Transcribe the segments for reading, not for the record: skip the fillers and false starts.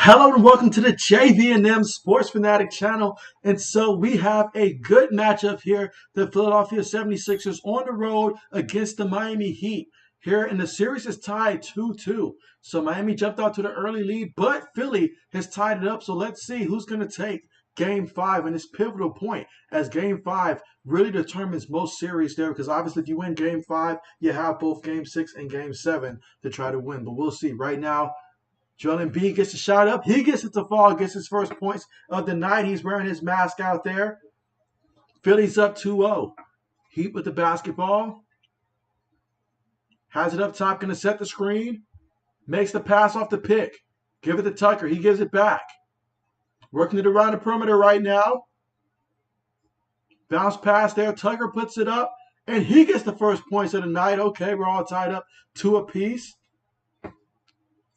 Hello and welcome to the JB&M Sports Fanatic channel. And so we have a good matchup here. The Philadelphia 76ers on the road against the Miami Heat. Here in the series is tied 2-2. So Miami jumped out to the early lead, but Philly has tied it up. So let's see who's going to take Game 5 in this pivotal point, as Game 5 really determines most series there, because obviously if you win Game 5, you have both Game 6 and Game 7 to try to win. But we'll see. Right now, Joel Embiid gets a shot up. He gets it to fall, gets his first points of the night. He's wearing his mask out there. Philly's up 2-0. Heat with the basketball. Has it up top, going to set the screen. Makes the pass off the pick. Give it to Tucker. He gives it back. Working it around the perimeter right now. Bounce pass there. Tucker puts it up. And he gets the first points of the night. Okay, we're all tied up 2 apiece.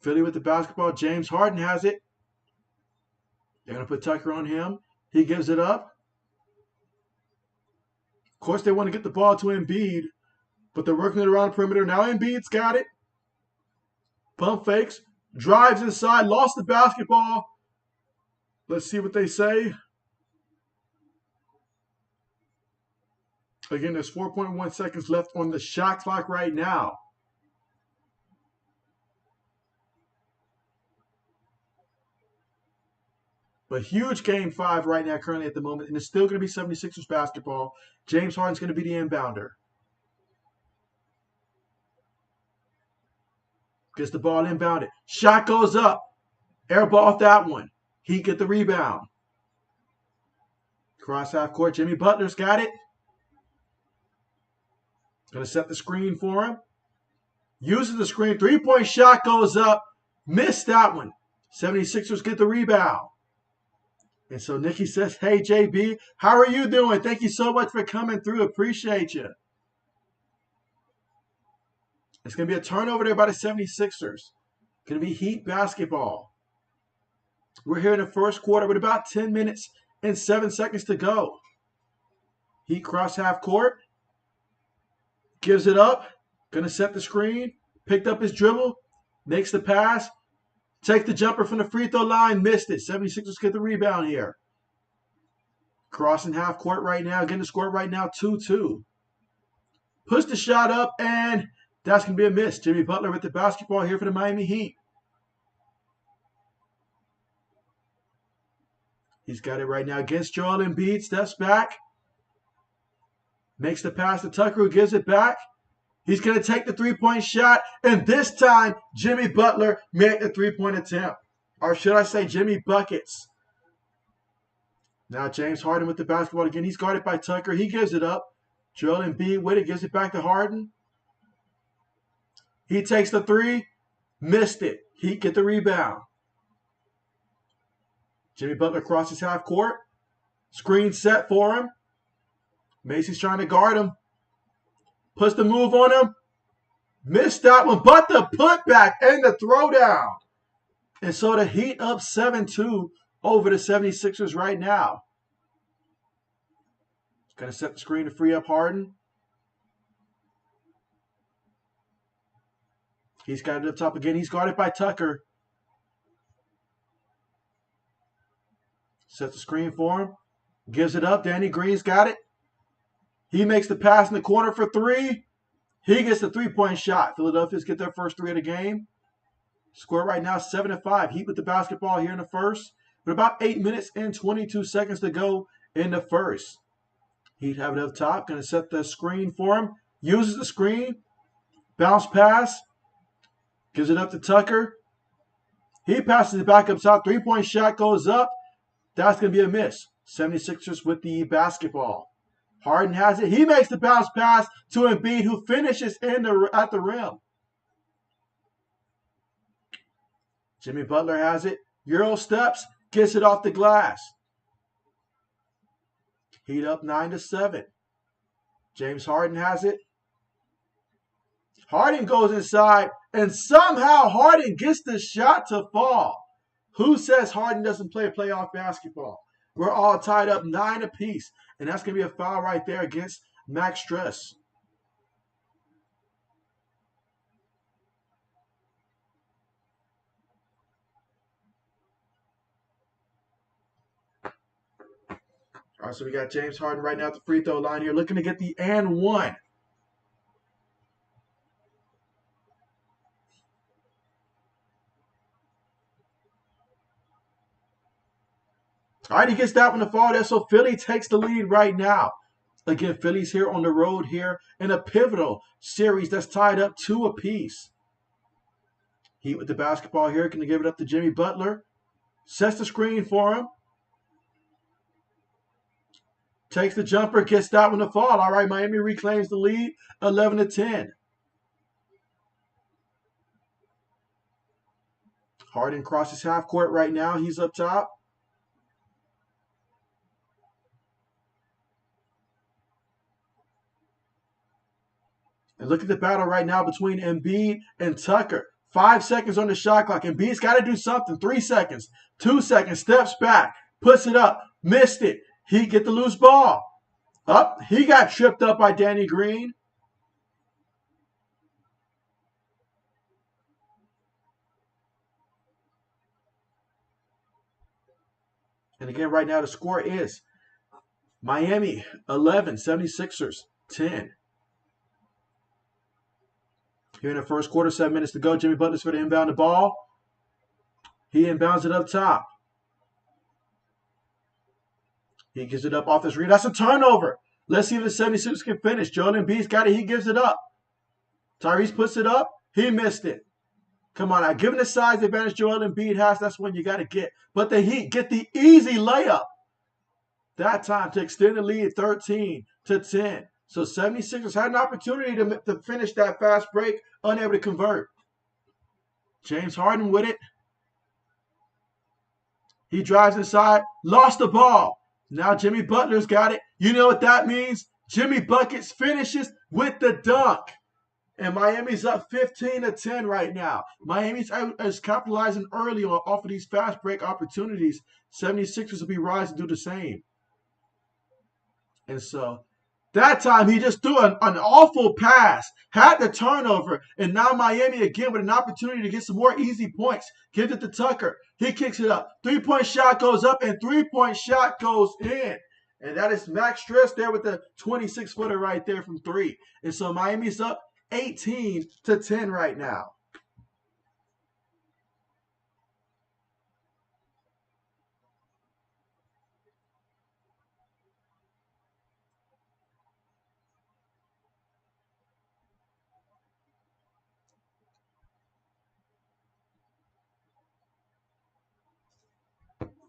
Philly with the basketball. James Harden has it. They're going to put Tucker on him. He gives it up. Of course, they want to get the ball to Embiid, but they're working it around the perimeter. Now Embiid's got it. Pump fakes. Drives inside. Lost the basketball. Let's see what they say. Again, there's 4.1 seconds left on the shot clock right now. But huge Game 5 right now currently at the moment, and it's still going to be 76ers basketball. James Harden's going to be the inbounder. Gets the ball inbounded. Shot goes up. Air ball off that one. He get the rebound. Cross half court. Jimmy Butler's got it. Going to set the screen for him. Uses the screen. Three-point shot goes up. Missed that one. 76ers get the rebound. And so Nikki says, hey, JB, how are you doing? Thank you so much for coming through. Appreciate you. It's going to be a turnover there by the 76ers. Going to be Heat basketball. We're here in the first quarter with about 10 minutes and 7 seconds to go. Heat cross half court. Gives it up. Going to set the screen. Picked up his dribble. Makes the pass. Take the jumper from the free throw line. Missed it. 76ers get the rebound here. Crossing half court right now. Getting the score right now 2-2. Push the shot up, and that's going to be a miss. Jimmy Butler with the basketball here for the Miami Heat. He's got it right now against Joel Embiid. Steps back. Makes the pass to Tucker, who gives it back. He's going to take the three-point shot, and this time Jimmy Butler made the three-point attempt. Or should I say Jimmy Buckets. Now James Harden with the basketball again. He's guarded by Tucker. He gives it up. Joel Embiid with it, gives it back to Harden. He takes the three. Missed it. He get the rebound. Jimmy Butler crosses half court. Screen set for him. Macy's trying to guard him. Puts the move on him. Missed that one, but the putback and the throwdown. And so the Heat up 7-2 over the 76ers right now. Going to set the screen to free up Harden. He's got it up top again. He's guarded by Tucker. Sets the screen for him. Gives it up. Danny Green's got it. He makes the pass in the corner for three. He gets the three-point shot. Philadelphia's get their first three of the game. Score right now 7-5. Heat with the basketball here in the first. With about 8 minutes and 22 seconds to go in the first. Heat have it up top. Going to set the screen for him. Uses the screen. Bounce pass. Gives it up to Tucker. He passes it back up top. Three-point shot goes up. That's going to be a miss. 76ers with the basketball. Harden has it. He makes the bounce pass to Embiid, who finishes at the rim. Jimmy Butler has it. Euro steps, gets it off the glass. Heat up 9-7. James Harden has it. Harden goes inside, and somehow Harden gets the shot to fall. Who says Harden doesn't play playoff basketball? We're all tied up 9 apiece. And that's going to be a foul right there against Max Stress. All right, so we got James Harden right now at the free throw line here, looking to get the and one. All right, he gets that one to fall there, so Philly takes the lead right now. Again, Philly's here on the road here in a pivotal series that's tied up 2 apiece. Heat with the basketball here, going to give it up to Jimmy Butler. Sets the screen for him. Takes the jumper, gets that one to fall. All right, Miami reclaims the lead, 11-10. Harden crosses half court right now. He's up top. And look at the battle right now between Embiid and Tucker. 5 seconds on the shot clock. Embiid's got to do something. 3 seconds. 2 seconds. Steps back. Puts it up. Missed it. He get the loose ball. Up. He got tripped up by Danny Green. And again, right now the score is Miami 11, 76ers 10. Here in the first quarter, 7 minutes to go. Jimmy Butler's for the inbound the ball. He inbounds it up top. He gives it up off this read. That's a turnover. Let's see if the 76ers can finish. Joel Embiid's got it. He gives it up. Tyrese puts it up. He missed it. Come on now. Given the size advantage Joel Embiid has, that's one you got to get. But the Heat get the easy layup that time to extend the lead 13-10. So 76ers had an opportunity to finish that fast break, unable to convert. James Harden with it. He drives inside, lost the ball. Now Jimmy Butler's got it. You know what that means? Jimmy Buckets finishes with the dunk. And Miami's up 15-10 right now. Miami's is capitalizing early off of these fast break opportunities. 76ers will be rising to do the same. And so that time he just threw an awful pass, had the turnover, and now Miami again with an opportunity to get some more easy points. Gives it to Tucker. He kicks it up. 3-point shot goes up, and 3-point shot goes in. And that is Max Stress there with the 26-footer right there from 3. And so Miami's up 18-10 right now.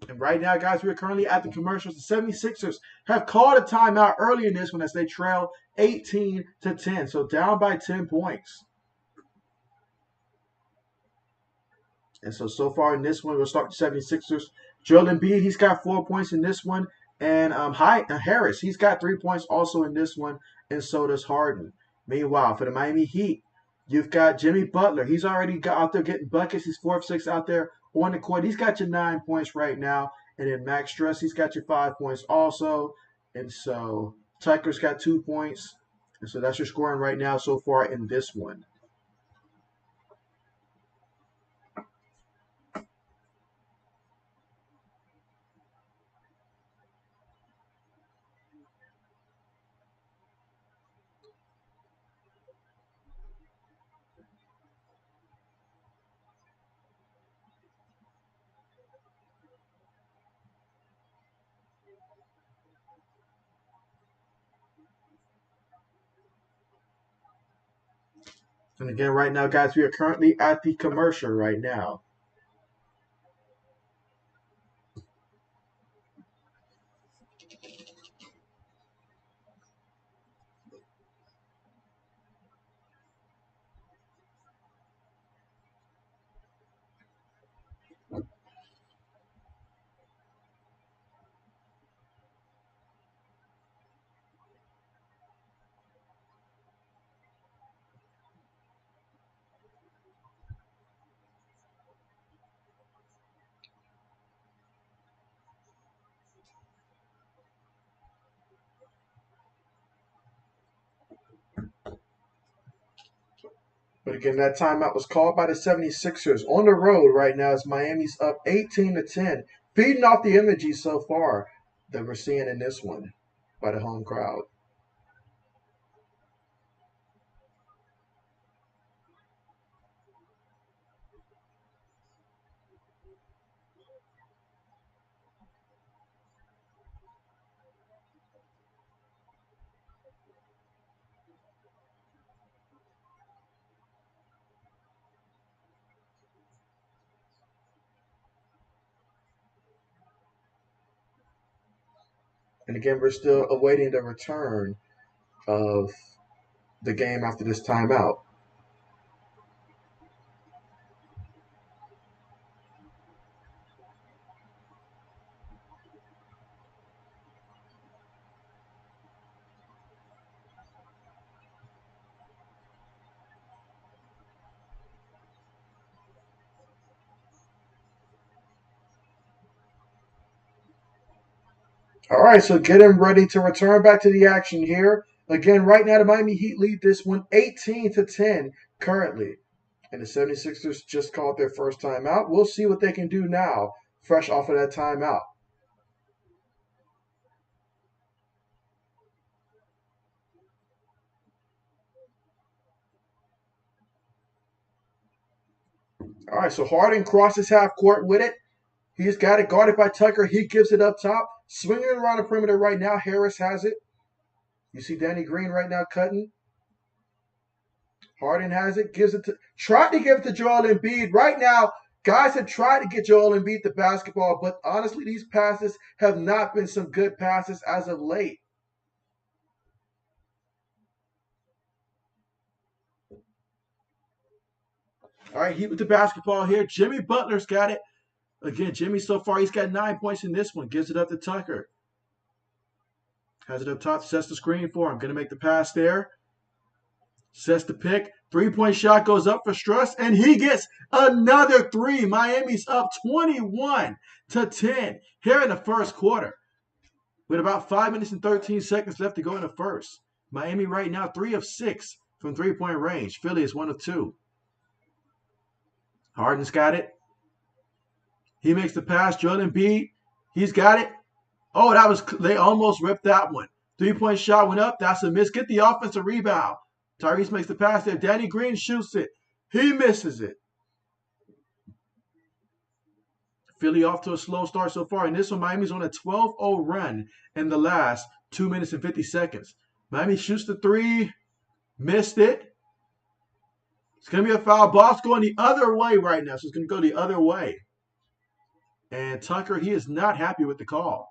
And right now, guys, we're currently at the commercials. The 76ers have called a timeout early in this one as they trail 18-10. So down by 10 points. And so far in this one, we'll start with the 76ers. Joel Embiid, he's got 4 points in this one. And Harris, he's got 3 points also in this one. And so does Harden. Meanwhile, for the Miami Heat, you've got Jimmy Butler. He's already got out there getting buckets. He's 4 of 6 out there on the court. He's got your 9 points right now. And then Max Stress, he's got your 5 points also. And so Tucker's got 2 points. And so that's your scoring right now so far in this one. And again, right now, guys, we are currently at the commercial right now. But again, that timeout was called by the 76ers on the road right now as Miami's up 18-10, feeding off the energy so far that we're seeing in this one by the home crowd. And again, we're still awaiting the return of the game after this timeout. All right, so getting ready to return back to the action here. Again, right now the Miami Heat lead this one 18-10 currently. And the 76ers just called their first timeout. We'll see what they can do now, fresh off of that timeout. All right, so Harden crosses half court with it. He's got it guarded by Tucker. He gives it up top. Swinging around the perimeter right now. Harris has it. You see Danny Green right now cutting. Harden has it. Gives it to. Tried to give it to Joel Embiid. Right now, guys have tried to get Joel Embiid the basketball, but honestly, these passes have not been some good passes as of late. All right, Heat with the basketball here. Jimmy Butler's got it. Again, Jimmy so far, he's got 9 points in this one. Gives it up to Tucker. Has it up top, sets the screen for him. Going to make the pass there. Sets the pick. 3-point shot goes up for Struss, and he gets another three. Miami's up 21-10 here in the first quarter. With about 5 minutes and 13 seconds left to go in the first. Miami right now 3 of 6 from 3-point range. Philly is 1 of 2. Harden's got it. He makes the pass. Joel Embiid, he's got it. Oh, they almost ripped that one. 3-point shot went up. That's a miss. Get the offensive rebound. Tyrese makes the pass there. Danny Green shoots it. He misses it. Philly off to a slow start so far. In this one, Miami's on a 12-0 run in the last 2 minutes and 50 seconds. Miami shoots the three. Missed it. It's going to be a foul. Ball's going the other way right now, so it's going to go the other way. And Tucker, he is not happy with the call.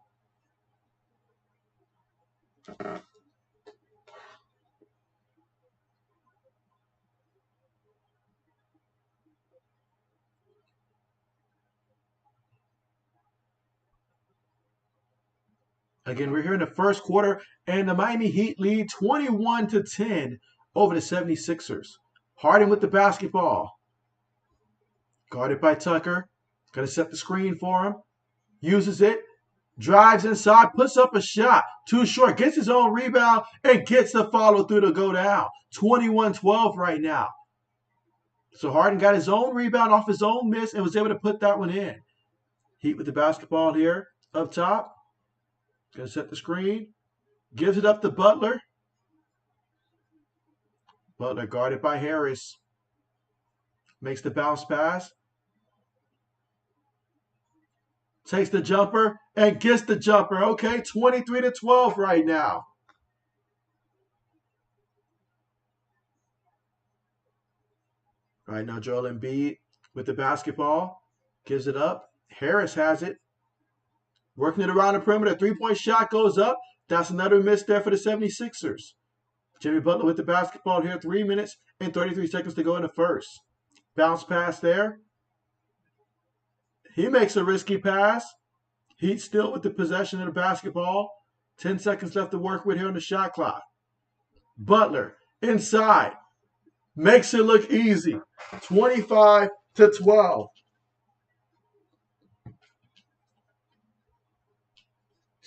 Again, we're here in the first quarter, and the Miami Heat lead 21-10 over the 76ers. Harden with the basketball. Guarded by Tucker. Going to set the screen for him. Uses it. Drives inside. Puts up a shot. Too short. Gets his own rebound and gets the follow through to go down. 21-12 right now. So Harden got his own rebound off his own miss and was able to put that one in. Heat with the basketball here up top. Going to set the screen. Gives it up to Butler. Butler guarded by Harris. Makes the bounce pass. Takes the jumper and gets the jumper. Okay, 23-12 right now. Right now, Joel Embiid with the basketball. Gives it up. Harris has it. Working it around the perimeter. 3-point shot goes up. That's another miss there for the 76ers. Jimmy Butler with the basketball here. 3 minutes and 33 seconds to go in the first. Bounce pass there. He makes a risky pass. Heat still with the possession of the basketball. 10 seconds left to work with here on the shot clock. Butler inside. Makes it look easy. 25-12.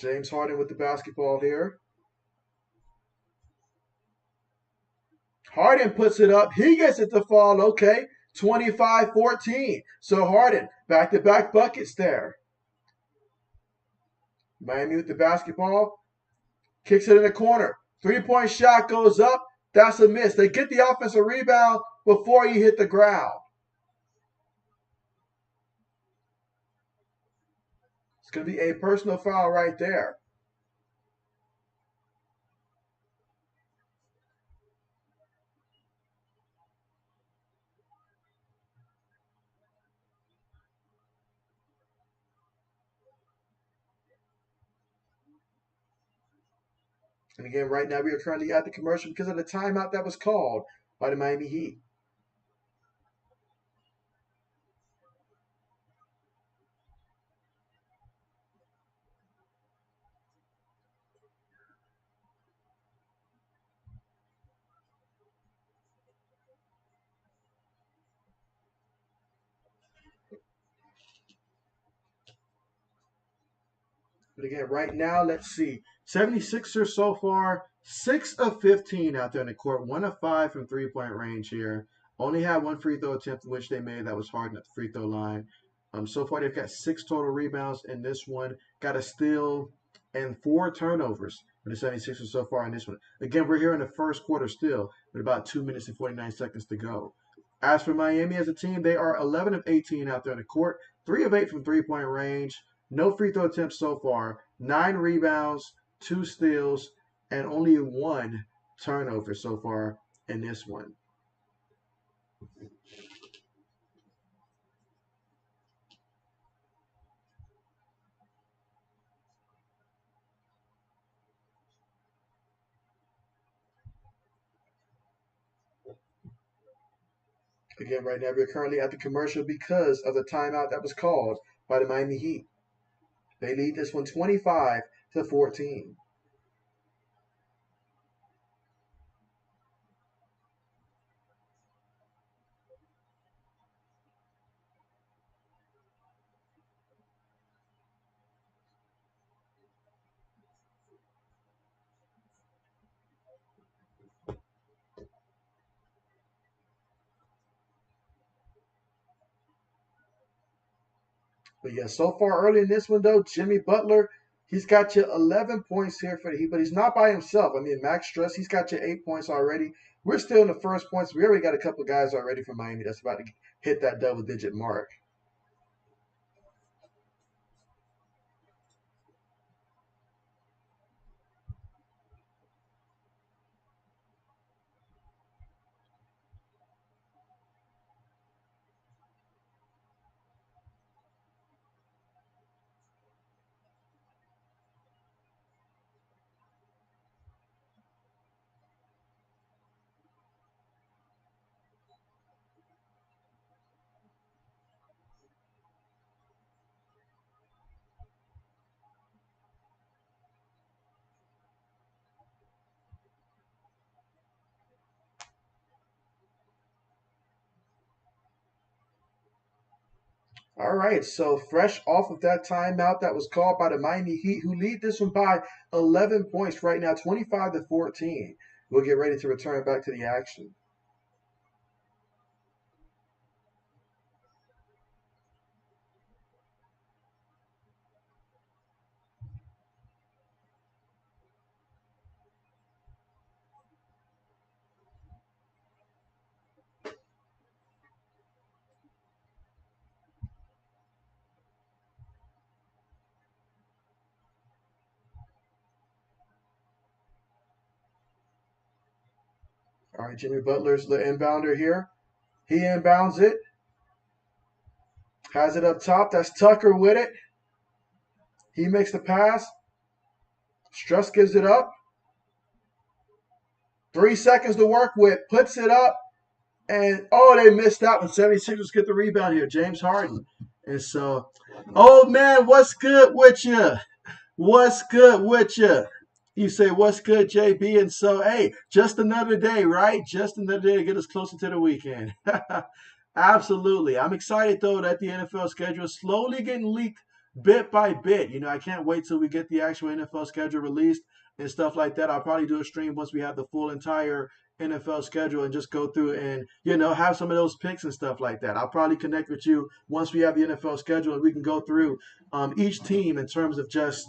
James Harden with the basketball here. Harden puts it up. He gets it to fall. Okay. 25-14. So Harden, back-to-back buckets there. Miami with the basketball. Kicks it in the corner. 3-point shot goes up. That's a miss. They get the offensive rebound before you hit the ground. It's going to be a personal foul right there. And again, right now we are currently at the commercial because of the timeout that was called by the Miami Heat. But again, right now, let's see. 76ers so far, 6 of 15 out there in the court, 1 of 5 from 3-point range here. Only had one free throw attempt, which they made that was Harden at the free throw line. So far, they've got 6 total rebounds in this one, got a steal and 4 turnovers for the 76ers so far in this one. Again, we're here in the first quarter still, with about 2 minutes and 49 seconds to go. As for Miami as a team, they are 11 of 18 out there in the court, 3 of 8 from 3-point range. No free throw attempts so far. 9 rebounds, 2 steals, and only 1 turnover so far in this one. Again, right now we're currently at the commercial because of the timeout that was called by the Miami Heat. They lead this one 25-14. But yeah, so far early in this one though, Jimmy Butler, he's got you 11 points here for the Heat, but he's not by himself. I mean, Max Stress, he's got you 8 points already. We're still in the first points. We already got a couple of guys already from Miami that's about to hit that double-digit mark. All right, so fresh off of that timeout that was called by the Miami Heat, who lead this one by 11 points right now, 25-14. We'll get ready to return back to the action. All right, Jimmy Butler's the inbounder here. He inbounds it, has it up top. That's Tucker with it. He makes the pass. Struss gives it up. 3 seconds to work with. Puts it up. And, oh, they missed out. And 76ers get the rebound here. James Harden. And so, oh, man, what's good with you? What's good with you? You say, what's good, JB? And so, hey, just another day, right? Just another day to get us closer to the weekend. Absolutely. I'm excited, though, that the NFL schedule is slowly getting leaked bit by bit. You know, I can't wait till we get the actual NFL schedule released and stuff like that. I'll probably do a stream once we have the full entire NFL schedule and just go through and, you know, have some of those picks and stuff like that. I'll probably connect with you once we have the NFL schedule and we can go through each team in terms of just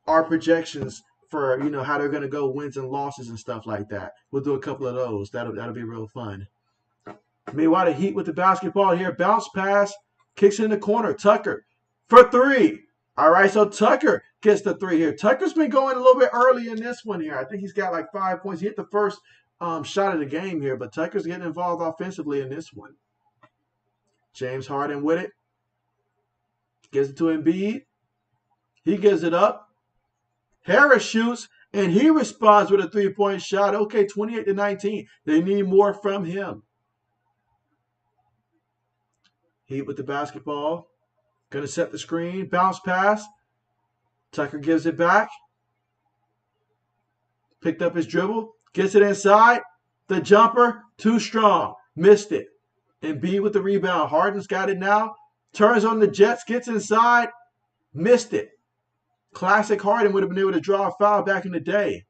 our projections for how they're gonna go wins and losses and stuff like that. We'll do a couple of those. That'll be real fun. Meanwhile, the Heat with the basketball here. Bounce pass. Kicks in the corner. Tucker for three. All right, so Tucker gets the three here. Tucker's been going a little bit early in this one here. I think he's got like 5 points. He hit the first shot of the game here, but Tucker's getting involved offensively in this one. James Harden with it. Gives it to Embiid. He gives it up. Harris shoots, and he responds with a three-point shot. Okay, 28-19. They need more from him. Heat with the basketball. Going to set the screen. Bounce pass. Tucker gives it back. Picked up his dribble. Gets it inside. The jumper, too strong. Missed it. Embiid with the rebound. Harden's got it now. Turns on the Jets. Gets inside. Missed it. Classic Harden would have been able to draw a foul back in the day.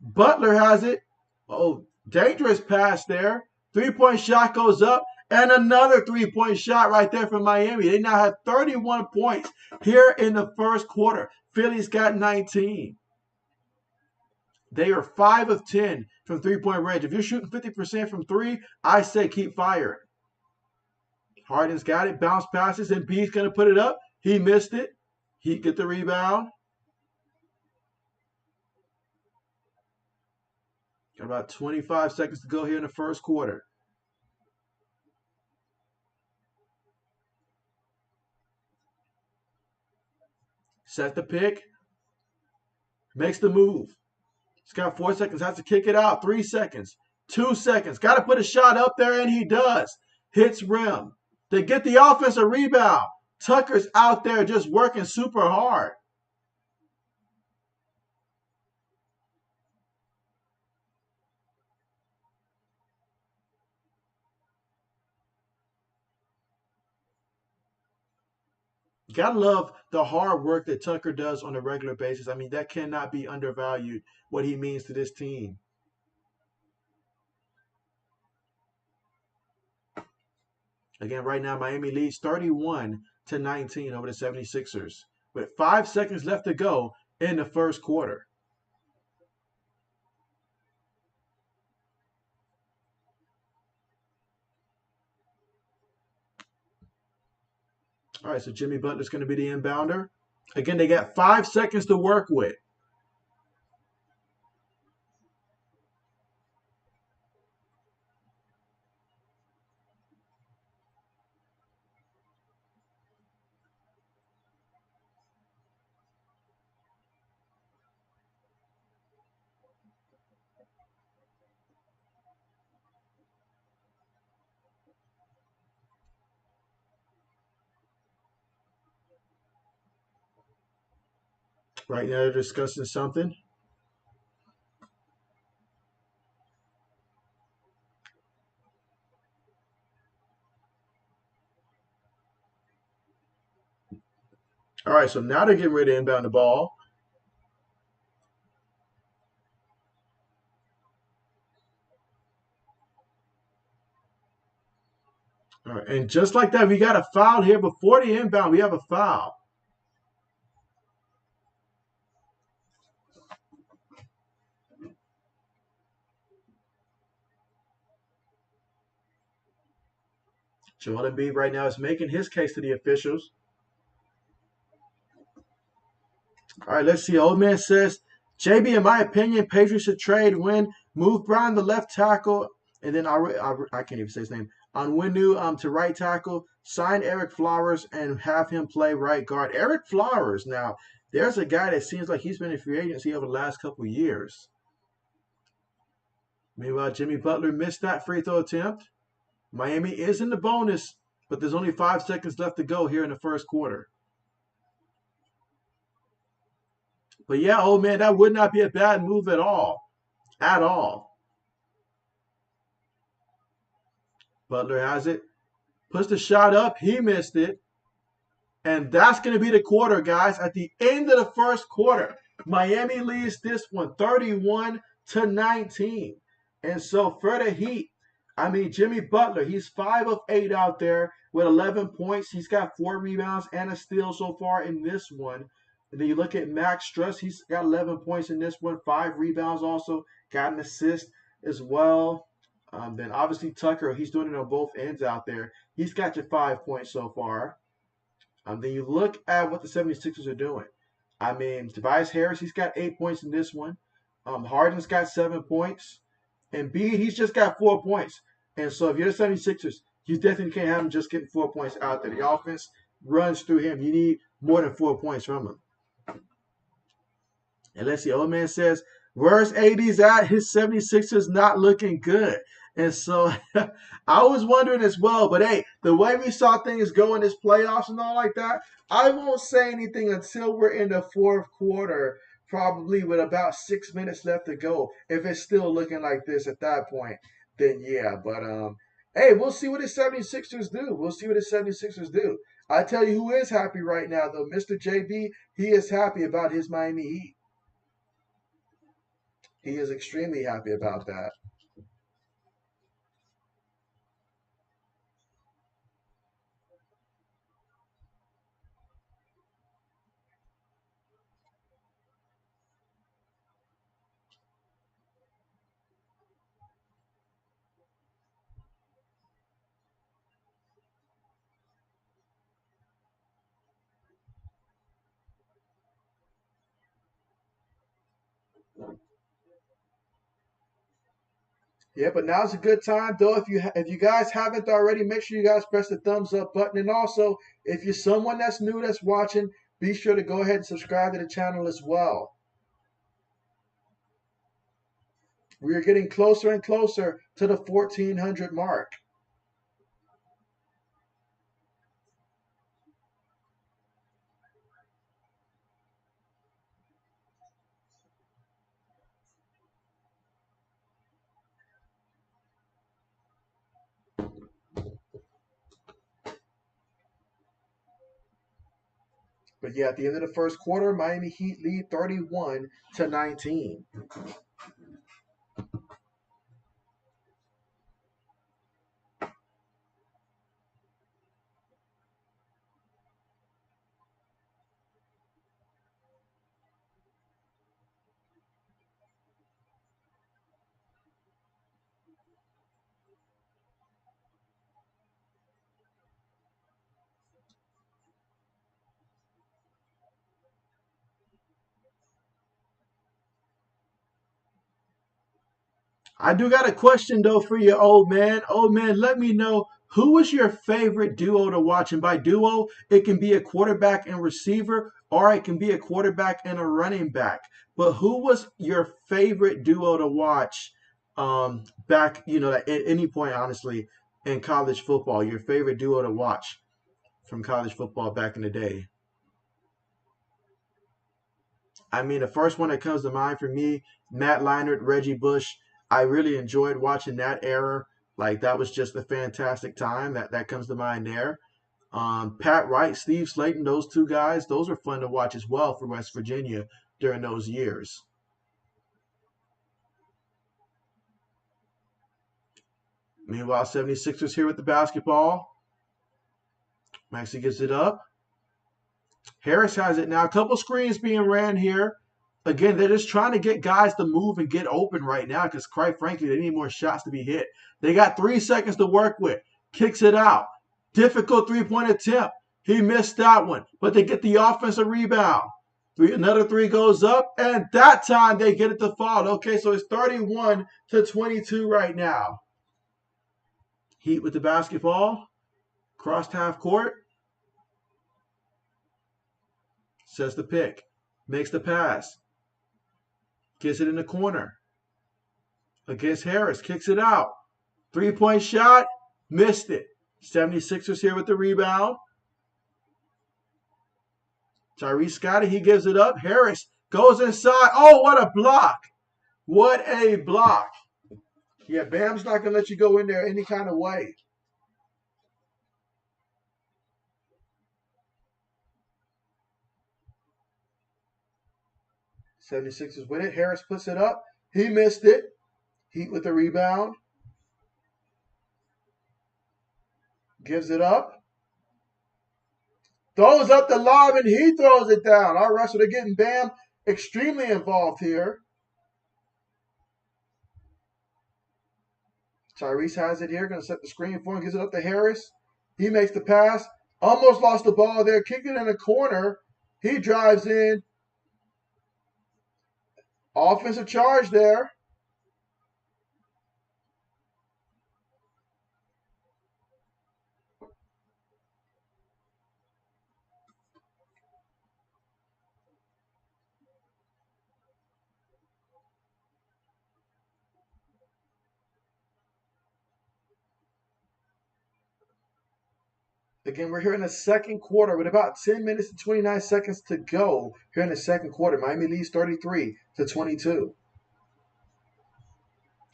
Butler has it. Oh, dangerous pass there. Three-point shot goes up. And another three-point shot right there from Miami. They now have 31 points here in the first quarter. Philly's got 19. They are 5 of 10 from three-point range. If you're shooting 50% from three, I say keep firing. Harden's got it. Bounce passes. And Embiid's going to put it up. He missed it. He get the rebound. Got about 25 seconds to go here in the first quarter. Set the pick. Makes the move. He's got 4 seconds. Has to kick it out. 3 seconds. 2 seconds. Got to put a shot up there, and he does. Hits rim. They get the offensive rebound. Tucker's out there just working super hard. You gotta love the hard work that Tucker does on a regular basis. I mean, that cannot be undervalued, what he means to this team. Again, right now, Miami leads 31-19 over the 76ers with 5 seconds left to go in the first quarter. All right, so Jimmy Butler's going to be the inbounder. Again, they got 5 seconds to work with. Right now, they're discussing something. All right, so now they're getting ready to inbound the ball. All right, and just like that, we got a foul here before the inbound. We have a foul. Joel Embiid right now is making his case to the officials. All right, let's see. Old man says, JB, in my opinion, Patriots should trade Win, move Brown to left tackle, and then I can't even say his name. On Winu to right tackle, sign Eric Flowers and have him play right guard. Eric Flowers, now, there's a guy that seems like he's been in free agency over the last couple of years. Meanwhile, Jimmy Butler missed that free throw attempt. Miami is in the bonus, but there's only 5 seconds left to go here in the first quarter. But yeah, old man, that would not be a bad move at all. At all. Butler has it. Puts the shot up. He missed it. And that's going to be the quarter, guys. At the end of the first quarter, Miami leads this one 31-19. And so for the Heat, I mean, Jimmy Butler, he's 5 of 8 out there with 11 points. He's got 4 rebounds and a steal so far in this one. And then you look at Max Struss, he's got 11 points in this one, 5 rebounds also, got an assist as well. Then obviously Tucker, he's doing it on both ends out there. He's got you 5 points so far. Then you look at what the 76ers are doing. I mean, Tobias Harris, he's got 8 points in this one. Harden's got 7 points. And Bede, he's just got 4 points. And so if you're the 76ers, you definitely can't have him just getting 4 points out there. The offense runs through him. You need more than 4 points from him. And let's see, old man says, where's AD's at? His 76ers not looking good. And so I was wondering as well, but hey, the way we saw things go in this playoffs and all like that, I won't say anything until we're in the fourth quarter, probably with about 6 minutes left to go. If it's still looking like this at that point, then yeah. But hey, we'll see what the 76ers do. We'll see what the 76ers do. I tell you who is happy right now, though. Mr. JB, he is happy about his Miami Heat. He is extremely happy about that. Yeah, but now's a good time though. If you guys haven't already, make sure you guys press the thumbs up button. And also, if you're someone that's new that's watching, be sure to go ahead and subscribe to the channel as well. We are getting closer and closer to the 1400 mark. But yeah, at the end of the first quarter, Miami Heat lead 31-19. I do got a question though for you, old man. Old man, let me know who was your favorite duo to watch. And by duo, it can be a quarterback and receiver, or it can be a quarterback and a running back. But who was your favorite duo to watch back, at any point, honestly, in college football? Your favorite duo to watch from college football back in the day? I mean, the first one that comes to mind for me, Matt Leinart, Reggie Bush. I really enjoyed watching that era. Like that was just a fantastic time. That comes to mind there. Pat Wright, Steve Slayton, those two guys, those were fun to watch as well for West Virginia during those years. Meanwhile, 76ers here with the basketball. Maxey gives it up. Harris has it now. A couple screens being ran here. Again, they're just trying to get guys to move and get open right now because, quite frankly, they need more shots to be hit. They got 3 seconds to work with. Kicks it out. Difficult three-point attempt. He missed that one, but they get the offensive rebound. Another three goes up, and that time they get it to fall. Okay, so it's 31-22 right now. Heat with the basketball. Crossed half court. Says the pick. Makes the pass. Gets it in the corner. Against Harris. Kicks it out. Three-point shot. Missed it. 76ers here with the rebound. Tyrese Scotty, he gives it up. Harris goes inside. Oh, what a block. What a block. Yeah, Bam's not going to let you go in there any kind of way. '76ers win it. Harris puts it up. He missed it. Heat with the rebound. Gives it up. Throws up the lob and he throws it down. All right, so they're getting Bam extremely involved here. Tyrese has it here. Going to set the screen for him. Gives it up to Harris. He makes the pass. Almost lost the ball there. Kicking in the corner. He drives in. Offensive charge there. Again, we're here in the second quarter with about 10 minutes and 29 seconds to go here in the second quarter. Miami leads 33-22.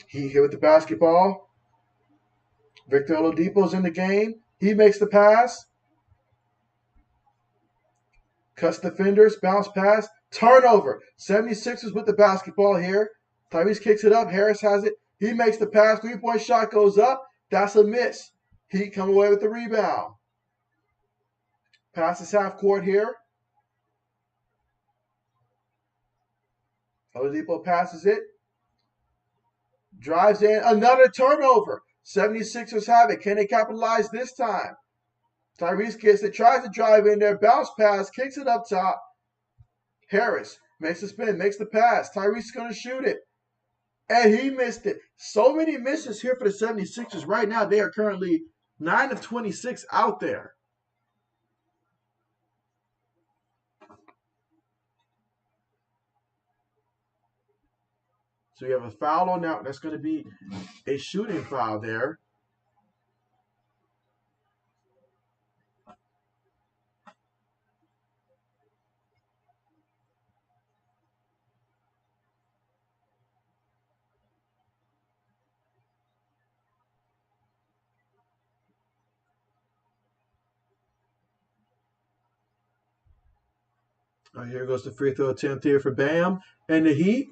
He here with the basketball. Victor Oladipo's in the game. He makes the pass. Cuts defenders. Bounce pass. Turnover. 76ers with the basketball here. Tyrese kicks it up. Harris has it. He makes the pass. Three-point shot goes up. That's a miss. Heat come away with the rebound. Passes half court here. Oladipo passes it. Drives in. Another turnover. 76ers have it. Can they capitalize this time? Tyrese gets it. Tries to drive in there. Bounce pass. Kicks it up top. Harris makes the spin. Makes the pass. Tyrese's going to shoot it. And he missed it. So many misses here for the 76ers. Right now, they are currently 9 of 26 out there. So you have a foul on that. That's going to be a shooting foul there. Here goes the free throw attempt here for Bam. And the Heat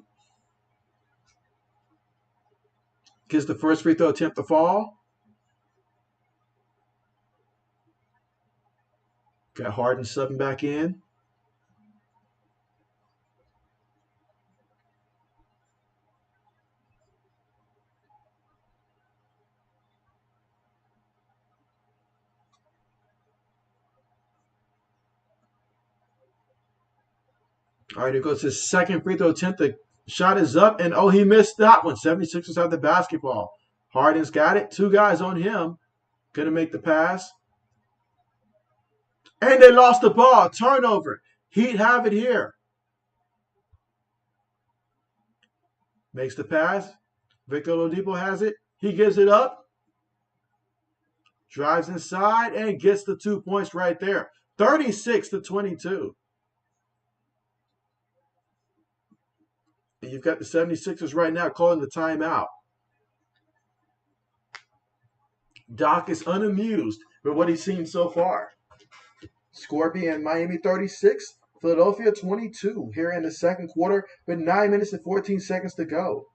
gets the first free throw attempt to fall. Got Harden subbing back in. All right, here goes his second free throw attempt. The shot is up, and he missed that one. 76ers have the basketball. Harden's got it. Two guys on him. Going to make the pass. And they lost the ball. Turnover. Heat have it here. Makes the pass. Victor Oladipo has it. He gives it up. Drives inside and gets the 2 points right there. 36-22. And you've got the 76ers right now calling the timeout. Doc is unamused with what he's seen so far. Score being Miami 36, Philadelphia 22 here in the second quarter with 9 minutes and 14 seconds to go.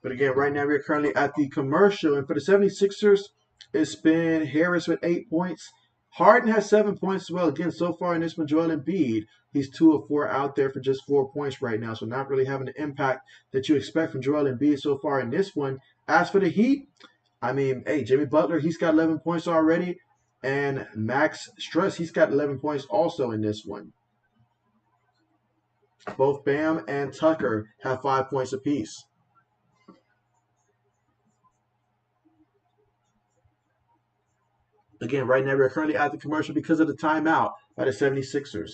But again, right now we're currently at the commercial. And for the 76ers, it's been Harris with 8 points. Harden has 7 points as well. Again, so far in this one, Joel Embiid, he's 2 of 4 out there for just 4 points right now. So not really having the impact that you expect from Joel Embiid so far in this one. As for the Heat, I mean, hey, Jimmy Butler, he's got 11 points already. And Max Strus, he's got 11 points also in this one. Both Bam and Tucker have 5 points apiece. Again, right now we're currently at the commercial because of the timeout by the 76ers.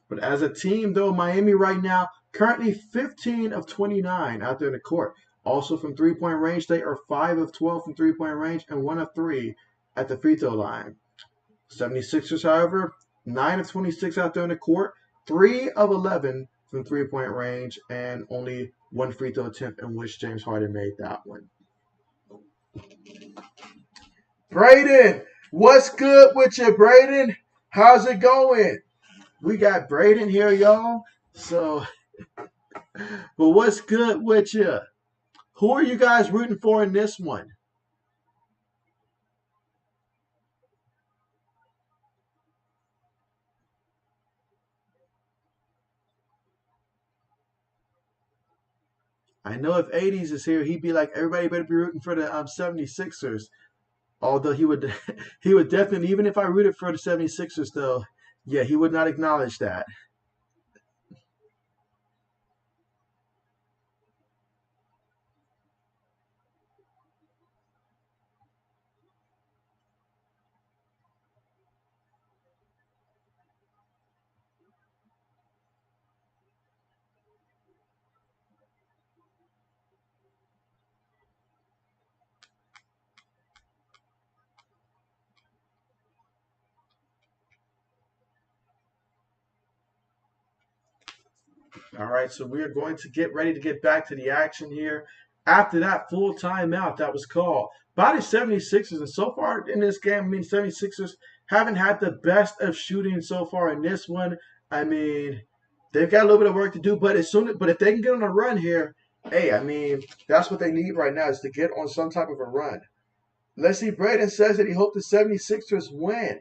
But as a team, though, Miami right now, currently 15 of 29 out there in the court. Also from three-point range, they are 5 of 12 from three-point range and 1 of 3 at the free throw line. 76ers, however, 9 of 26 out there in the court, 3 of 11 from three-point range, and only one free throw attempt in which James Harden made that one. Braden, what's good with you, Braden? How's it going? We got Braden here, y'all. So, but what's good with you? Who are you guys rooting for in this one? I know if 80s is here, he'd be like, everybody better be rooting for the 76ers. Although he would he would definitely, even if I rooted for the 76ers, though, yeah, he would not acknowledge that. All right, so we are going to get ready to get back to the action here after that full timeout that was called by the 76ers. And so far in this game, I mean, 76ers haven't had the best of shooting so far in this one. I mean, they've got a little bit of work to do, but but if they can get on a run here, hey, I mean, that's what they need right now is to get on some type of a run. Leslie Braden says that he hoped the 76ers win.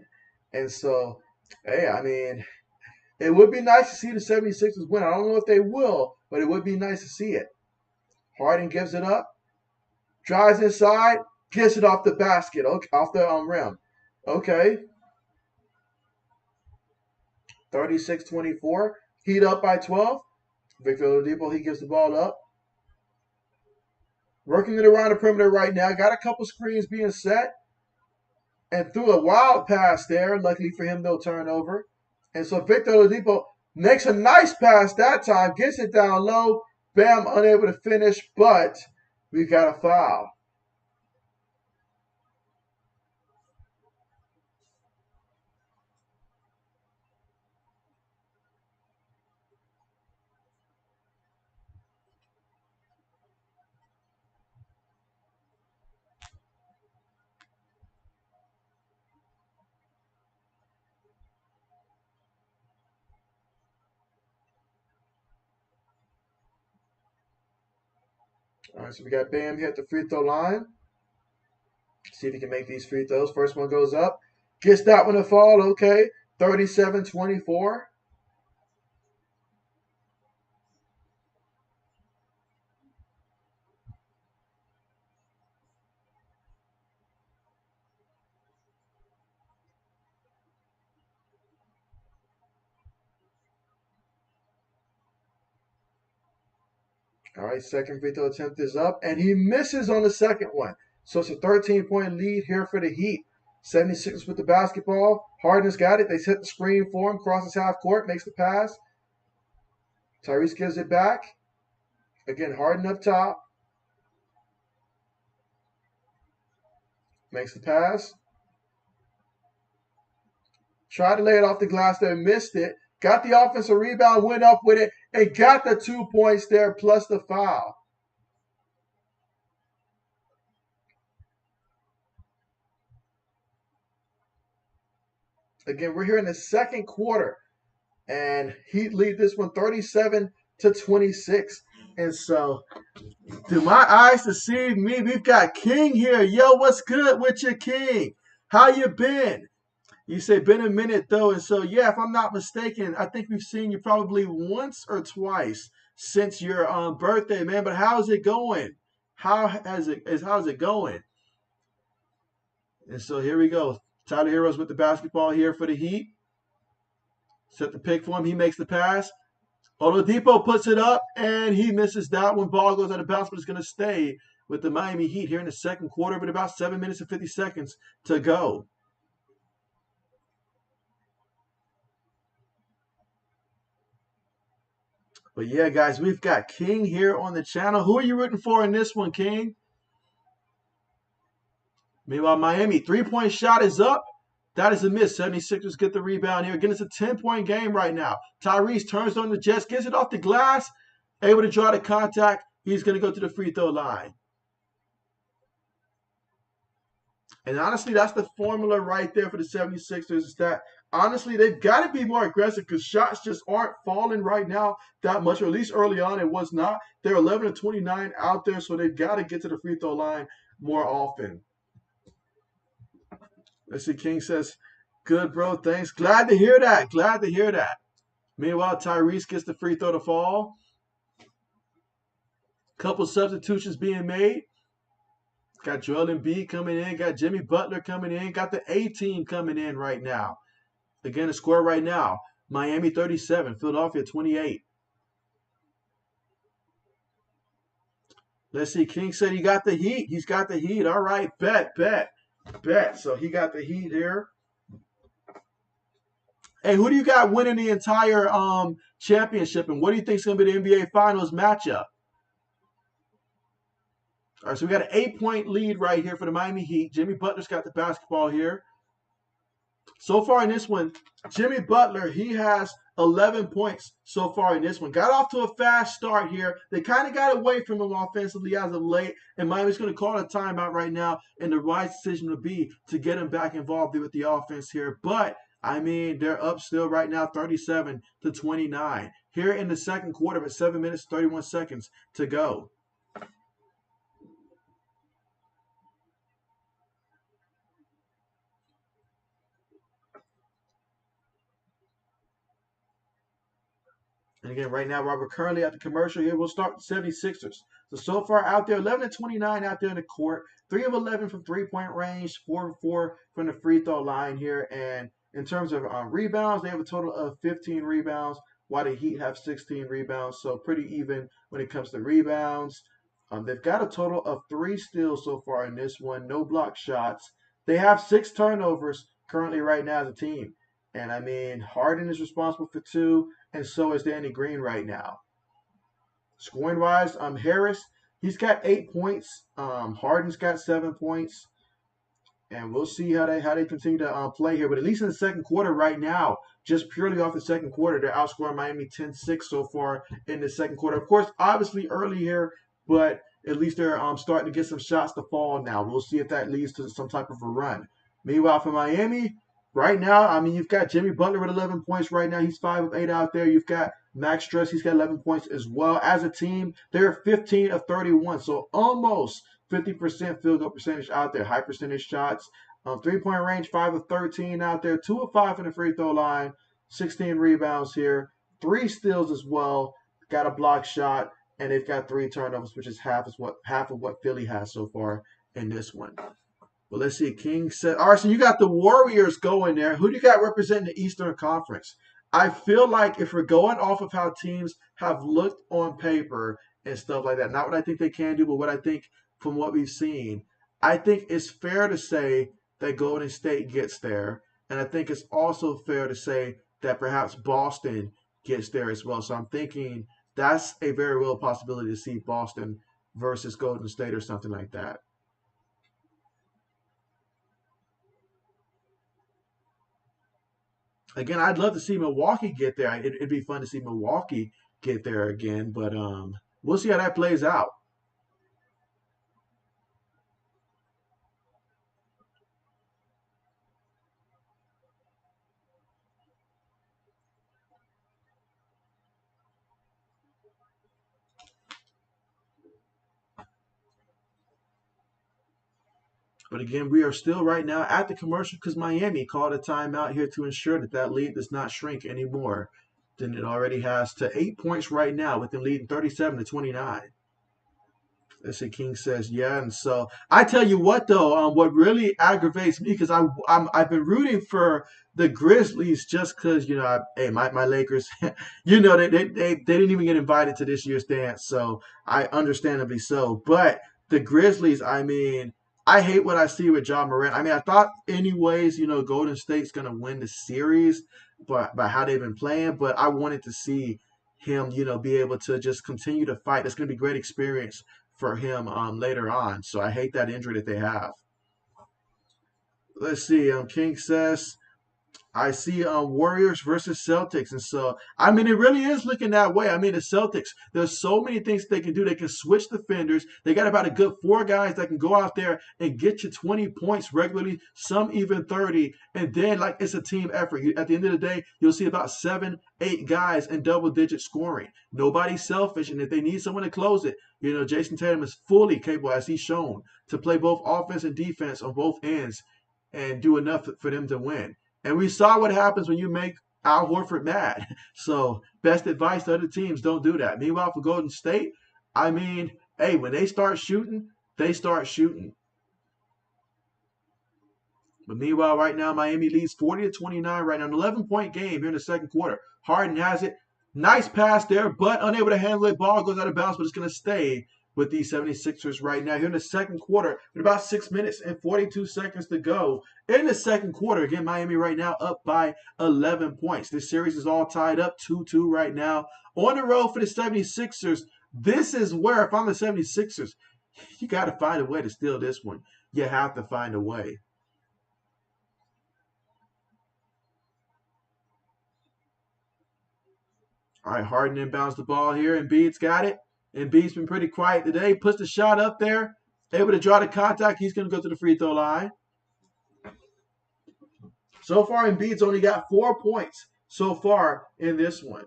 And so, hey, I mean, it would be nice to see the 76ers win. I don't know if they will, but it would be nice to see it. Harden gives it up, drives inside, gets it off the basket, off the rim. Okay, 36-24. Heat up by 12. Victor Oladipo, he gives the ball up. Working it around the perimeter right now. Got a couple screens being set. And threw a wild pass there. Luckily for him, no turnover. And so Victor Oladipo makes a nice pass that time, gets it down low. Bam, unable to finish, but we got a foul. All right, so we got Bam here at the free throw line. See if he can make these free throws. First one goes up. Gets that one to fall. Okay, 37-24. All right, second free throw attempt is up, and he misses on the second one. So it's a 13-point lead here for the Heat. 76ers with the basketball. Harden's got it. They set the screen for him, crosses half court, makes the pass. Tyrese gives it back. Again, Harden up top. Makes the pass. Tried to lay it off the glass there, missed it. Got the offensive rebound, went up with it, and got the 2 points there plus the foul. Again, we're here in the second quarter, and Heat lead this one 37-26. And so, do my eyes deceive me? We've got King here. Yo, what's good with you, King? How you been? You say been a minute though, and so yeah, if I'm not mistaken, I think we've seen you probably once or twice since your birthday, man. But how's it going? How's it going? And so here we go. Tyler Heroes with the basketball here for the Heat. Set the pick for him. He makes the pass. Oladipo puts it up, and he misses that one. Ball goes out of bounds, but it's going to stay with the Miami Heat here in the second quarter, with about 7 minutes and 50 seconds to go. But yeah, guys, we've got King here on the channel. Who are you rooting for in this one, King? Meanwhile, Miami, three-point shot is up. That is a miss. 76ers get the rebound here. Again, it's a 10-point game right now. Tyrese turns on the Jets, gets it off the glass, able to draw the contact. He's going to go to the free throw line. And honestly, that's the formula right there for the 76ers is that, honestly, they've got to be more aggressive because shots just aren't falling right now that much, or at least early on it was not. They're 11 to 29 out there, so they've got to get to the free throw line more often. Let's see, King says, good, bro, thanks. Glad to hear that. Glad to hear that. Meanwhile, Tyrese gets the free throw to fall. Couple substitutions being made. Got Joel Embiid coming in. Got Jimmy Butler coming in. Got the A-team coming in right now. Again, the score right now. Miami 37. Philadelphia 28. Let's see. King said he got the heat. He's got the heat. All right. Bet. So he got the heat here. Hey, who do you got winning the entire championship? And what do you think is going to be the NBA Finals matchup? All right, so we got an 8-point lead right here for the Miami Heat. Jimmy Butler's got the basketball here. So far in this one, Jimmy Butler, he has 11 points so far in this one. Got off to a fast start here. They kind of got away from him offensively as of late, and Miami's going to call a timeout right now, and the right decision would be to get him back involved with the offense here. But, I mean, they're up still right now, 37 to 29. Here in the second quarter, with 7 minutes, 31 seconds to go. And again, right now, while we're currently at the commercial here, we'll start with the 76ers. So far out there, 11 to 29 out there in the court. 3 of 11 from three-point range, 4 of 4 from the free throw line here. And in terms of rebounds, they have a total of 15 rebounds, while the Heat have 16 rebounds. So pretty even when it comes to rebounds. They've got a total of 3 steals so far in this one, no block shots. They have 6 turnovers currently right now as a team. And I mean, Harden is responsible for 2, and so is Danny Green right now. Scoring wise, Harris, he's got 8 points. Harden's got 7 points. And we'll see how they continue to play here. But at least in the second quarter right now, just purely off the second quarter, they're outscoring Miami 10-6 so far in the second quarter. Of course, obviously early here, but at least they're starting to get some shots to fall now. We'll see if that leads to some type of a run. Meanwhile, for Miami, right now, I mean, you've got Jimmy Butler with 11 points right now. He's 5 of 8 out there. You've got Max Strus. He's got 11 points as well. As a team, they're 15 of 31, so almost 50% field goal percentage out there. High percentage shots. 3-point range, 5 of 13 out there. 2 of 5 from the free throw line. 16 rebounds here. 3 steals as well. Got a block shot, and they've got 3 turnovers, which is half of what Philly has so far in this one. Well, let's see. King said, all right, so you got the Warriors going there. Who do you got representing the Eastern Conference? I feel like if we're going off of how teams have looked on paper and stuff like that, not what I think they can do, but what I think from what we've seen, I think it's fair to say that Golden State gets there. And I think it's also fair to say that perhaps Boston gets there as well. So I'm thinking that's a very real possibility to see Boston versus Golden State or something like that. Again, I'd love to see Milwaukee get there. It'd be fun to see Milwaukee get there again, but we'll see how that plays out. But again, we are still right now at the commercial because Miami called a timeout here to ensure that that lead does not shrink any more than it already has to 8 points right now, with them leading 37 to 29. Let's see, King says, yeah. And so I tell you what, though, what really aggravates me, because I've been rooting for the Grizzlies just because, hey, my Lakers, they didn't even get invited to this year's dance. So I understandably so. But the Grizzlies, I mean, I hate what I see with John Morant. I mean, I thought anyways, Golden State's going to win the series by how they've been playing, but I wanted to see him, be able to just continue to fight. It's going to be great experience for him later on. So I hate that injury that they have. Let's see. King says I see Warriors versus Celtics, and so I mean it really is looking that way. I mean the Celtics, there's so many things they can do. They can switch defenders. They got about a good 4 guys that can go out there and get you 20 points regularly, some even 30, and then like it's a team effort. At the end of the day, you'll see about 7, 8 guys in double-digit scoring. Nobody's selfish, and if they need someone to close it, Jason Tatum is fully capable, as he's shown, to play both offense and defense on both ends and do enough for them to win. And we saw what happens when you make Al Horford mad. So best advice to other teams, don't do that. Meanwhile, for Golden State, I mean, hey, when they start shooting, they start shooting. But meanwhile, right now, Miami leads 40-29 right now. An 11-point game here in the second quarter. Harden has it. Nice pass there, but unable to handle it. Ball goes out of bounds, but it's going to stay with the 76ers right now. Here in the second quarter, with about 6 minutes and 42 seconds to go. In the second quarter, again, Miami right now up by 11 points. This series is all tied up 2-2 right now. On the road for the 76ers, this is where, if I'm the 76ers, you got to find a way to steal this one. You have to find a way. All right, Harden inbounds the ball here. Embiid's got it. Embiid's been pretty quiet today. Puts the shot up there. Able to draw the contact. He's going to go to the free throw line. So far, Embiid's only got 4 points so far in this one.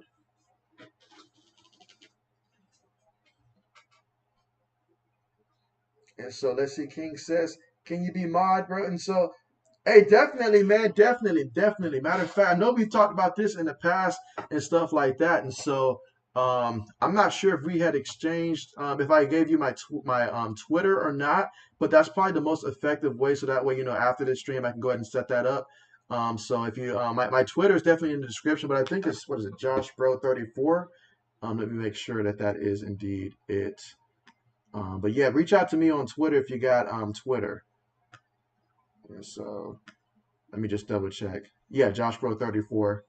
And so let's see. King says, can you be mod, bro? And so, hey, definitely, man. Definitely. Matter of fact, I know we've talked about this in the past and stuff like that. And so I'm not sure if we had exchanged, if I gave you my Twitter or not, but that's probably the most effective way. So that way, after this stream, I can go ahead and set that up. So if you, my Twitter is definitely in the description, but I think it's, what is it, Josh Bro 34. Let me make sure that that is indeed it. But yeah, reach out to me on Twitter if you got Twitter. And so let me just double check. Yeah, Josh Bro 34.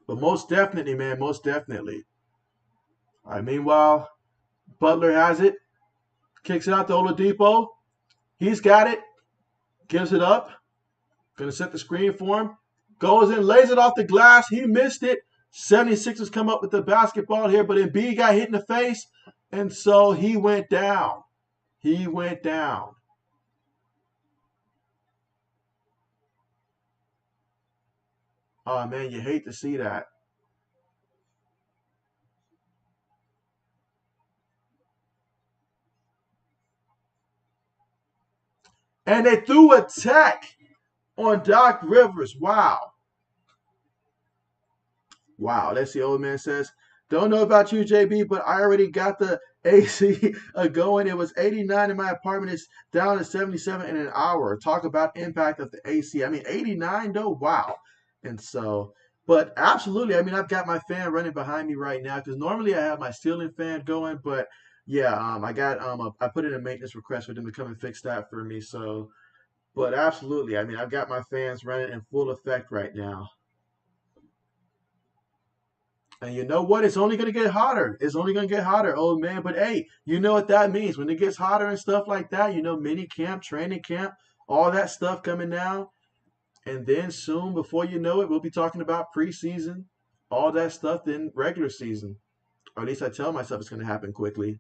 But most definitely, man, most definitely. All right, meanwhile, Butler has it. Kicks it out to Oladipo. He's got it. Gives it up. Going to set the screen for him. Goes in, lays it off the glass. He missed it. 76ers come up with the basketball here, but Embiid got hit in the face, and so he went down. He went down. Oh, man, you hate to see that. And they threw a tech on Doc Rivers. Wow. Wow. Let's see. Old man says, don't know about you, JB, but I already got the AC going. It was 89 in my apartment. It's down to 77 in an hour. Talk about impact of the AC. I mean, 89 though. Wow. And so, but absolutely. I mean, I've got my fan running behind me right now because normally I have my ceiling fan going, but yeah, I put in a maintenance request for them to come and fix that for me. So, but absolutely. I mean, I've got my fans running in full effect right now. And you know what? It's only going to get hotter. It's only going to get hotter, old man. But hey, you know what that means. When it gets hotter and stuff like that, mini camp, training camp, all that stuff coming down. And then soon, before you know it, we'll be talking about preseason, all that stuff, then regular season. Or at least I tell myself it's going to happen quickly.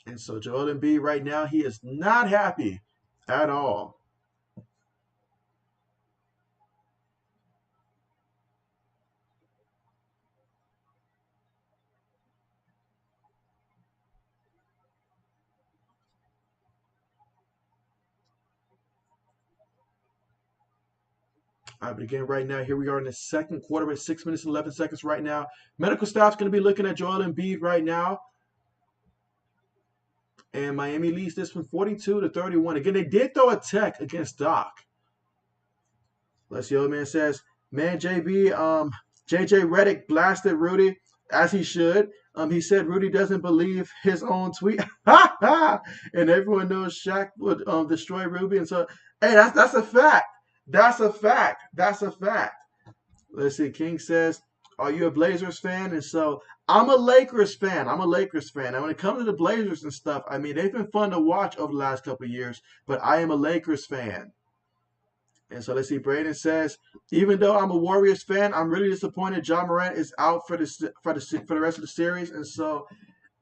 And so Joel Embiid right now, he is not happy at all. But again, right now, here we are in the second quarter with 6 minutes and 11 seconds right now. Medical staff's going to be looking at Joel Embiid right now. And Miami leads this one 42-31. Again, they did throw a tech against Doc. Let's see. Old man says, man, JB, JJ Redick blasted Rudy as he should. He said Rudy doesn't believe his own tweet. And everyone knows Shaq would destroy Ruby. And so, hey, that's a fact. That's a fact. That's a fact. Let's see. King says, are you a Blazers fan? And so I'm a Lakers fan. I'm a Lakers fan. And when it comes to the Blazers and stuff, I mean, they've been fun to watch over the last couple of years, but I am a Lakers fan. And so let's see. Braden says, even though I'm a Warriors fan, I'm really disappointed Ja Morant is out for the rest of the series. And so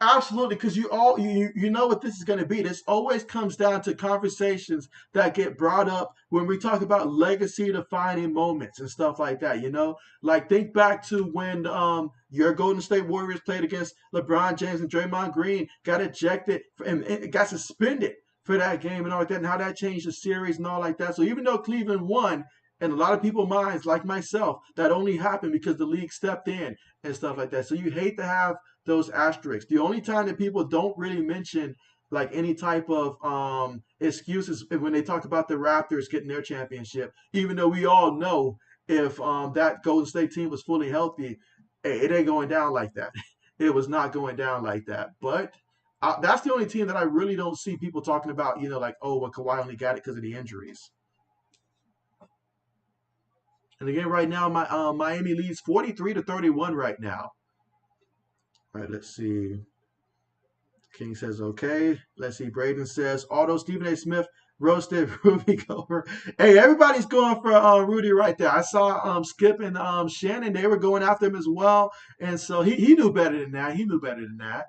absolutely, because you know what this is going to be. This always comes down to conversations that get brought up when we talk about legacy defining moments and stuff like that. You know, like think back to when your Golden State Warriors played against LeBron James and Draymond Green, got ejected and got suspended for that game and all like that, and how that changed the series and all like that. So even though Cleveland won, and a lot of people's minds, like myself, that only happened because the league stepped in and stuff like that. So you hate to have those asterisks. The only time that people don't really mention like any type of excuses when they talk about the Raptors getting their championship, even though we all know if that Golden State team was fully healthy, it ain't going down like that. It was not going down like that. But that's the only team that I really don't see people talking about, you know, like, oh, well, Kawhi only got it because of the injuries. And again, right now, Miami leads 43-31 right now. All right, let's see. King says, okay. Let's see. Braden says, although Stephen A. Smith roasted Rudy Gobert. Hey, everybody's going for Rudy right there. I saw Skip and Shannon. They were going after him as well. And so he knew better than that. He knew better than that.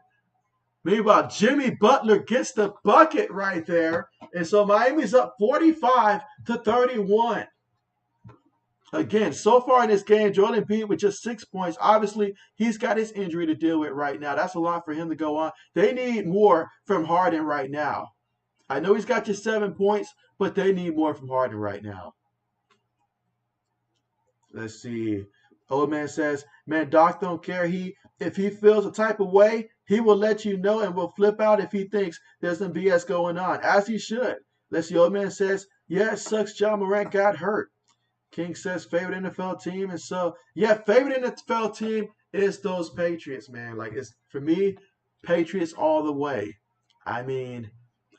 Meanwhile, Jimmy Butler gets the bucket right there. And so Miami's up 45-31. Again, so far in this game, Joel Embiid with just 6 points. Obviously, he's got his injury to deal with right now. That's a lot for him to go on. They need more from Harden right now. I know he's got just 7 points, but they need more from Harden right now. Let's see. Old man says, man, Doc don't care. If he feels a type of way, he will let you know and will flip out if he thinks there's some BS going on, as he should. Let's see. Old man says, yeah, it sucks Ja Morant got hurt. King says favorite NFL team. And so, yeah, favorite NFL team is those Patriots, man. Like, it's for me, Patriots all the way. I mean,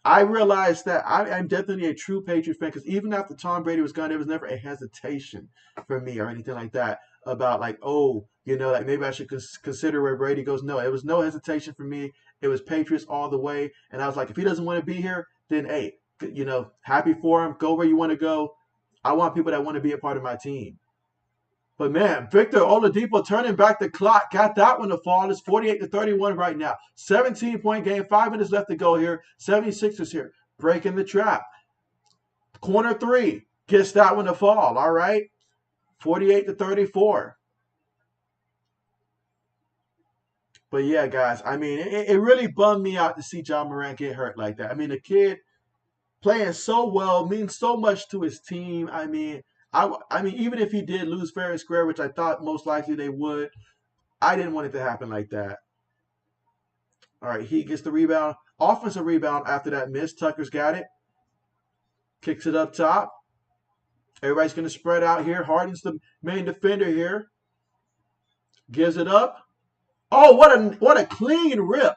I realized that I'm definitely a true Patriots fan because even after Tom Brady was gone, there was never a hesitation for me or anything like that about, like, oh, you know, like maybe I should consider where Brady goes. No, it was no hesitation for me. It was Patriots all the way. And I was like, if he doesn't want to be here, then, hey, you know, happy for him. Go where you want to go. I want people that want to be a part of my team. But man, Victor Oladipo turning back the clock. Got that one to fall. It's 48-31 right now. 17-point game. 5 minutes left to go here. 76ers here. Breaking the trap. Corner three. Gets that one to fall. All right. 48-34. But yeah, guys, I mean, it really bummed me out to see Ja Morant get hurt like that. I mean, the kid playing so well, means so much to his team. I mean, I mean, even if he did lose fair and square, which I thought most likely they would, I didn't want it to happen like that. All right, he gets the rebound, offensive rebound after that miss. Tucker's got it, kicks it up top. Everybody's going to spread out here. Harden's the main defender here. Gives it up. Oh, what a clean rip.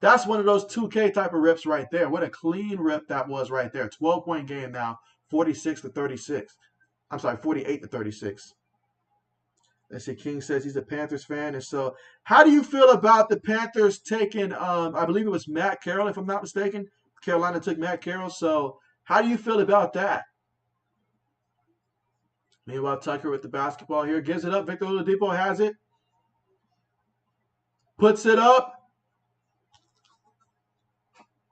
That's one of those 2K type of rips right there. What a clean rip that was right there. 12-point game now, 46-36. I'm sorry, 48-36. Let's see. King says he's a Panthers fan. And so, how do you feel about the Panthers taking, I believe it was Matt Carroll, if I'm not mistaken. Carolina took Matt Carroll. So, how do you feel about that? Meanwhile, Tucker with the basketball here. Gives it up. Victor Oladipo has it. Puts it up.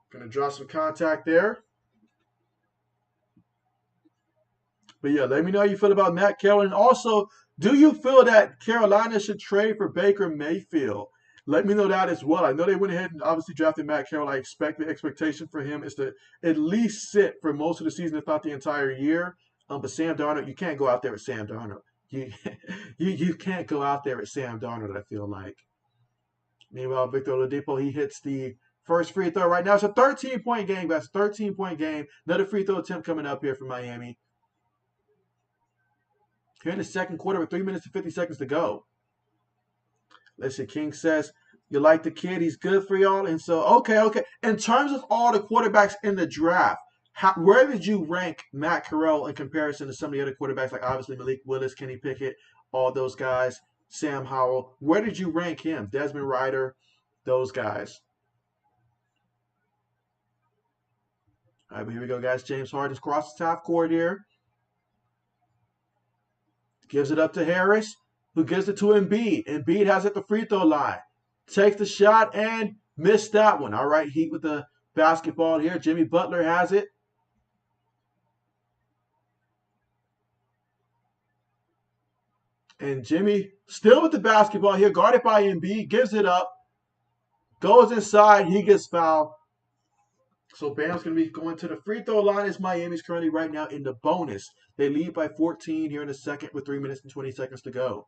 Going to draw some contact there. But yeah, let me know how you feel about Matt Carroll. And also, do you feel that Carolina should trade for Baker Mayfield? Let me know that as well. I know they went ahead and obviously drafted Matt Carroll. I expect the expectation for him is to at least sit for most of the season, if not the entire year. But Sam Darnold, you can't go out there with Sam Darnold. You, you can't go out there with Sam Darnold, I feel like. Meanwhile, Victor Oladipo, he hits the first free throw right now. It's a 13-point game, guys. 13-point game. Another free throw attempt coming up here for Miami. here in the second quarter with 3 minutes and 50 seconds to go. Let's see. King says, you like the kid. He's good for y'all. And so, okay. In terms of all the quarterbacks in the draft, where did you rank Matt Corral in comparison to some of the other quarterbacks, like obviously Malik Willis, Kenny Pickett, all those guys, Sam Howell? Where did you rank him? Desmond Ryder, those guys. All right, but here we go, guys. James Harden's crosses half court here. Gives it up to Harris, who gives it to Embiid. Embiid has it at the free throw line. Takes the shot and missed that one. All right, Heat with the basketball here. Jimmy Butler has it. And Jimmy still with the basketball here, guarded by Embiid, gives it up, goes inside, he gets fouled. So Bam's going to be going to the free throw line as Miami's currently right now in the bonus. They lead by 14 here in the second with 3 minutes and 20 seconds to go.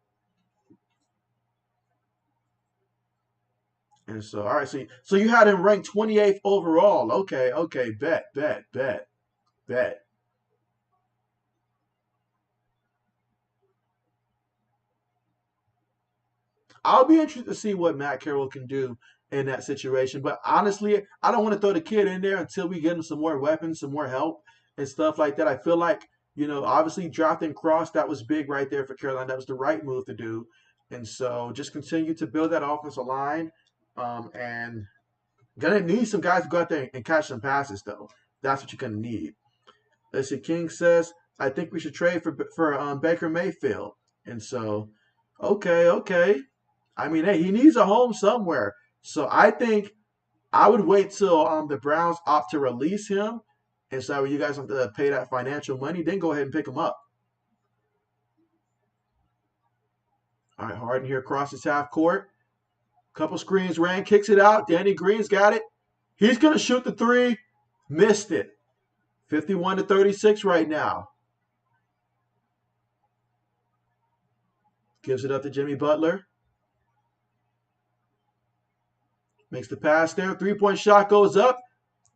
And so, all right, so you had him ranked 28th overall. Okay, bet. I'll be interested to see what Matt Carroll can do in that situation. But honestly, I don't want to throw the kid in there until we get him some more weapons, some more help, and stuff like that. I feel like, obviously drafting Cross, that was big right there for Carolina. That was the right move to do. And so just continue to build that offensive line. And gonna need some guys to go out there and catch some passes, though. That's what you're gonna need. Let's see. King says, I think we should trade for Baker Mayfield. And so, okay. I mean, hey, he needs a home somewhere. So I think I would wait till the Browns opt to release him, and so you guys have to pay that financial money. Then go ahead and pick him up. All right, Harden here crosses half court. Couple screens ran, kicks it out. Danny Green's got it. He's gonna shoot the three. Missed it. 51-36 right now. Gives it up to Jimmy Butler. Makes the pass there. Three-point shot goes up.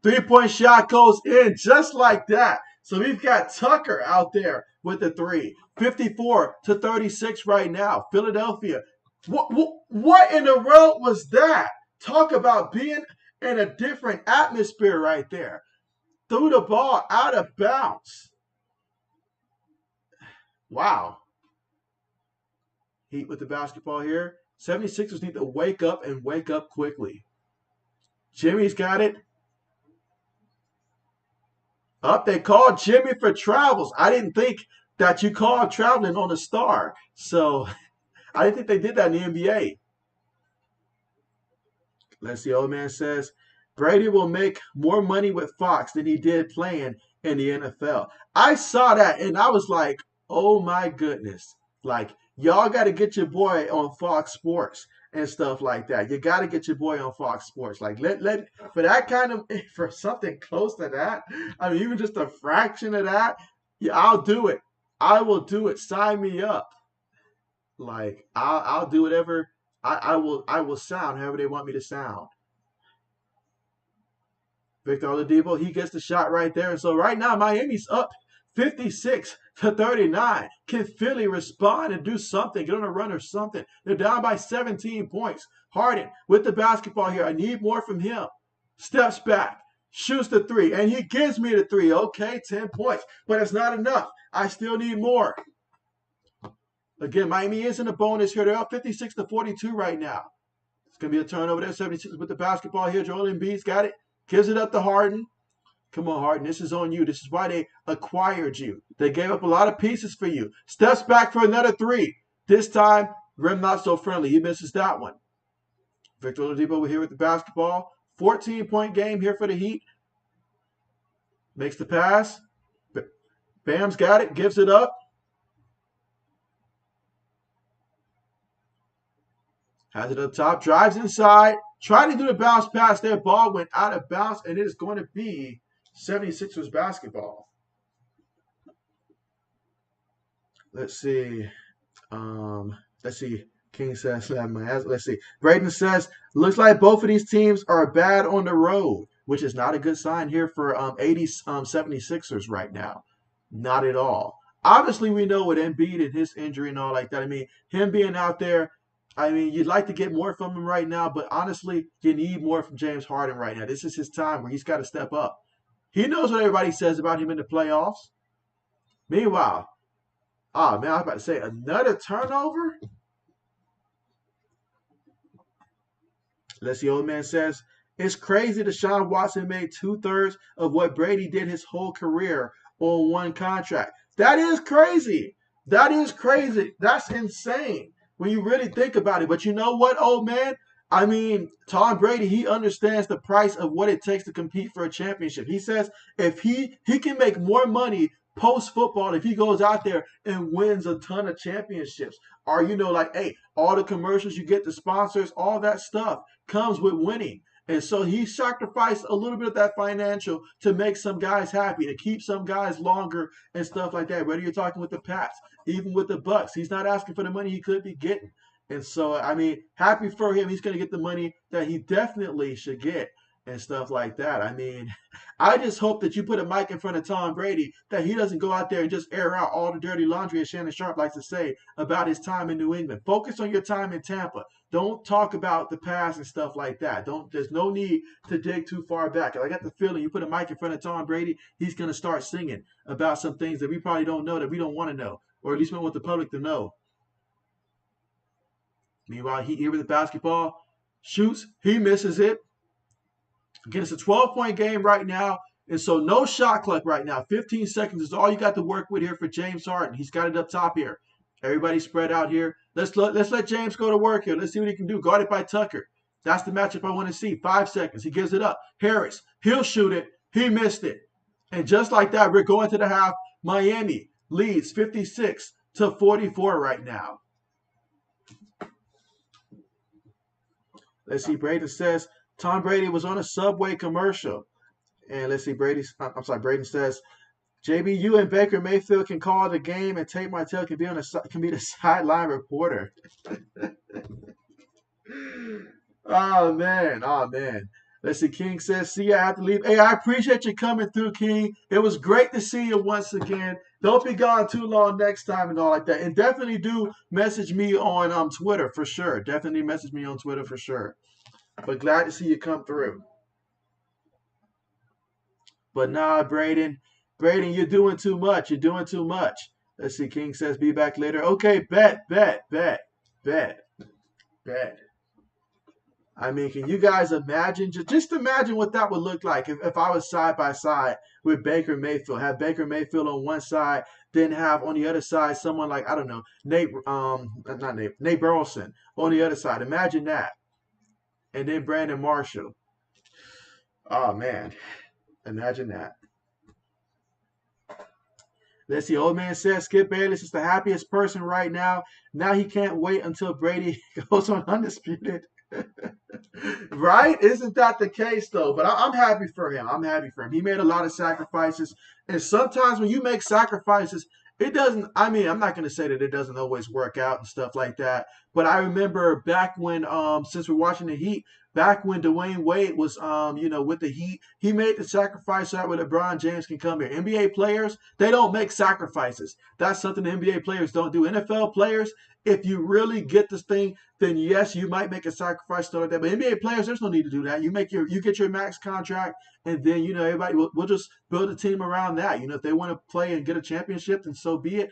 Three-point shot goes in just like that. So we've got Tucker out there with the three. 54-36 right now. Philadelphia. What in the world was that? Talk about being in a different atmosphere right there. Threw the ball out of bounds. Wow. Heat with the basketball here. 76ers need to wake up and wake up quickly. Jimmy's got it. Up, they called Jimmy for travels. I didn't think that you called traveling on a star. So I didn't think they did that in the NBA. Let's see, old man says, Brady will make more money with Fox than he did playing in the NFL. I saw that and I was like, oh my goodness. Like, y'all got to get your boy on Fox Sports and stuff like that. You got to get your boy on Fox Sports. Like, for that kind of, for something close to that, I mean, even just a fraction of that, yeah, I'll do it. I will do it. Sign me up. Like, I'll do whatever. I will sound however they want me to sound. Victor Oladipo, he gets the shot right there. And so right now, Miami's up 56-39. Can Philly respond and do something? Get on a run or something. They're down by 17 points. Harden with the basketball here. I need more from him. Steps back. Shoots the three. And he gives me the three. Okay, 10 points. But it's not enough. I still need more. Again, Miami is in a bonus here. They're up 56-42 right now. It's going to be a turnover there. 76 with the basketball here. Joel Embiid's got it. Gives it up to Harden. Come on, Harden. This is on you. This is why they acquired you. They gave up a lot of pieces for you. Steps back for another three. This time, Rim not so friendly. He misses that one. Victor Oladipo here with the basketball. 14-point game here for the Heat. Makes the pass. Bam's got it. Gives it up. Has it up top. Drives inside. Trying to do the bounce pass there. Ball went out of bounds, and it is going to be 76ers basketball. Let's see. King says, let's see. Braden says, looks like both of these teams are bad on the road, which is not a good sign here for 76ers right now. Not at all. Obviously, we know with Embiid and his injury and all like that. I mean, him being out there, I mean, you'd like to get more from him right now, but honestly, you need more from James Harden right now. This is his time where he's got to step up. He knows what everybody says about him in the playoffs. Meanwhile, man, I was about to say another turnover. Let's see, old man says, it's crazy Deshaun Watson made 2/3 of what Brady did his whole career on one contract. That is crazy. That is crazy. That's insane when you really think about it. But you know what, old man? I mean, Tom Brady, he understands the price of what it takes to compete for a championship. He says if he can make more money post football if he goes out there and wins a ton of championships. Or, like, hey, all the commercials you get, the sponsors, all that stuff comes with winning. And so he sacrificed a little bit of that financial to make some guys happy, to keep some guys longer and stuff like that. Whether you're talking with the Pats, even with the Bucks, he's not asking for the money he could be getting. And so, I mean, happy for him. He's going to get the money that he definitely should get and stuff like that. I mean, I just hope that you put a mic in front of Tom Brady that he doesn't go out there and just air out all the dirty laundry, as Shannon Sharp likes to say, about his time in New England. Focus on your time in Tampa. Don't talk about the past and stuff like that. There's no need to dig too far back. I got the feeling you put a mic in front of Tom Brady, he's going to start singing about some things that we probably don't know, that we don't want to know, or at least we want the public to know. Meanwhile, he here with the basketball, shoots, he misses it. Again, it's a 12-point game right now. And so no shot clock right now. 15 seconds is all you got to work with here for James Harden. He's got it up top here. Everybody spread out here. Let's let James go to work here. Let's see what he can do. Guarded by Tucker. That's the matchup I want to see. 5 seconds. He gives it up. Harris, he'll shoot it. He missed it. And just like that, we're going to the half. Miami leads 56-44 right now. Let's see. Braden says Tom Brady was on a Subway commercial. And let's see, Braden says, JB, you and Baker Mayfield can call the game, and Tate Martell can be the sideline reporter. Oh man. Let's see, King says, see, I have to leave. Hey, I appreciate you coming through, King. It was great to see you once again. Don't be gone too long next time and all like that. And definitely do message me on Twitter for sure. Definitely message me on Twitter for sure. But glad to see you come through. But nah, Braden, you're doing too much. You're doing too much. Let's see. King says, be back later. Okay, bet. I mean, can you guys imagine? Just imagine what that would look like if I was side by side with Baker Mayfield. Have Baker Mayfield on one side, then have on the other side someone like, I don't know, Nate Burleson on the other side. Imagine that. And then Brandon Marshall. Oh, man. Imagine that. Let's see. Old man says Skip Bayless is the happiest person right now. Now he can't wait until Brady goes on undisputed. Right? Isn't that the case, though? But I'm happy for him. He made a lot of sacrifices. And sometimes when you make sacrifices, it doesn't, I mean, I'm not going to say that it doesn't always work out and stuff like that. But I remember back when, since we're watching the Heat, back when Dwayne Wade was, with the Heat, he made the sacrifice so that way LeBron James can come here. NBA players, they don't make sacrifices. That's something the NBA players don't do. NFL players, if you really get this thing, then yes, you might make a sacrifice like that. But NBA players, there's no need to do that. You get your max contract, and then everybody we'll just build a team around that. If they want to play and get a championship, then so be it.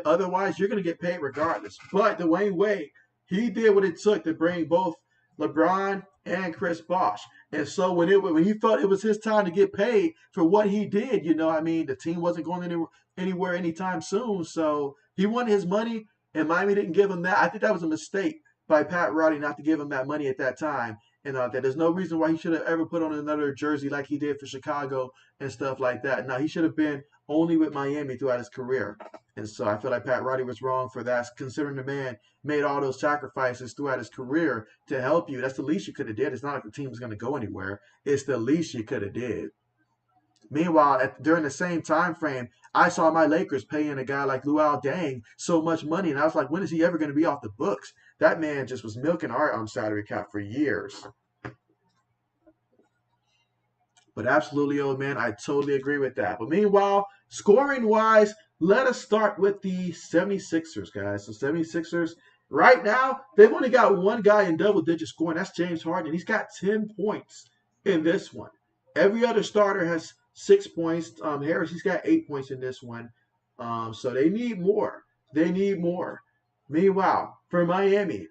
Otherwise you're going to get paid regardless. But Dwayne Wade, he did what it took to bring both LeBron and Chris Bosh. And so when he felt it was his time to get paid for what he did, the team wasn't going anywhere anytime soon. So he wanted his money, and Miami didn't give him that. I think that was a mistake by Pat Riley not to give him that money at that time. And that there's no reason why he should have ever put on another jersey like he did for Chicago and stuff like that. No, he should have been only with Miami throughout his career. And so I feel like Pat Riley was wrong for that, considering the man made all those sacrifices throughout his career to help you. That's the least you could have did. It's not like the team was going to go anywhere. It's the least you could have did. Meanwhile, during the same time frame, I saw my Lakers paying a guy like Luol Deng so much money, and I was like, when is he ever going to be off the books? That man just was milking our salary cap for years. But absolutely, old man, I totally agree with that. But meanwhile, scoring-wise, let us start with the 76ers, guys. The 76ers, right now, they've only got one guy in double digit scoring. That's James Harden. He's got 10 points in this one. Every other starter has 6 points. Harris, he's got 8 points in this one. So they need more. They need more. Meanwhile, for Miami,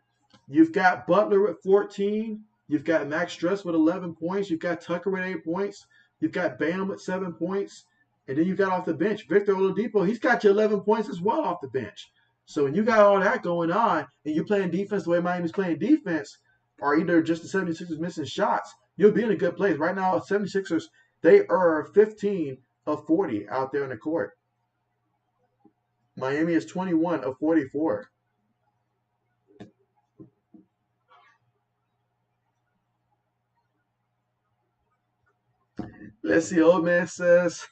you've got Butler with 14. You've got Max Stress with 11 points. You've got Tucker with 8 points. You've got Bam with 7 points. And then you got off the bench Victor Oladipo. He's got you 11 points as well off the bench. So when you got all that going on and you're playing defense the way Miami's playing defense, or either just the 76ers missing shots, you'll be in a good place. Right now, 76ers, they are 15 of 40 out there in the court. Miami is 21 of 44. Let's see. Old man says,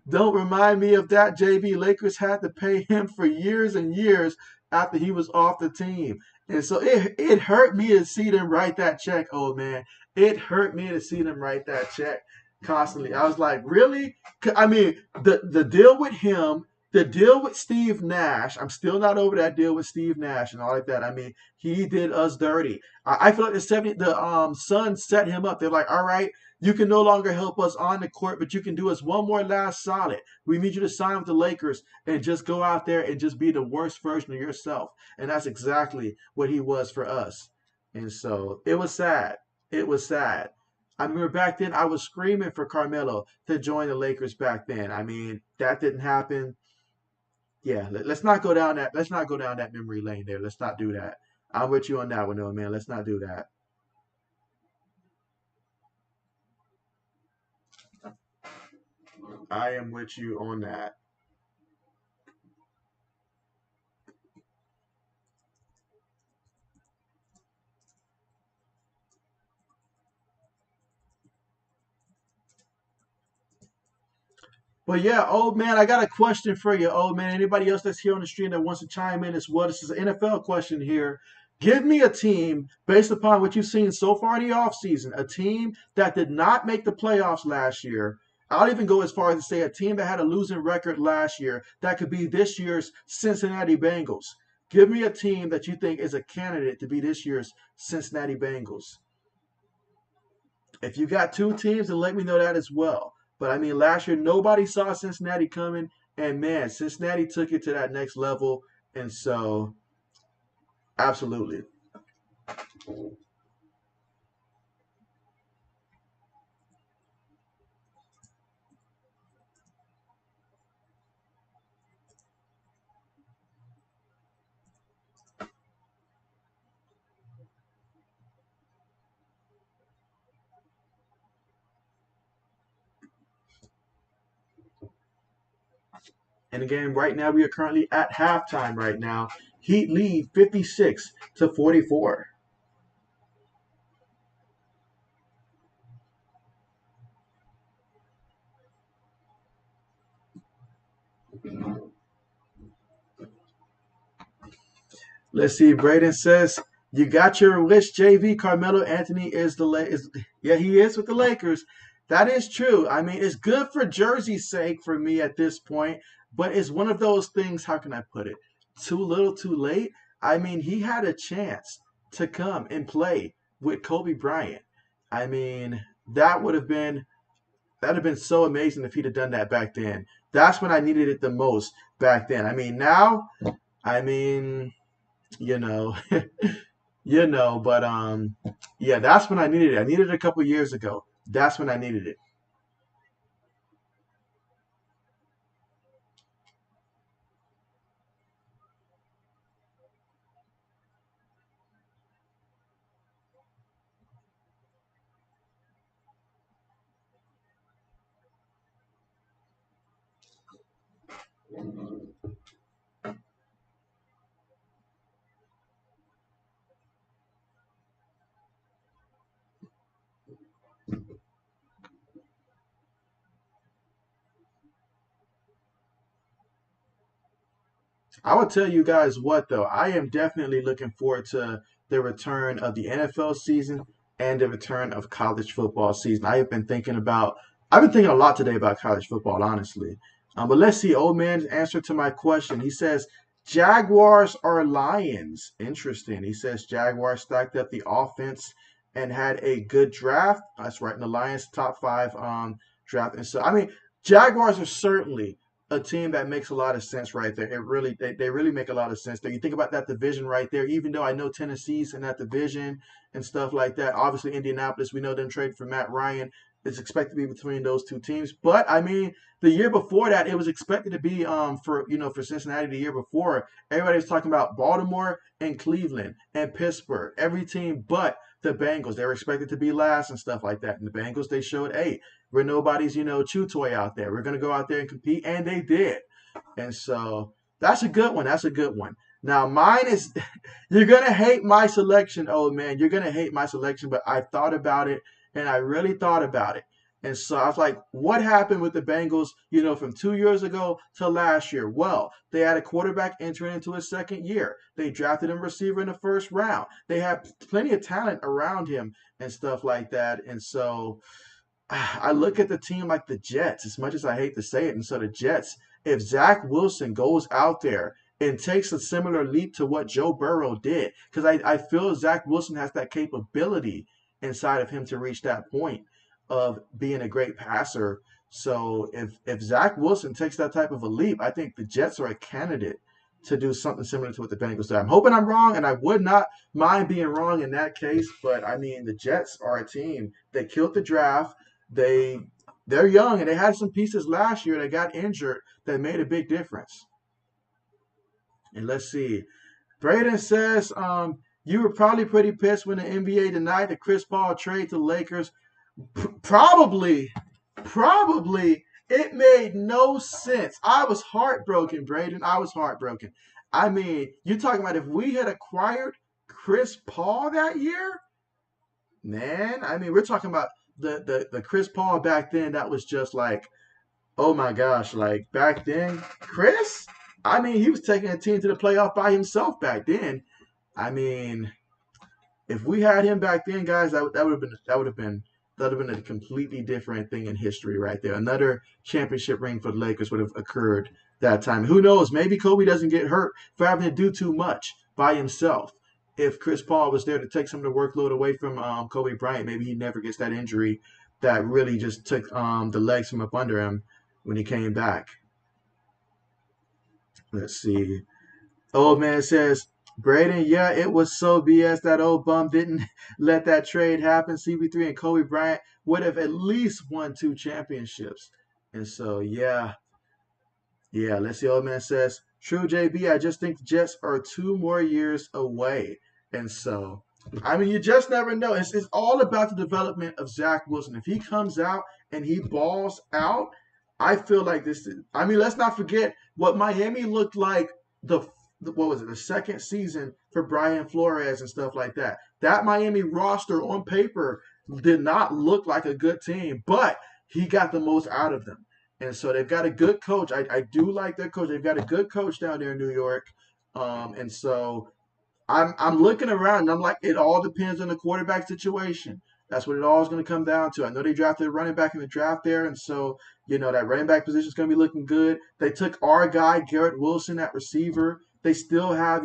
don't remind me of that, JB. Lakers had to pay him for years and years after he was off the team. And so it hurt me to see them write that check, old man. It hurt me to see them write that check constantly. I was like, really? I mean, the deal with him, the deal with Steve Nash, I'm still not over that deal with Steve Nash and all like that. I mean, he did us dirty. I feel like the Suns set him up. They're like, all right, you can no longer help us on the court, but you can do us one more last solid. We need you to sign with the Lakers and just go out there and just be the worst version of yourself. And that's exactly what he was for us. And so it was sad. It was sad. I remember back then I was screaming for Carmelo to join the Lakers back then. I mean, that didn't happen. Yeah, let's not go down that. Let's not go down that memory lane there. Let's not do that. I'm with you on that one, though, man. Let's not do that. I am with you on that. But yeah, old man, I got a question for you, old man. Anybody else that's here on the stream that wants to chime in as well? This is an NFL question here. Give me a team based upon what you've seen so far in the offseason, a team that did not make the playoffs last year. I'll even go as far as to say a team that had a losing record last year that could be this year's Cincinnati Bengals. Give me a team that you think is a candidate to be this year's Cincinnati Bengals. If you got two teams, then let me know that as well. But I mean, last year nobody saw Cincinnati coming, and man, Cincinnati took it to that next level, and so absolutely. And again, right now we are currently at halftime. Right now, Heat lead 56-44. Let's see. Braden says, "You got your wish, JV. Carmelo Anthony is yeah, he is with the Lakers. That is true. I mean, it's good for Jersey's sake for me at this point, but it's one of those things. How can I put it? Too little, too late. I mean, he had a chance to come and play with Kobe Bryant. I mean, that'd have been so amazing if he'd have done that back then. That's when I needed it the most back then. I mean, now, I mean, you know, but yeah, that's when I needed it. I needed it a couple years ago. That's when I needed it. I will tell you guys what though, I am definitely looking forward to the return of the NFL season and the return of college football season. I've been thinking a lot today about college football, honestly. But let's see. Old man's answer to my question. He says Jaguars or Lions. Interesting. He says Jaguars stacked up the offense and had a good draft. That's right. And the Lions top five draft. And so I mean, Jaguars are certainly a team that makes a lot of sense right there. It really they really make a lot of sense there. You think about that division right there, even though I know Tennessee's in that division and stuff like that. Obviously Indianapolis, we know them trade for Matt Ryan. It's expected to be between those two teams. But I mean, the year before that, it was expected to be for for Cincinnati the year before. Everybody was talking about Baltimore and Cleveland and Pittsburgh. Every team but the Bengals. They were expected to be last and stuff like that. And the Bengals, they showed, hey, we're nobody's chew toy out there. We're gonna go out there and compete, and they did. And so that's a good one. That's a good one. Now mine is you're gonna hate my selection, old man. You're gonna hate my selection, but I thought about it and I really thought about it. And so I was like, what happened with the Bengals, from 2 years ago to last year? Well, they had a quarterback entering into his second year. They drafted a receiver in the first round. They have plenty of talent around him and stuff like that. And so I look at the team like the Jets, as much as I hate to say it. And so the Jets, if Zach Wilson goes out there and takes a similar leap to what Joe Burrow did, because I feel Zach Wilson has that capability inside of him to reach that point of being a great passer. So if Zach Wilson takes that type of a leap, I think the Jets are a candidate to do something similar to what the Bengals did. I'm hoping I'm wrong, and I would not mind being wrong in that case. But I mean, the Jets are a team that killed the draft. They they're young and they had some pieces last year that got injured that made a big difference. And let's see. Braden says, you were probably pretty pissed when the NBA denied the Chris Paul trade to the Lakers. Probably, probably. It made no sense. I was heartbroken, Braden. I was heartbroken. I mean, you're talking about if we had acquired Chris Paul that year, man. I mean, we're talking about the Chris Paul back then. That was just like, oh my gosh, like back then, Chris. I mean, he was taking a team to the playoff by himself back then. I mean, if we had him back then, guys, that would have been a completely different thing in history right there. Another championship ring for the Lakers would have occurred that time. Who knows? Maybe Kobe doesn't get hurt for having to do too much by himself. If Chris Paul was there to take some of the workload away from Kobe Bryant, maybe he never gets that injury that really just took the legs from up under him when he came back. Let's see. Old man says, Braden, yeah, it was so BS that old bum didn't let that trade happen. CB3 and Kobe Bryant would have at least won two championships. And so, yeah, yeah, let's see. Old man says, true, JB. I just think the Jets are 2 more years away. And so, I mean, you just never know. It's all about the development of Zach Wilson. If he comes out and he balls out, I feel like this. I mean, let's not forget what Miami looked like the what was it, the second season for Brian Flores and stuff like that. That Miami roster on paper did not look like a good team, but he got the most out of them. And so they've got a good coach. I do like their coach. They've got a good coach down there in New York. And so I'm looking around and I'm like, it all depends on the quarterback situation. That's what it all is going to come down to. I know they drafted a running back in the draft there, and so that running back position is going to be looking good. They took our guy Garrett Wilson at receiver. They still have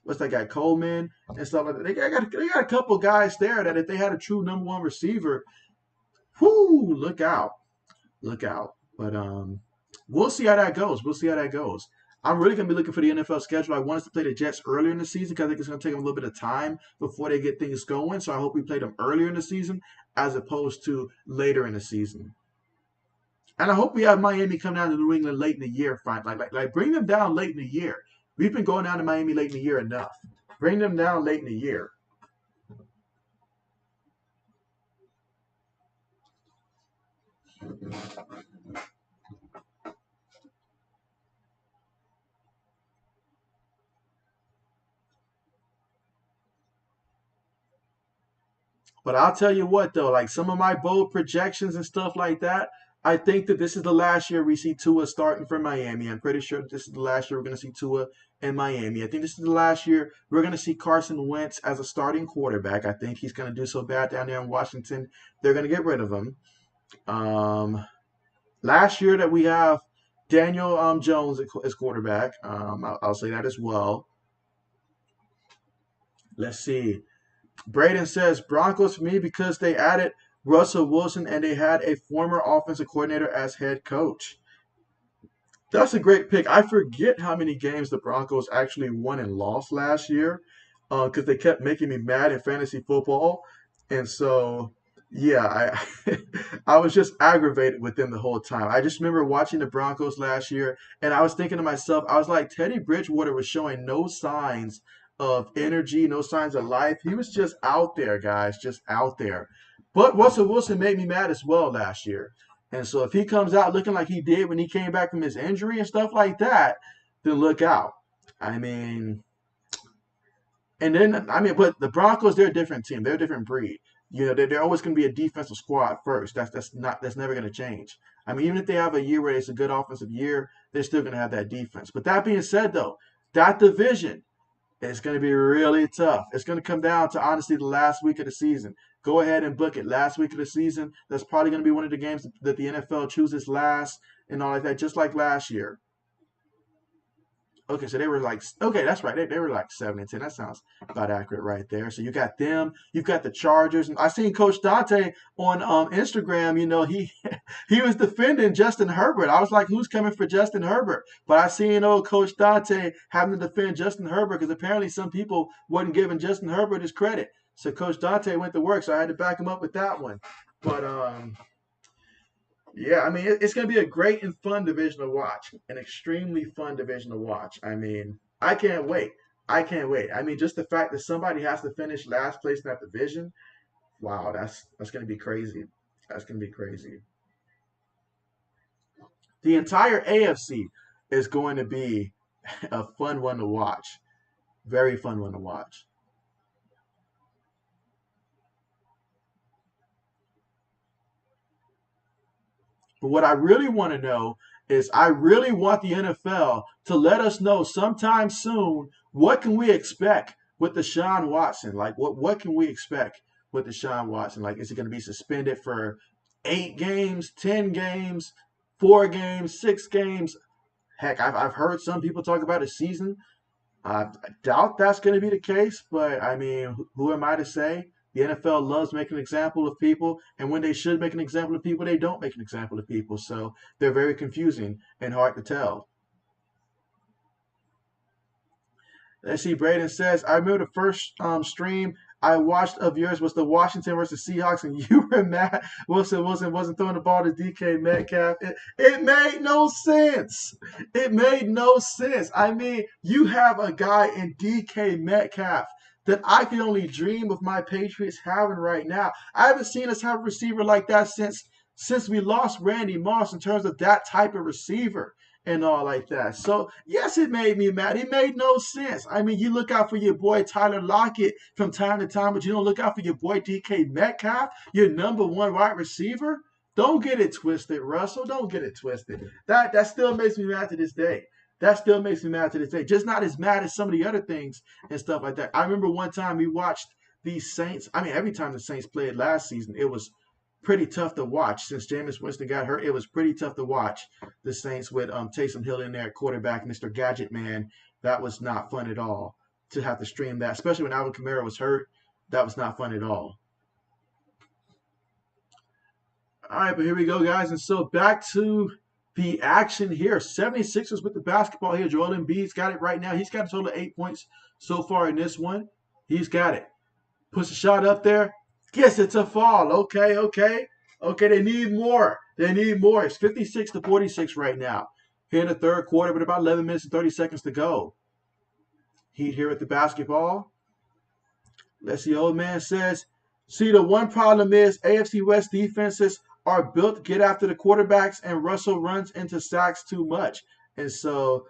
what's that guy Coleman and stuff like that. They got a couple guys there that if they had a true number one receiver, whoo, look out, look out. But we'll see how that goes. We'll see how that goes. I'm really going to be looking for the NFL schedule. I want us to play the Jets earlier in the season because I think it's going to take them a little bit of time before they get things going. So I hope we play them earlier in the season as opposed to later in the season. And I hope we have Miami come down to New England late in the year. Fine, like bring them down late in the year. We've been going down to Miami late in the year enough. Bring them down late in the year. But I'll tell you what, though, like some of my bold projections and stuff like that, I think that this is the last year we see Tua starting for Miami. I'm pretty sure this is the last year we're going to see Tua in Miami. I think this is the last year we're going to see Carson Wentz as a starting quarterback. I think he's going to do so bad down there in Washington, they're going to get rid of him. Um, Last year that we have Daniel Jones as quarterback. I'll say that as well. Let's see. Braden says Broncos for me because they added Russell Wilson and they had a former offensive coordinator as head coach. That's a great pick. I forget how many games the Broncos actually won and lost last year because they kept making me mad in fantasy football. And so, yeah, I was just aggravated with them the whole time. I just remember watching the Broncos last year, and I was thinking to myself, I was like, Teddy Bridgewater was showing no signs of energy, no signs of life. He was just out there, guys, just out there. But Russell Wilson made me mad as well last year. And so if he comes out looking like he did when he came back from his injury and stuff like that, then look out. I mean, and then but the Broncos, they're a different team. They're a different breed. You know, they're always going to be a defensive squad first. That's never going to change. I mean, even if they have a year where it's a good offensive year, they're still going to have that defense. But that being said, though, that division is going to be really tough. It's going to come down to honestly the last week of the season. Go ahead and book it. Last week of the season, that's probably going to be one of the games that the NFL chooses last and all like that, just like last year. Okay, so they were like, okay, that's right. They were like 7-10. That sounds about accurate right there. So you got them, you've got the Chargers. And I seen Coach Dante on Instagram. You know, he he was defending Justin Herbert. I was like, who's coming for Justin Herbert? But I seen old Coach Dante having to defend Justin Herbert because apparently some people wasn't giving Justin Herbert his credit. So Coach Dante went to work, so I had to back him up with that one. But yeah, I mean, it's going to be a great and fun division to watch, an extremely fun division to watch. I mean, I can't wait. I can't wait. I mean, just the fact that somebody has to finish last place in that division, wow, that's going to be crazy. That's going to be crazy. The entire AFC is going to be a fun one to watch. Very fun one to watch. But what I really want to know is I really want the NFL to let us know sometime soon what can we expect with Deshaun Watson? Like what can we expect with Deshaun Watson? Like is he going to be suspended for 8 games, 10 games, 4 games, 6 games? Heck, I've heard some people talk about a season. I doubt that's going to be the case, but I mean, who am I to say? The NFL loves making an example of people, and when they should make an example of people, they don't make an example of people. So they're very confusing and hard to tell. Let's see, Braden says, I remember the first stream I watched of yours was the Washington versus Seahawks, and you were mad. Wilson wasn't throwing the ball to DK Metcalf. It made no sense. It made no sense. I mean, you have a guy in DK Metcalf that I can only dream of my Patriots having right now. I haven't seen us have a receiver like that since we lost Randy Moss in terms of that type of receiver and all like that. So yes, it made me mad. It made no sense. I mean, you look out for your boy Tyler Lockett from time to time, but you don't look out for your boy DK Metcalf, your number one wide receiver. Don't get it twisted, Russell. Don't get it twisted. That still makes me mad to this day. That still makes me mad to this day. Just not as mad as some of the other things and stuff like that. I remember one time we watched the Saints. I mean, every time the Saints played last season, it was pretty tough to watch. Since Jameis Winston got hurt, it was pretty tough to watch the Saints with Taysom Hill in there at quarterback, Mr. Gadget Man. That was not fun at all to have to stream that, especially when Alvin Kamara was hurt. That was not fun at all. All right, but here we go, guys. And so back to the action here. 76ers with the basketball here. Joel Embiid's got it right now. He's got a total of 8 points so far in this one. He's got it. Puts a shot up there. Guess it's a fall. Okay, okay. Okay, they need more. They need more. It's 56 to 46 right now. Here in the third quarter with about 11 minutes and 30 seconds to go. Heat here at the basketball. Let's see, old man says, see, the one problem is AFC West defenses are built to get after the quarterbacks, and Russell runs into sacks too much. And so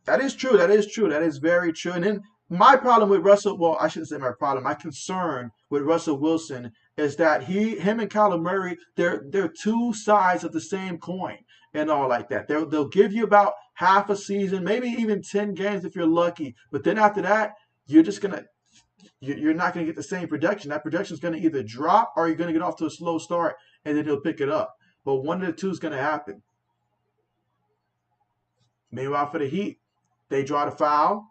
that is true. That is true. That is very true. And then my problem with Russell, well, I shouldn't say my problem. My concern with Russell Wilson is that him and Kyler Murray, they're two sides of the same coin and all like that. They'll give you about half a season, maybe even 10 games if you're lucky. But then after that, you're just gonna you're not going to get the same production. That production is going to either drop or you're going to get off to a slow start and then he'll pick it up. but one of the two is going to happen. Meanwhile, for the Heat, they draw the foul.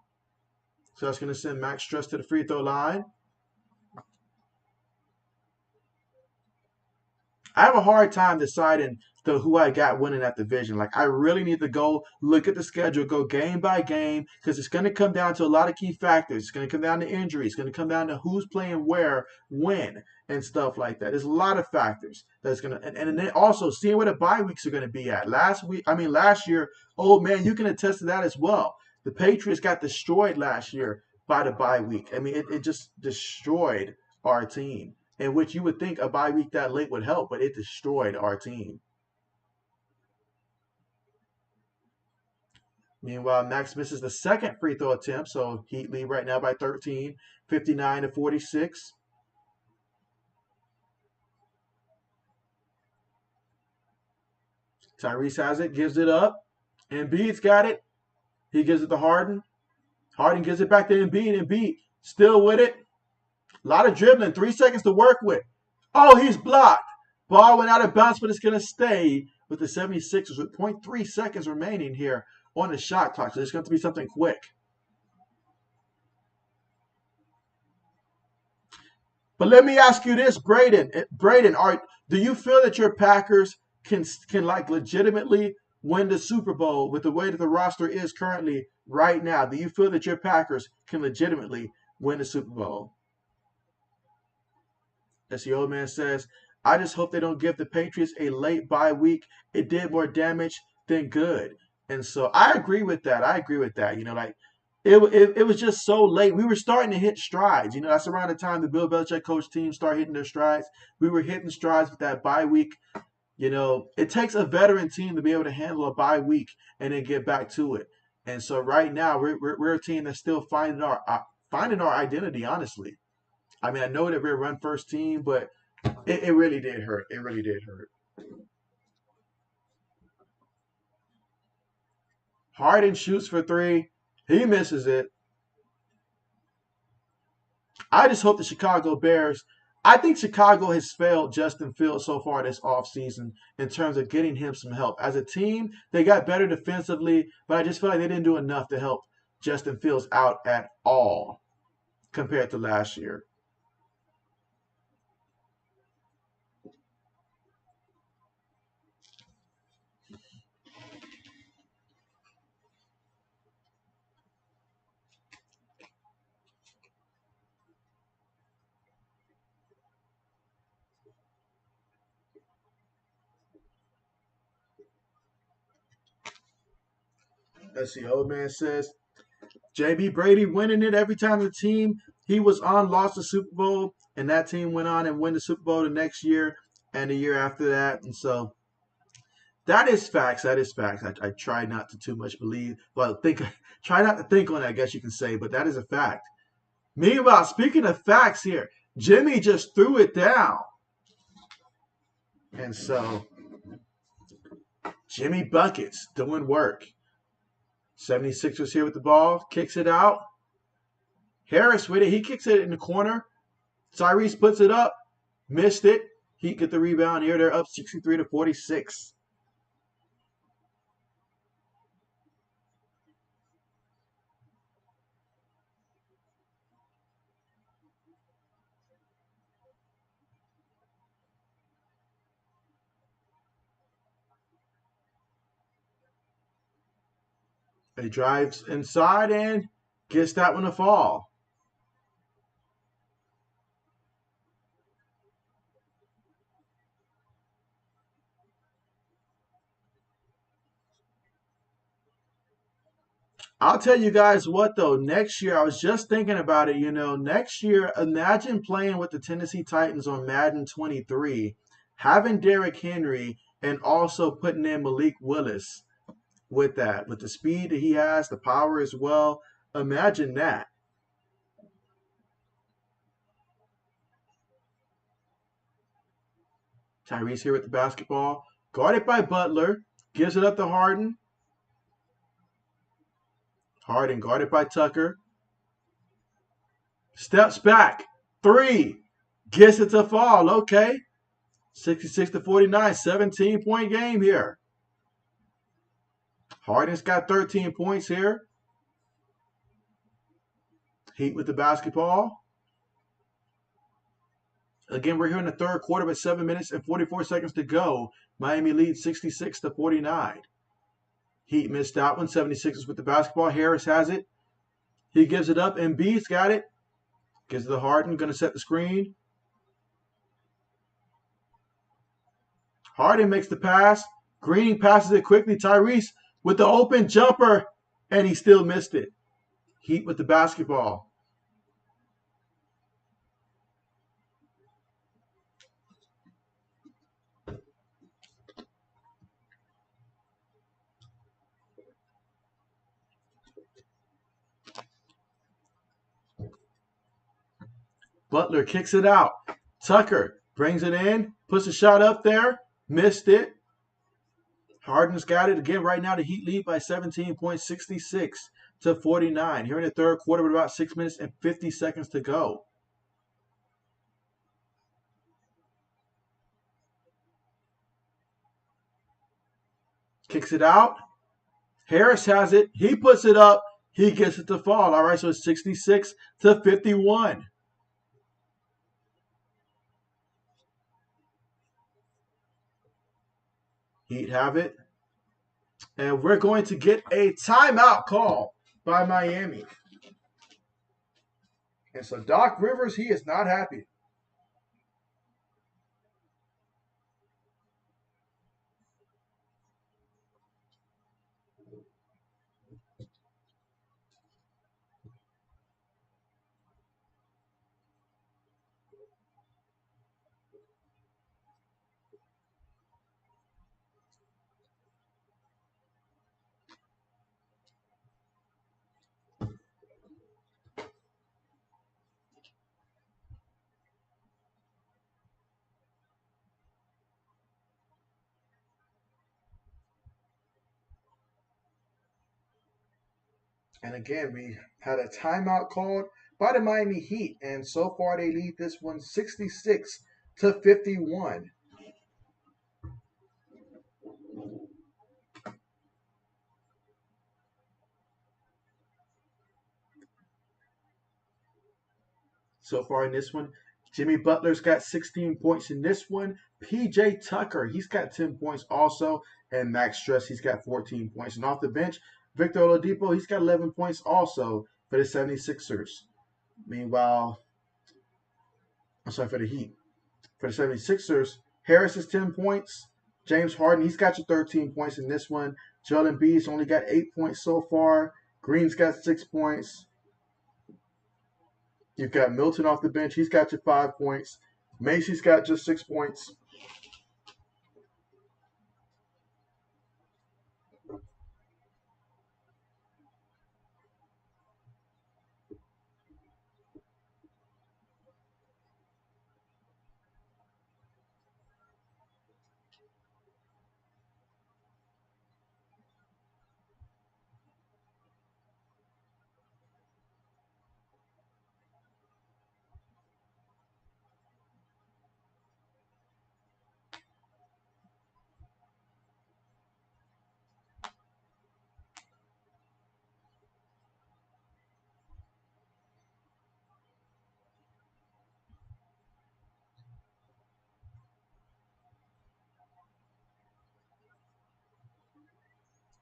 So that's going to send Max Strus to the free throw line. I have a hard time deciding who I got winning that division. Like, I really need to go look at the schedule, go game by game, because it's going to come down to a lot of key factors. It's going to come down to injuries. It's going to come down to who's playing where, when, and stuff like that. There's a lot of factors that's going to, and then also seeing where the bye weeks are going to be at. Last year, oh man, you can attest to that as well. The Patriots got destroyed last year by the bye week. I mean, it just destroyed our team, in which you would think a bye week that late would help, but it destroyed our team. Meanwhile, Max misses the second free throw attempt, so Heat lead right now by 13, 59-46. Tyrese has it, gives it up. Embiid's got it. He gives it to Harden. Harden gives it back to Embiid. Embiid still with it. A lot of dribbling, 3 seconds to work with. Oh, he's blocked. Ball went out of bounds, but it's going to stay with the 76ers with 0.3 seconds remaining here on the shot clock. So there's going to be something quick. But let me ask you this, Braden. Braden, do you feel that your Packers can like legitimately win the Super Bowl with the way that the roster is currently right now? Do you feel that your Packers can legitimately win the Super Bowl? As the old man says, I just hope they don't give the Patriots a late bye week. It did more damage than good. And so I agree with that. You know, like it was just so late. We were starting to hit strides. You know, that's around the time the Bill Belichick coach team started hitting their strides. We were hitting strides with that bye week. You know, it takes a veteran team to be able to handle a bye week and then get back to it. And so right now we're a team that's still finding our identity, honestly. I mean, I know that we're a run first team, but it really did hurt. It really did hurt. Harden shoots for three. He misses it. I just hope the Chicago Bears. I think Chicago has failed Justin Fields so far this offseason in terms of getting him some help. As a team, they got better defensively, but I just feel like they didn't do enough to help Justin Fields out at all compared to last year. Let's see, old man says JB Brady winning it every time the team he was on lost the Super Bowl, and that team went on and win the Super Bowl the next year and the year after that. And so that is facts. That is facts. I try not to too much believe, well, try not to think on it, I guess you can say, but that is a fact. Meanwhile, speaking of facts here, Jimmy just threw it down. And so Jimmy Buckets doing work. 76ers here with the ball, kicks it out. Harris with it. He kicks it in the corner. Tyrese puts it up. Missed it. Heat get the rebound here. They're up 63-46. He drives inside and gets that one to fall. I'll tell you guys what, though. Next year, I was just thinking about it. You know, next year, imagine playing with the Tennessee Titans on Madden 23, having Derrick Henry, and also putting in Malik Willis with that, with the speed that he has, the power as well. Imagine that. Tyrese here with the basketball, guarded by Butler, gives it up to Harden. Harden guarded by Tucker. Steps back. Three. Gets it to fall. Okay. 66 to 49, 17-point game here. Harden's got 13 points here. Heat with the basketball. Again, we're here in the third quarter with 7 minutes and 44 seconds to go. Miami leads 66 to 49. Heat missed that one. 76ers with the basketball. Harris has it. He gives it up. Embiid's got it. Gives it to Harden. Going to set the screen. Harden makes the pass. Green passes it quickly. Tyrese with the open jumper, and he still missed it. Heat with the basketball. Butler kicks it out. Tucker brings it in, puts a shot up there, missed it. Harden's got it again. Right now, the Heat lead by 17 points, 66 to 49. Here in the third quarter with about 6 minutes and 50 seconds to go. Kicks it out. Harris has it. He puts it up. He gets it to fall. All right, so it's 66 to 51. Heat have it. And we're going to get a timeout call by Miami. And so Doc Rivers, he is not happy. And again, we had a timeout called by the Miami Heat. And so far, they lead this one 66 to 51. So far in this one, Jimmy Butler's got 16 points in this one. PJ Tucker, he's got 10 points also. And Max Stress, he's got 14 points. And off the bench, Victor Oladipo, he's got 11 points also for the 76ers. Meanwhile, I'm sorry, for the Heat. For the 76ers, Harris is 10 points. James Harden, he's got you 13 points in this one. Joel Embiid's only got 8 points so far. Green's got 6 points. You've got Milton off the bench. He's got you 5 points. Macy's got just 6 points.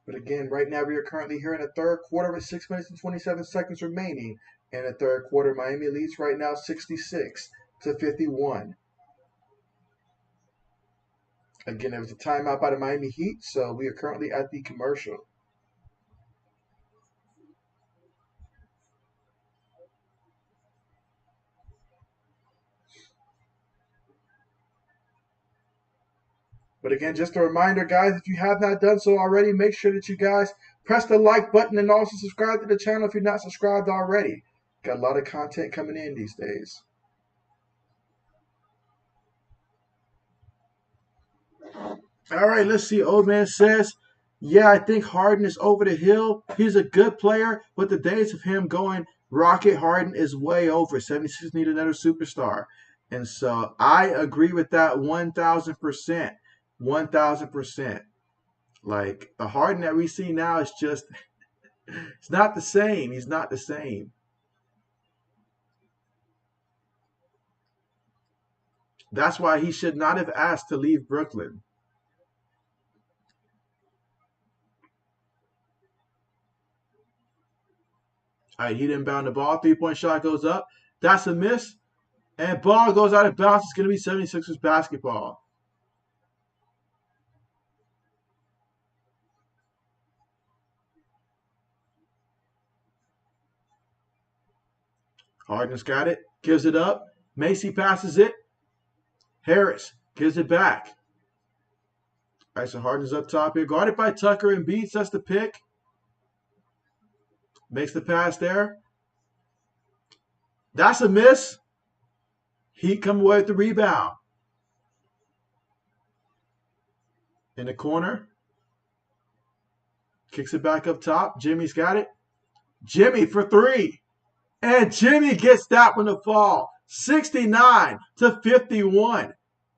But again, right now we are currently here in the third quarter with 6 minutes and 27 seconds remaining. In the third quarter, Miami leads right now 66 to 51. Again, there was a timeout by the Miami Heat, so we are currently at the commercial. But again, just a reminder, guys, if you have not done so already, make sure that you guys press the like button and also subscribe to the channel if you're not subscribed already. Got a lot of content coming in these days. All right, let's see. Old man says, yeah, I think Harden is over the hill. He's a good player, but the days of him going rocket Harden is way over. 76 need another superstar. And so I agree with that 1,000%. 1,000%. Like the Harden that we see now is just, it's not the same. He's not the same. That's why he should not have asked to leave Brooklyn. All right, he didn't bound the ball. 3-point shot goes up. That's a miss. And ball goes out of bounds. It's going to be 76ers basketball. Harden's got it. Gives it up. Macy passes it. Harris gives it back. All right, so Harden's up top here. Guarded by Tucker. And Embiid sets the pick. Makes the pass there. That's a miss. Heat come away with the rebound. In the corner. Kicks it back up top. Jimmy's got it. Jimmy for three. And Jimmy gets that one to fall. 69-51.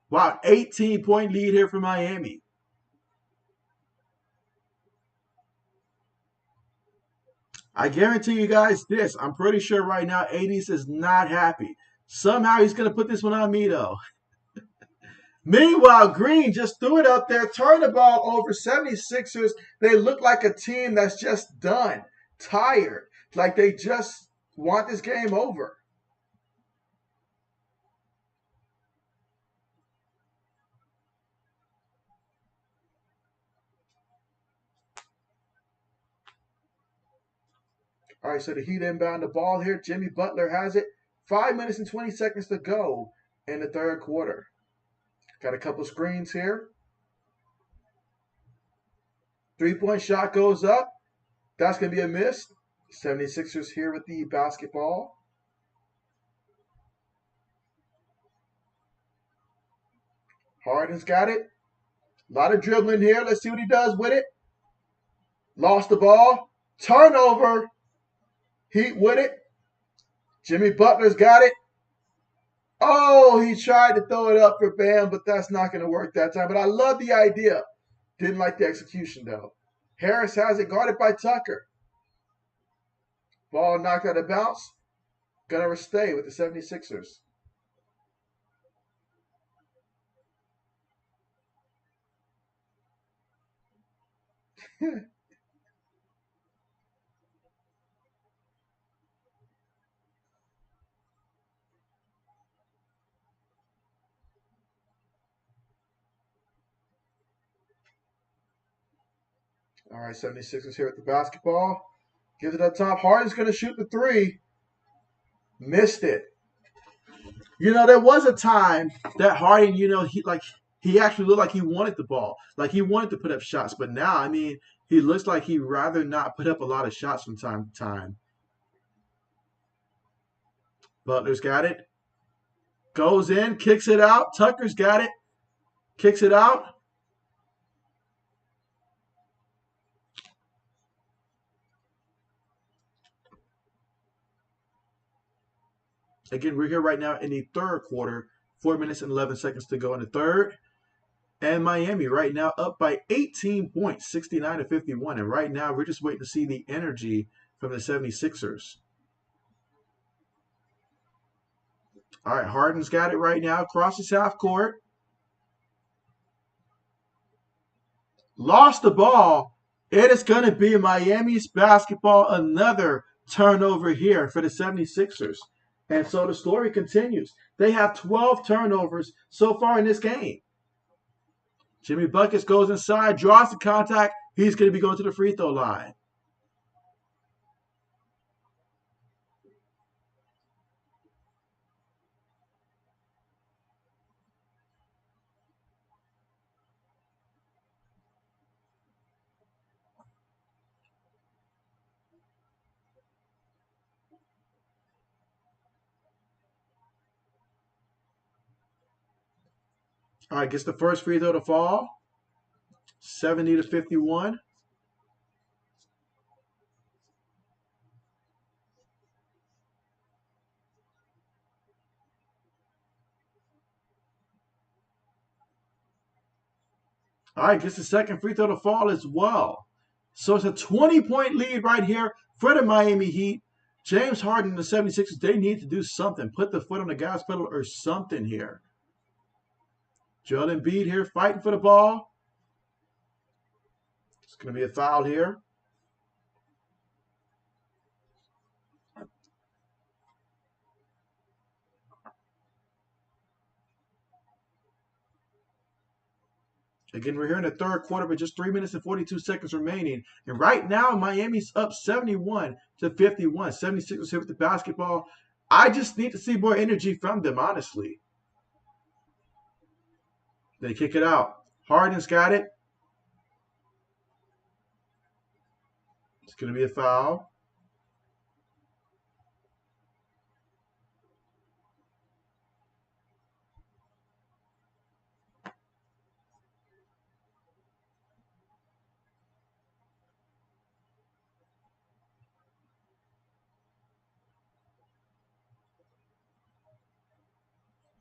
Wow, 18-point lead here for Miami. I guarantee you guys this. I'm pretty sure right now 80s is not happy. Somehow he's going to put this one on me, though. Meanwhile, Green just threw it up there, turned the ball over. 76ers, they look like a team that's just done, tired. Like they just want this game over. All right, so the Heat inbound the ball here. Jimmy Butler has it. 5 minutes and 20 seconds to go in the third quarter. Got a couple screens here. 3-point shot goes up. That's going to be a miss. 76ers here with the basketball. Harden's got it. A lot of dribbling here. Let's see what he does with it. Lost the ball. Turnover. Heat with it. Jimmy Butler's got it. Oh, he tried to throw it up for Bam, but that's not going to work that time. But I love the idea. Didn't like the execution, though. Harris has it guarded by Tucker. Ball knocked out of bounds. Gonna stay with the 76ers. All right, 76ers here with the basketball. Gives it up top. Harden's going to shoot the three. Missed it. You know, there was a time that Harden, he actually looked like he wanted the ball. Like he wanted to put up shots. But now, I mean, he looks like he'd rather not put up a lot of shots from time to time. Butler's got it. Goes in, kicks it out. Tucker's got it. Kicks it out. Again, we're here right now in the third quarter. 4 minutes and 11 seconds to go in the third. And Miami right now up by 18 points, 69-51. And right now we're just waiting to see the energy from the 76ers. All right, Harden's got it right now. Crosses half court. Lost the ball. It is going to be Miami's basketball. Another turnover here for the 76ers. And so the story continues. They have 12 turnovers so far in this game. Jimmy Buckets goes inside, draws the contact. He's going to be going to the free throw line. All right, gets the first free throw to fall. 70-51. All right, gets the second free throw to fall as well. So it's a 20-point lead right here for the Miami Heat. James Harden and the 76ers, they need to do something. Put the foot on the gas pedal or something here. Joel Embiid here fighting for the ball. It's going to be a foul here. Again, we're here in the third quarter with just 3 minutes and 42 seconds remaining. And right now, Miami's up 71 to 51. 76ers here with the basketball. I just need to see more energy from them, honestly. They kick it out. Harden's got it. It's going to be a foul.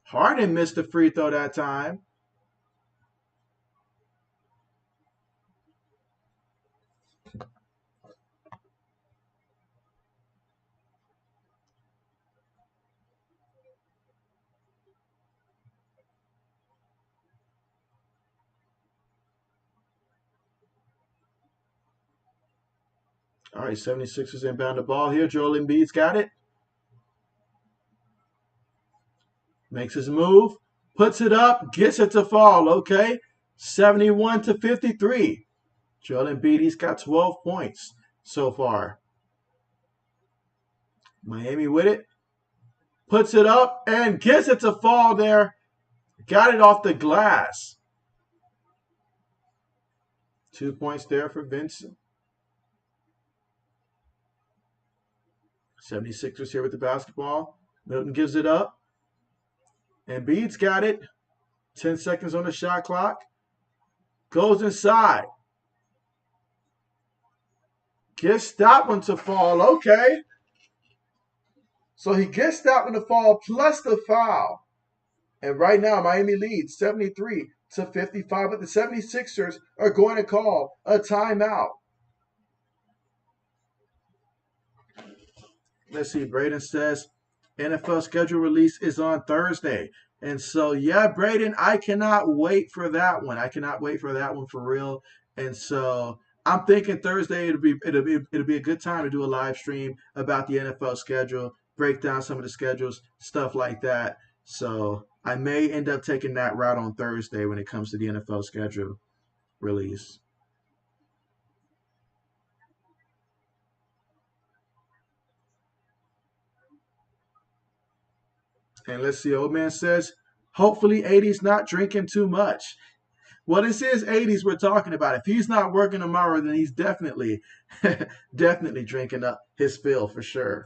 Harden missed the free throw that time. All right, 76ers inbound the ball here. Joel Embiid's got it. Makes his move. Puts it up. Gets it to fall. Okay. 71 to 53. Joel Embiid, he's got 12 points so far. Miami with it. Puts it up and gets it to fall there. Got it off the glass. 2 points there for Vincent. 76ers here with the basketball. Milton gives it up. Embiid's got it. 10 seconds on the shot clock. Goes inside. Gets that one to fall. Okay. So he gets that one to fall plus the foul. And right now, Miami leads 73 to 55. But the 76ers are going to call a timeout. Let's see. Braden says NFL schedule release is on Thursday. And so, yeah, Braden, I cannot wait for that one. I cannot wait for that one for real. And so I'm thinking Thursday it'll be a good time to do a live stream about the NFL schedule, break down some of the schedules, stuff like that. So I may end up taking that route on Thursday when it comes to the NFL schedule release. And let's see, old man says, hopefully 80's not drinking too much. Well, this is 80's we're talking about. If he's not working tomorrow, then he's definitely, definitely drinking up his fill for sure.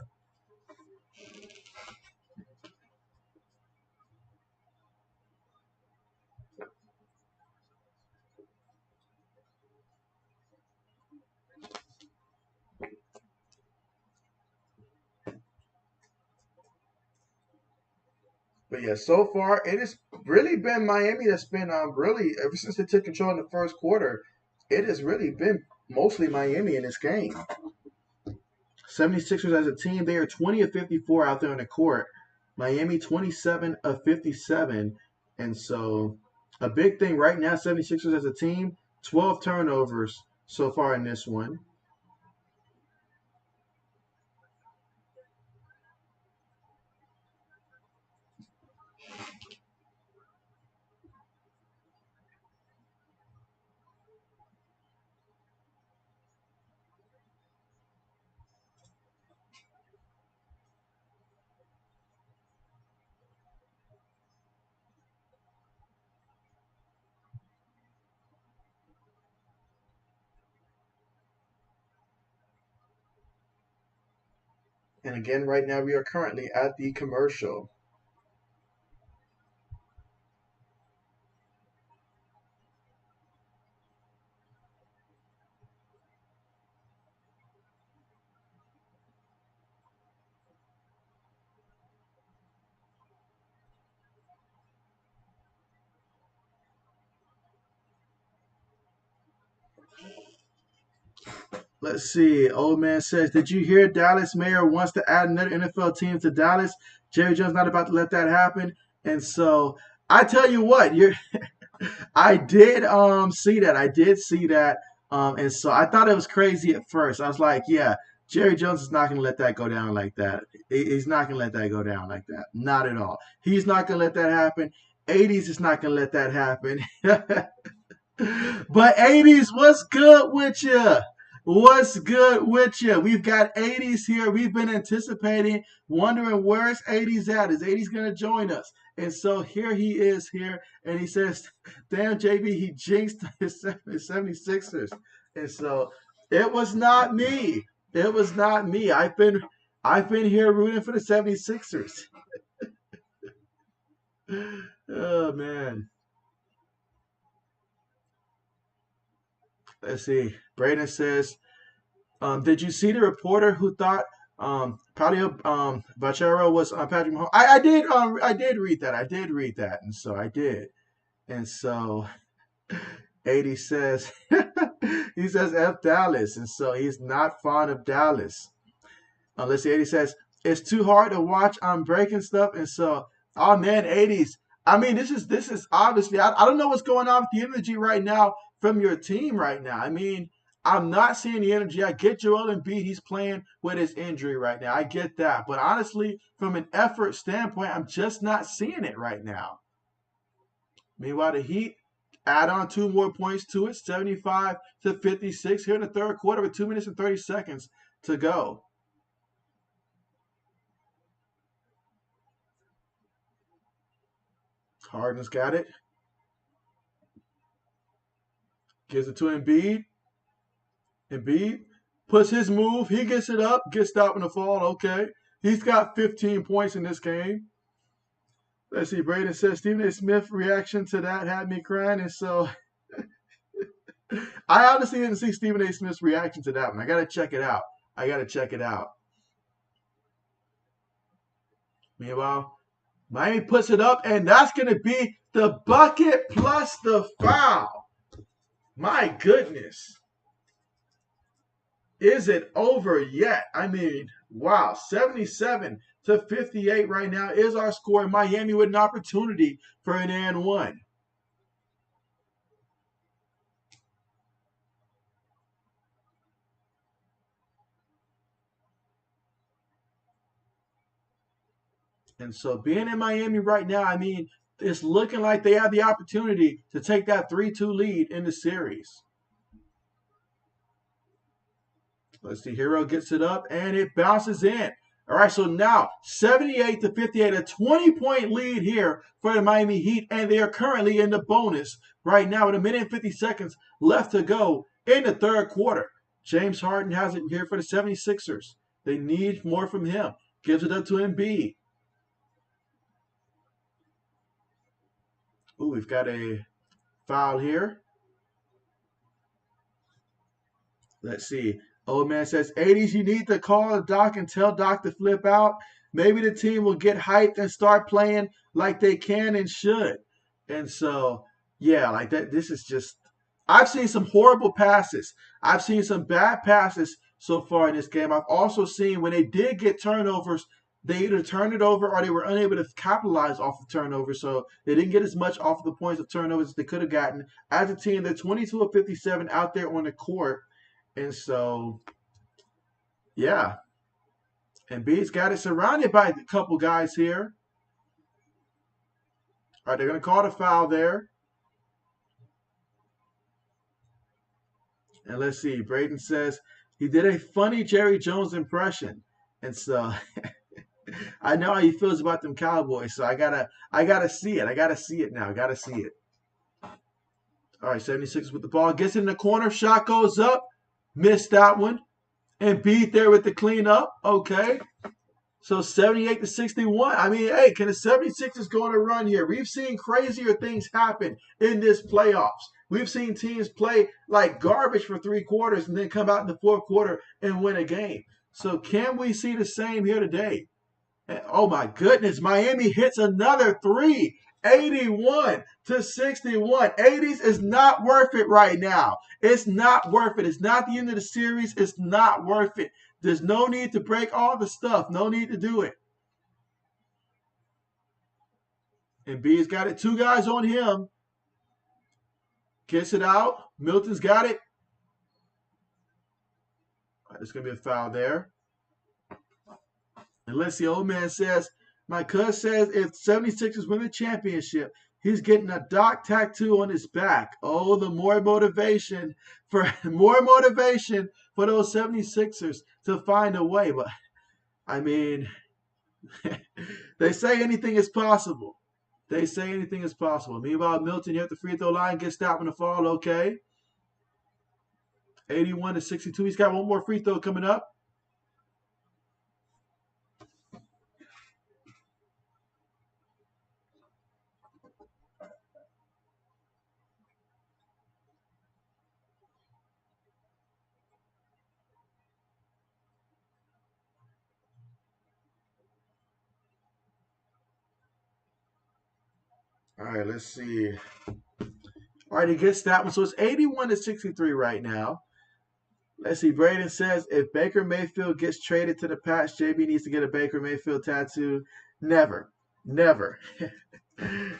But yeah, so far it has really been Miami that's been really ever since they took control in the first quarter. It has really been mostly Miami in this game. 76ers as a team, they are 20 of 54 out there on the court. Miami 27 of 57. And so a big thing right now, 76ers as a team, 12 turnovers so far in this one. And again, right now we are currently at the commercial. Let's see. Old man says, "Did you hear Dallas mayor wants to add another NFL team to Dallas? Jerry Jones not about to let that happen." And so I tell you what, you're I did see that. I did see that. And so I thought it was crazy at first. I was like, yeah, Jerry Jones is not gonna let that go down like that. He's not gonna let that go down like that. Not at all. He's not gonna let that happen. 80s is not gonna let that happen. But 80s, what's good with you? What's good with you? We've got 80s here. We've been anticipating, wondering where's 80s at? Is 80s going to join us? And so here he is here, and he says, damn, JB, he jinxed his 76ers. And so it was not me. It was not me. I've been here rooting for the 76ers. Oh, man. Let's see. Braden says, did you see the reporter who thought Paulo Bachero was Patrick Mahomes? I did read that. I did read that, and so I did. And so 80 says he says F Dallas, and so he's not fond of Dallas. Let's see, 80 says it's too hard to watch. I'm breaking stuff, and so oh man, 80s. I mean, this is obviously I don't know what's going on with the energy right now from your team right now. I mean, I'm not seeing the energy. I get Joel Embiid. He's playing with his injury right now. I get that. But honestly, from an effort standpoint, I'm just not seeing it right now. Meanwhile, the Heat add on 2 more points to it, 75-56 here in the third quarter with 2 minutes and 30 seconds to go. Harden's got it. Gives it to Embiid. Embiid puts his move. He gets it up. Gets stopped in the fall. Okay. He's got 15 points in this game. Let's see. Braden says Stephen A. Smith reaction to that had me crying. And so I honestly didn't see Stephen A. Smith's reaction to that one. I got to check it out. I got to check it out. Meanwhile, Miami puts it up, and that's going to be the bucket plus the foul. My goodness. Is it over yet? I mean, wow, 77-58 right now is our score. Miami with an opportunity for an and one. And so being in Miami right now, I mean, it's looking like they have the opportunity to take that 3-2 lead in the series. Let's see. Hero gets it up and it bounces in. All right, so now 78-58, a 20-point lead here for the Miami Heat, and they are currently in the bonus right now with 1 minute and 50 seconds left to go in the third quarter. James Harden has it here for the 76ers. They need more from him. Gives it up to Embiid. Ooh, we've got a foul here. Let's see. Old man says, 80s, you need to call Doc and tell Doc to flip out. Maybe the team will get hyped and start playing like they can and should. And so, yeah, like that. This is just, I've seen some horrible passes. I've seen some bad passes so far in this game. I've also seen when they did get turnovers, they either turned it over or they were unable to capitalize off the turnover. So they didn't get as much off the points of turnovers as they could have gotten. As a team, they're 22 of 57 out there on the court. And so, yeah. And B's got it surrounded by a couple guys here. All right, they're going to call the foul there. And let's see. Braden says he did a funny Jerry Jones impression. And so I know how he feels about them Cowboys. So I gotta see it. I gotta see it now. I gotta see it. All right, 76 with the ball. Gets in the corner. Shot goes up. Missed that one. And beat there with the cleanup. Okay. So 78-61. I mean, hey, can the 76ers go on a run here? We've seen crazier things happen in this playoffs. We've seen teams play like garbage for 3 quarters and then come out in the fourth quarter and win a game. So can we see the same here today? And, oh my goodness, Miami hits another 3. 81 to 61. 80s is not worth it right now. It's not worth it. It's not the end of the series. It's not worth it. There's no need to break all the stuff. No need to do it. And B's got it. Two guys on him. Gets it out. Milton's got it. All right, there's going to be a foul there. And let's see, old man says, my cousin says if 76ers win the championship, he's getting a Doc tattoo on his back. Oh, the more motivation for those 76ers to find a way. But I mean, they say anything is possible. They say anything is possible. Meanwhile, Milton here at the free throw line gets stopped in the fall. Okay. 81 to 62. He's got one more free throw coming up. All right, let's see. All right, he gets that one. So it's 81 to 63 right now. Let's see. Braden says if Baker Mayfield gets traded to the Pats, JB needs to get a Baker Mayfield tattoo. Never. Never.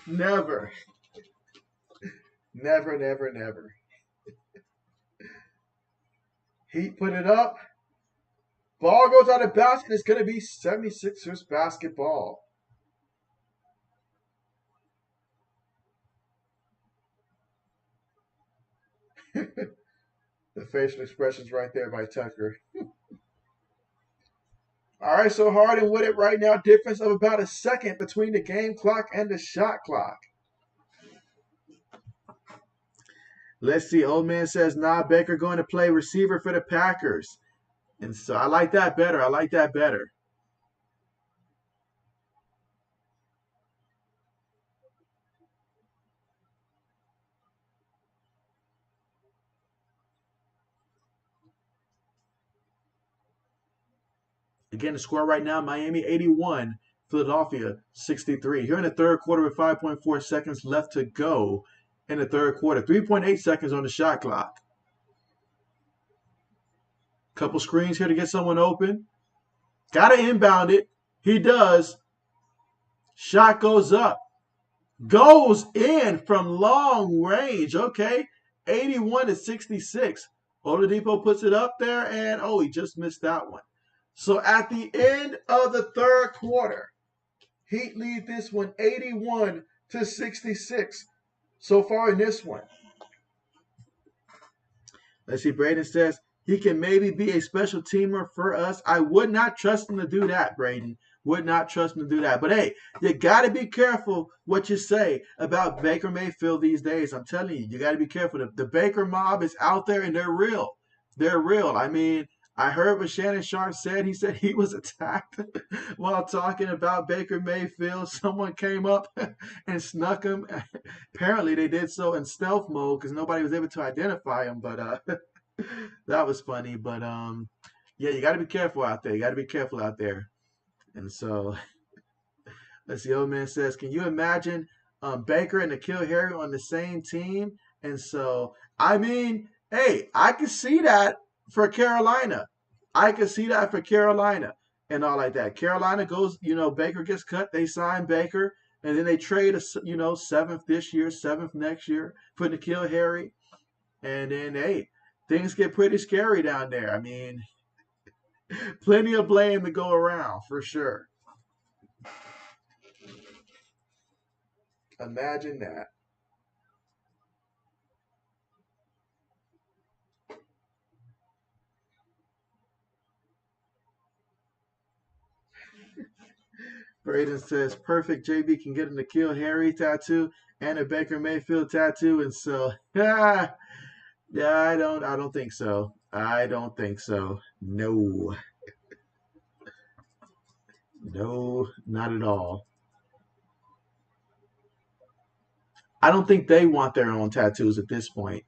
Never. Never, never, never. Heat put it up. Ball goes out of basket. It's going to be 76ers basketball. The facial expressions right there by Tucker. All right, so Harden with it right now. Difference of about a second between the game clock and the shot clock. Let's see. Old man says, nah, Baker going to play receiver for the Packers. And so I like that better. I like that better. Again, the score right now, Miami 81, Philadelphia 63. Here in the third quarter with 5.4 seconds left to go in the third quarter. 3.8 seconds on the shot clock. Couple screens here to get someone open. Got to inbound it. He does. Shot goes up. Goes in from long range. Okay. 81 to 66. Oladipo puts it up there, and oh, he just missed that one. So at the end of the third quarter, Heat lead this one 81 to 66 so far in this one. Let's see, Braden says he can maybe be a special teamer for us. I would not trust him to do that, Braden. Would not trust him to do that. But hey, you got to be careful what you say about Baker Mayfield these days. I'm telling you, you got to be careful. The Baker mob is out there and they're real. They're real. I mean, I heard what Shannon Sharp said. He said he was attacked while talking about Baker Mayfield. Someone came up and snuck him. Apparently, they did so in stealth mode because nobody was able to identify him. But that was funny. But yeah, you got to be careful out there. You got to be careful out there. And so, let's see. Old man says, "Can you imagine Baker and N'Keal Harry on the same team?" And so, I mean, hey, I can see that. For Carolina. I can see that for Carolina and all like that. Carolina goes, Baker gets cut. They sign Baker. And then they trade, seventh this year, seventh next year for N'Keal Harry. And then, hey, things get pretty scary down there. I mean, plenty of blame to go around for sure. Imagine that. Braden says, perfect. JB can get a N'Keal Harry tattoo and a Baker Mayfield tattoo. And so, yeah, I don't think so. I don't think so. No. No, not at all. I don't think they want their own tattoos at this point.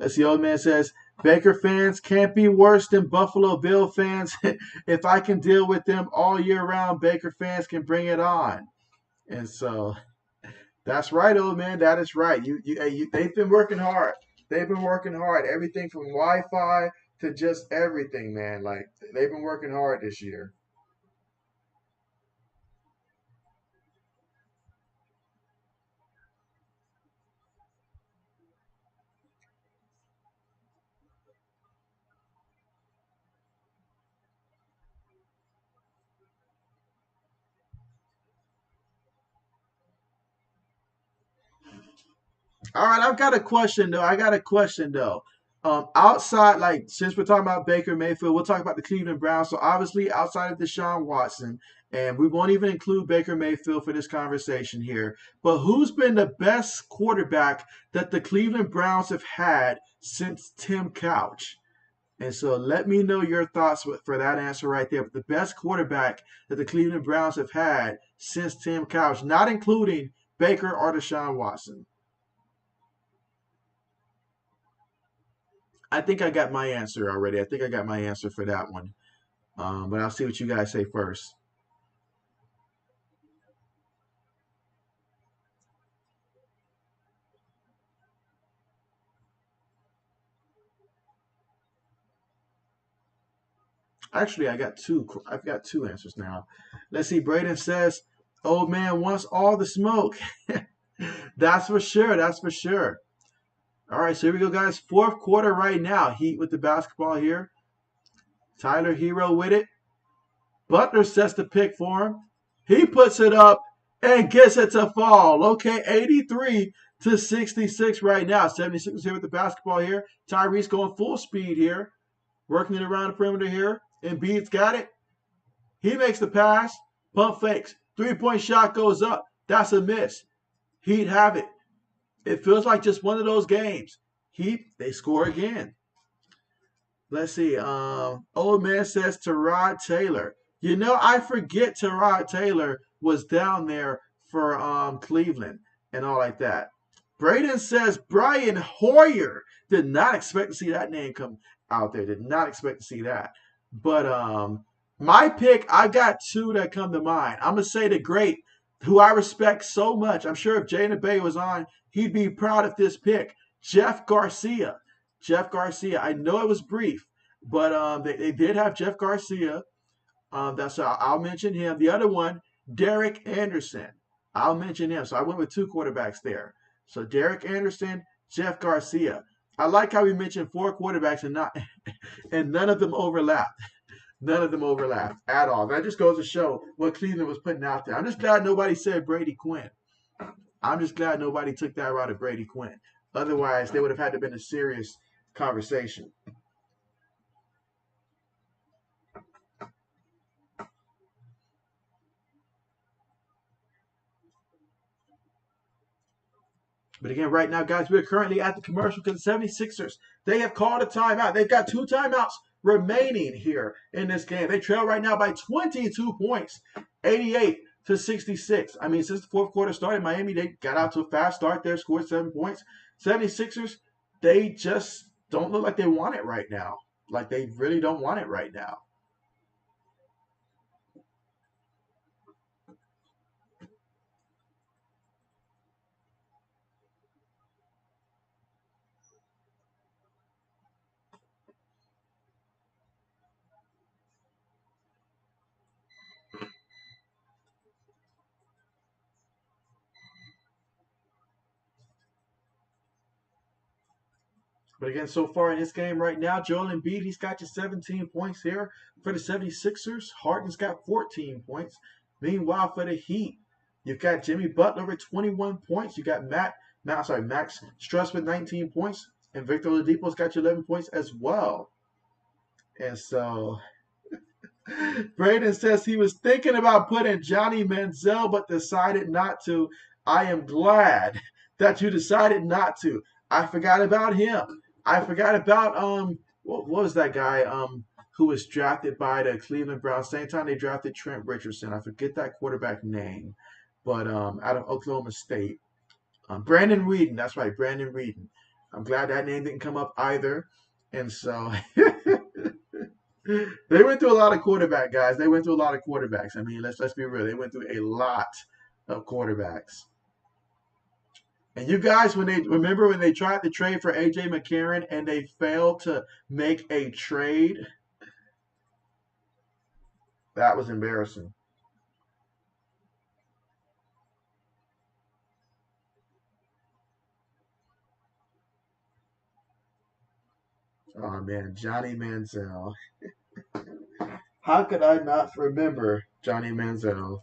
As the old man says, Baker fans can't be worse than Buffalo Bill fans. If I can deal with them all year round, Baker fans can bring it on. And so that's right, old man. That is right. They've been working hard. They've been working hard. Everything from Wi-Fi to just everything, man. Like they've been working hard this year. All right, I've got a question though. I got a question though. Outside, like since we're talking about Baker Mayfield, we'll talk about the Cleveland Browns. So obviously, outside of Deshaun Watson, and we won't even include Baker Mayfield for this conversation here. But who's been the best quarterback that the Cleveland Browns have had since Tim Couch? And so let me know your thoughts for that answer right there. But the best quarterback that the Cleveland Browns have had since Tim Couch, not including Baker or Deshaun Watson. I think I got my answer already. I think I got my answer for that one. But I'll see what you guys say first. Actually, I got two. I've got two answers now. Let's see. Braden says, "Old man wants all the smoke." That's for sure. That's for sure. All right, so here we go, guys. Fourth quarter right now. Heat with the basketball here. Tyler Hero with it. Butler sets the pick for him. He puts it up and gets it to fall. Okay, 83 to 66 right now. 76 here with the basketball here. Tyrese going full speed here. Working it around the perimeter here. Embiid's got it. He makes the pass. Pump fakes. Three-point shot goes up. That's a miss. Heat have it. It feels like just one of those games. Heat, they score again. Let's see. Old man says Tyrod Taylor. You know, I forget Tyrod Taylor was down there for Cleveland and all like that. Braden says Brian Hoyer. Did not expect to see that name come out there. Did not expect to see that. But my pick, I got two that come to mind. I'm gonna say the great, who I respect so much. I'm sure if Jay and the Bay was on, he'd be proud of this pick. Jeff Garcia. Jeff Garcia. I know it was brief, but they did have Jeff Garcia. That's I'll mention him. The other one, Derek Anderson. I'll mention him. So I went with two quarterbacks there. So Derek Anderson, Jeff Garcia. I like how we mentioned four quarterbacks and not and none of them overlapped. None of them overlapped at all. That just goes to show what Cleveland was putting out there. I'm just glad nobody said Brady Quinn. I'm just glad nobody took that route of Brady Quinn. Otherwise, they would have had to have been a serious conversation. But again, right now, guys, we're currently at the commercial because the 76ers, they have called a timeout. They've got two timeouts remaining here in this game. They trail right now by 22 points, 88 to 66. I mean, since the fourth quarter started, Miami, they got out to a fast start there, scored 7 points. 76ers, they just don't look like they want it right now. Like they really don't want it right now. But again, so far in this game right now, Joel Embiid, he's got you 17 points here for the 76ers. Harden's got 14 points. Meanwhile, for the Heat, you've got Jimmy Butler with 21 points. You got Max Struss with 19 points. And Victor Oladipo's got you 11 points as well. And so Braden says he was thinking about putting Johnny Manziel, but decided not to. I am glad that you decided not to. I forgot about him. I forgot about what was that guy who was drafted by the Cleveland Browns? Same time they drafted Trent Richardson. I forget that quarterback name, but out of Oklahoma State, Brandon Weeden. That's right, Brandon Weeden. I'm glad that name didn't come up either. And so they went through a lot of quarterback guys. They went through a lot of quarterbacks. I mean, let's be real. They went through a lot of quarterbacks. And you guys, when they remember when they tried to trade for AJ McCarron and they failed to make a trade, that was embarrassing. Oh man, Johnny Manziel. How could I not remember Johnny Manziel?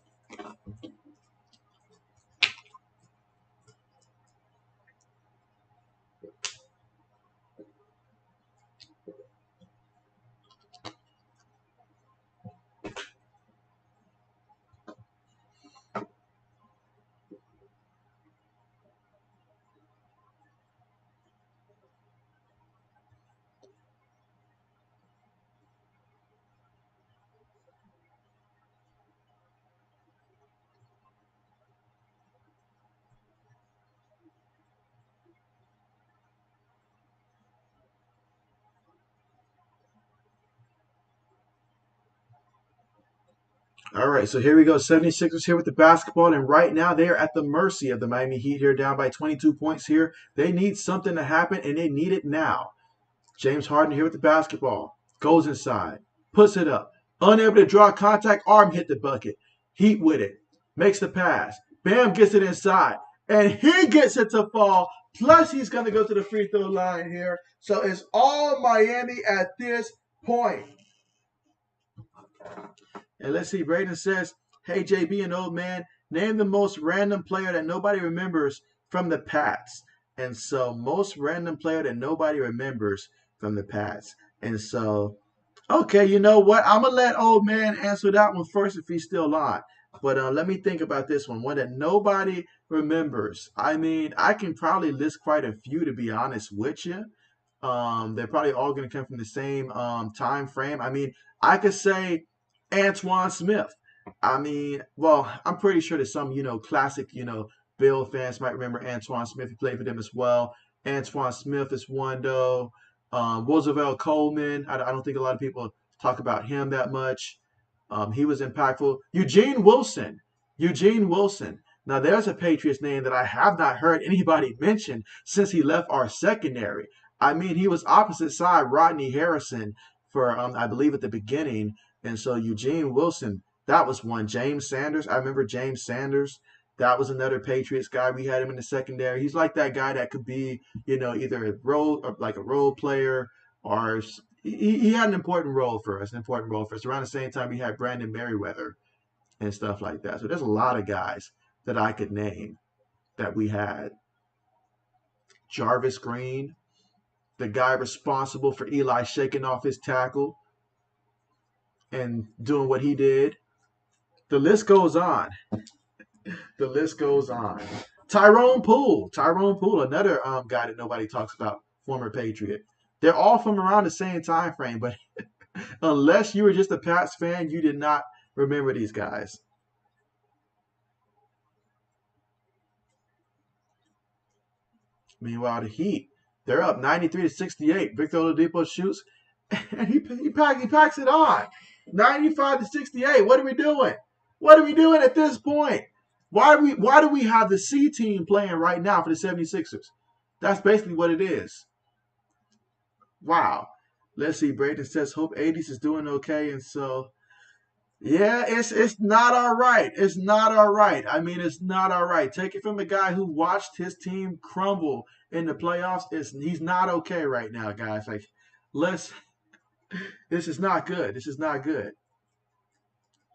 All right, so here we go. 76ers here with the basketball, and right now they are at the mercy of the Miami Heat here, down by 22 points here. They need something to happen, and they need it now. James Harden here with the basketball. Goes inside. Puts it up. Unable to draw contact. Arm hit the bucket. Heat with it. Makes the pass. Bam gets it inside. And he gets it to fall. Plus, he's going to go to the free throw line here. So it's all Miami at this point. And let's see. Braden says, hey, JB and old man, name the most random player that nobody remembers from the Pats. And so, most random player that nobody remembers from the Pats. And so, okay, you know what? I'm going to let old man answer that one first if he's still on. But let me think about this one. One that nobody remembers. I mean, I can probably list quite a few, to be honest with you. They're probably all going to come from the same time frame. I mean, I could say Antoine Smith. I mean, well, I'm pretty sure that some, classic, Bill fans might remember Antoine Smith. He played for them as well. Antoine Smith is one, though. Roosevelt Coleman. I don't think a lot of people talk about him that much. He was impactful. Eugene Wilson. Eugene Wilson. Now, there's a Patriots name that I have not heard anybody mention since he left our secondary. I mean, he was opposite side Rodney Harrison for, I believe, at the beginning. And so Eugene Wilson, that was one. James Sanders. I remember James Sanders. That was another Patriots guy. We had him in the secondary. He's like that guy that could be, either like a role player, or he had an important role for us. An important role for us. Around the same time, we had Brandon Merriweather and stuff like that. So there's a lot of guys that I could name that we had. Jarvis Green, the guy responsible for Eli shaking off his tackle and doing what he did. The list goes on. The list goes on. Tyrone Poole, another guy that nobody talks about, former Patriot. They're all from around the same time frame, but unless you were just a Pats fan, you did not remember these guys. Meanwhile, the Heat, they're up 93 to 68. Victor Oladipo shoots, and he packs it on. 95 to 68. What are we doing? What are we doing at this point? Why do we have the C team playing right now for the 76ers? That's basically what it is. Wow. Let's see. Braden says hope 80s is doing okay, and so yeah, it's not all right. It's not all right. I mean, it's not all right. Take it from a guy who watched his team crumble in the playoffs. He's not okay right now, guys. Like, let's. This is not good. This is not good.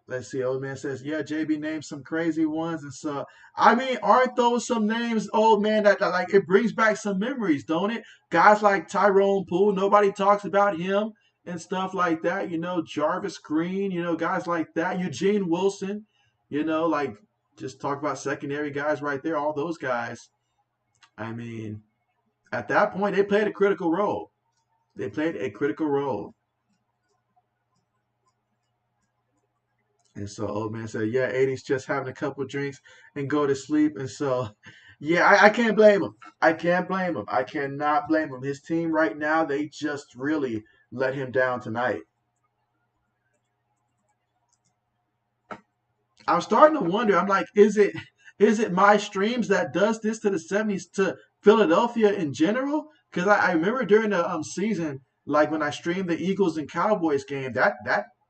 Let's see. Old man says, yeah, JB named some crazy ones, and so I mean, aren't those some names, old man, that like it brings back some memories, don't it? Guys like Tyrone Poole, nobody talks about him and stuff like that. Jarvis Green, guys like that. Eugene Wilson, like just talk about secondary guys right there. All those guys. I mean, at that point, they played a critical role. They played a critical role. And so old man said, yeah, 80s just having a couple of drinks and go to sleep. And so Yeah, I can't blame him. I can't blame him. I cannot blame him. His team right now, they just really let him down tonight. I'm starting to wonder. I'm like, is it my streams that does this to the 70s to Philadelphia in general? Because I remember during the season, like when I streamed the Eagles and Cowboys game, that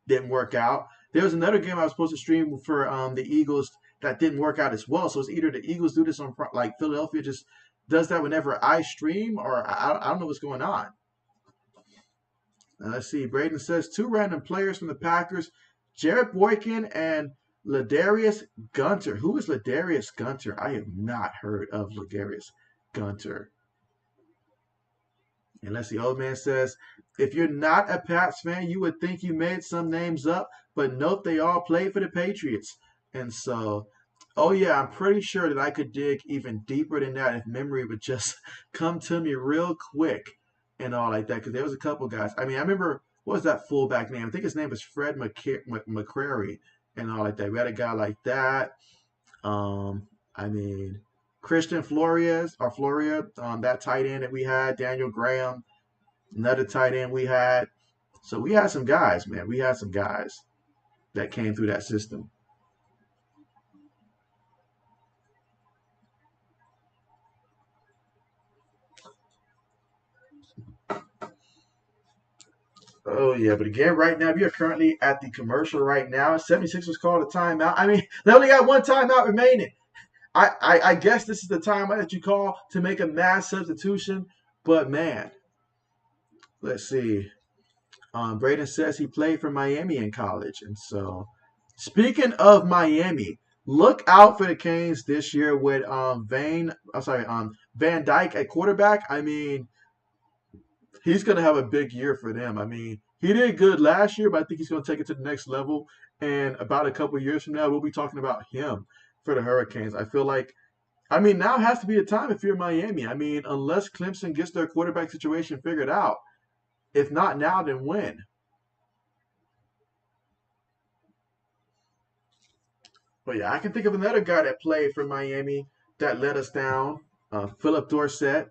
didn't work out. There was another game I was supposed to stream for the Eagles that didn't work out as well. So it's either the Eagles do this on like Philadelphia just does that whenever I stream, or I don't know what's going on. Let's see. Braden says two random players from the Packers, Jared Boykin and Ladarius Gunter. Who is Ladarius Gunter? I have not heard of Ladarius Gunter. And let's see. Old man says, if you're not a Pats fan, you would think you made some names up, but nope, they all played for the Patriots. And so, oh yeah, I'm pretty sure that I could dig even deeper than that if memory would just come to me real quick and all like that. Because there was a couple guys. I mean, I remember what was that fullback name? I think his name was Fred McCrary and all like that. We had a guy like that. I mean, Christian Flores or Floria, that tight end that we had, Daniel Graham, another tight end we had. So we had some guys, man. We had some guys that came through that system. Oh yeah, but again, right now we are currently at the commercial right now. 76 was called a timeout. I mean, they only got one timeout remaining. I guess this is the timeout that you call to make a mass substitution. But man, let's see. Braden says he played for Miami in college, and so speaking of Miami, look out for the Canes this year with Van Dyke at quarterback. I mean, he's going to have a big year for them. I mean, he did good last year, but I think he's going to take it to the next level. And about a couple of years from now, we'll be talking about him for the Hurricanes. I feel like, I mean, now has to be a time if you're Miami. I mean, unless Clemson gets their quarterback situation figured out. If not now, then when? But yeah, I can think of another guy that played for Miami that let us down. Philip Dorsett.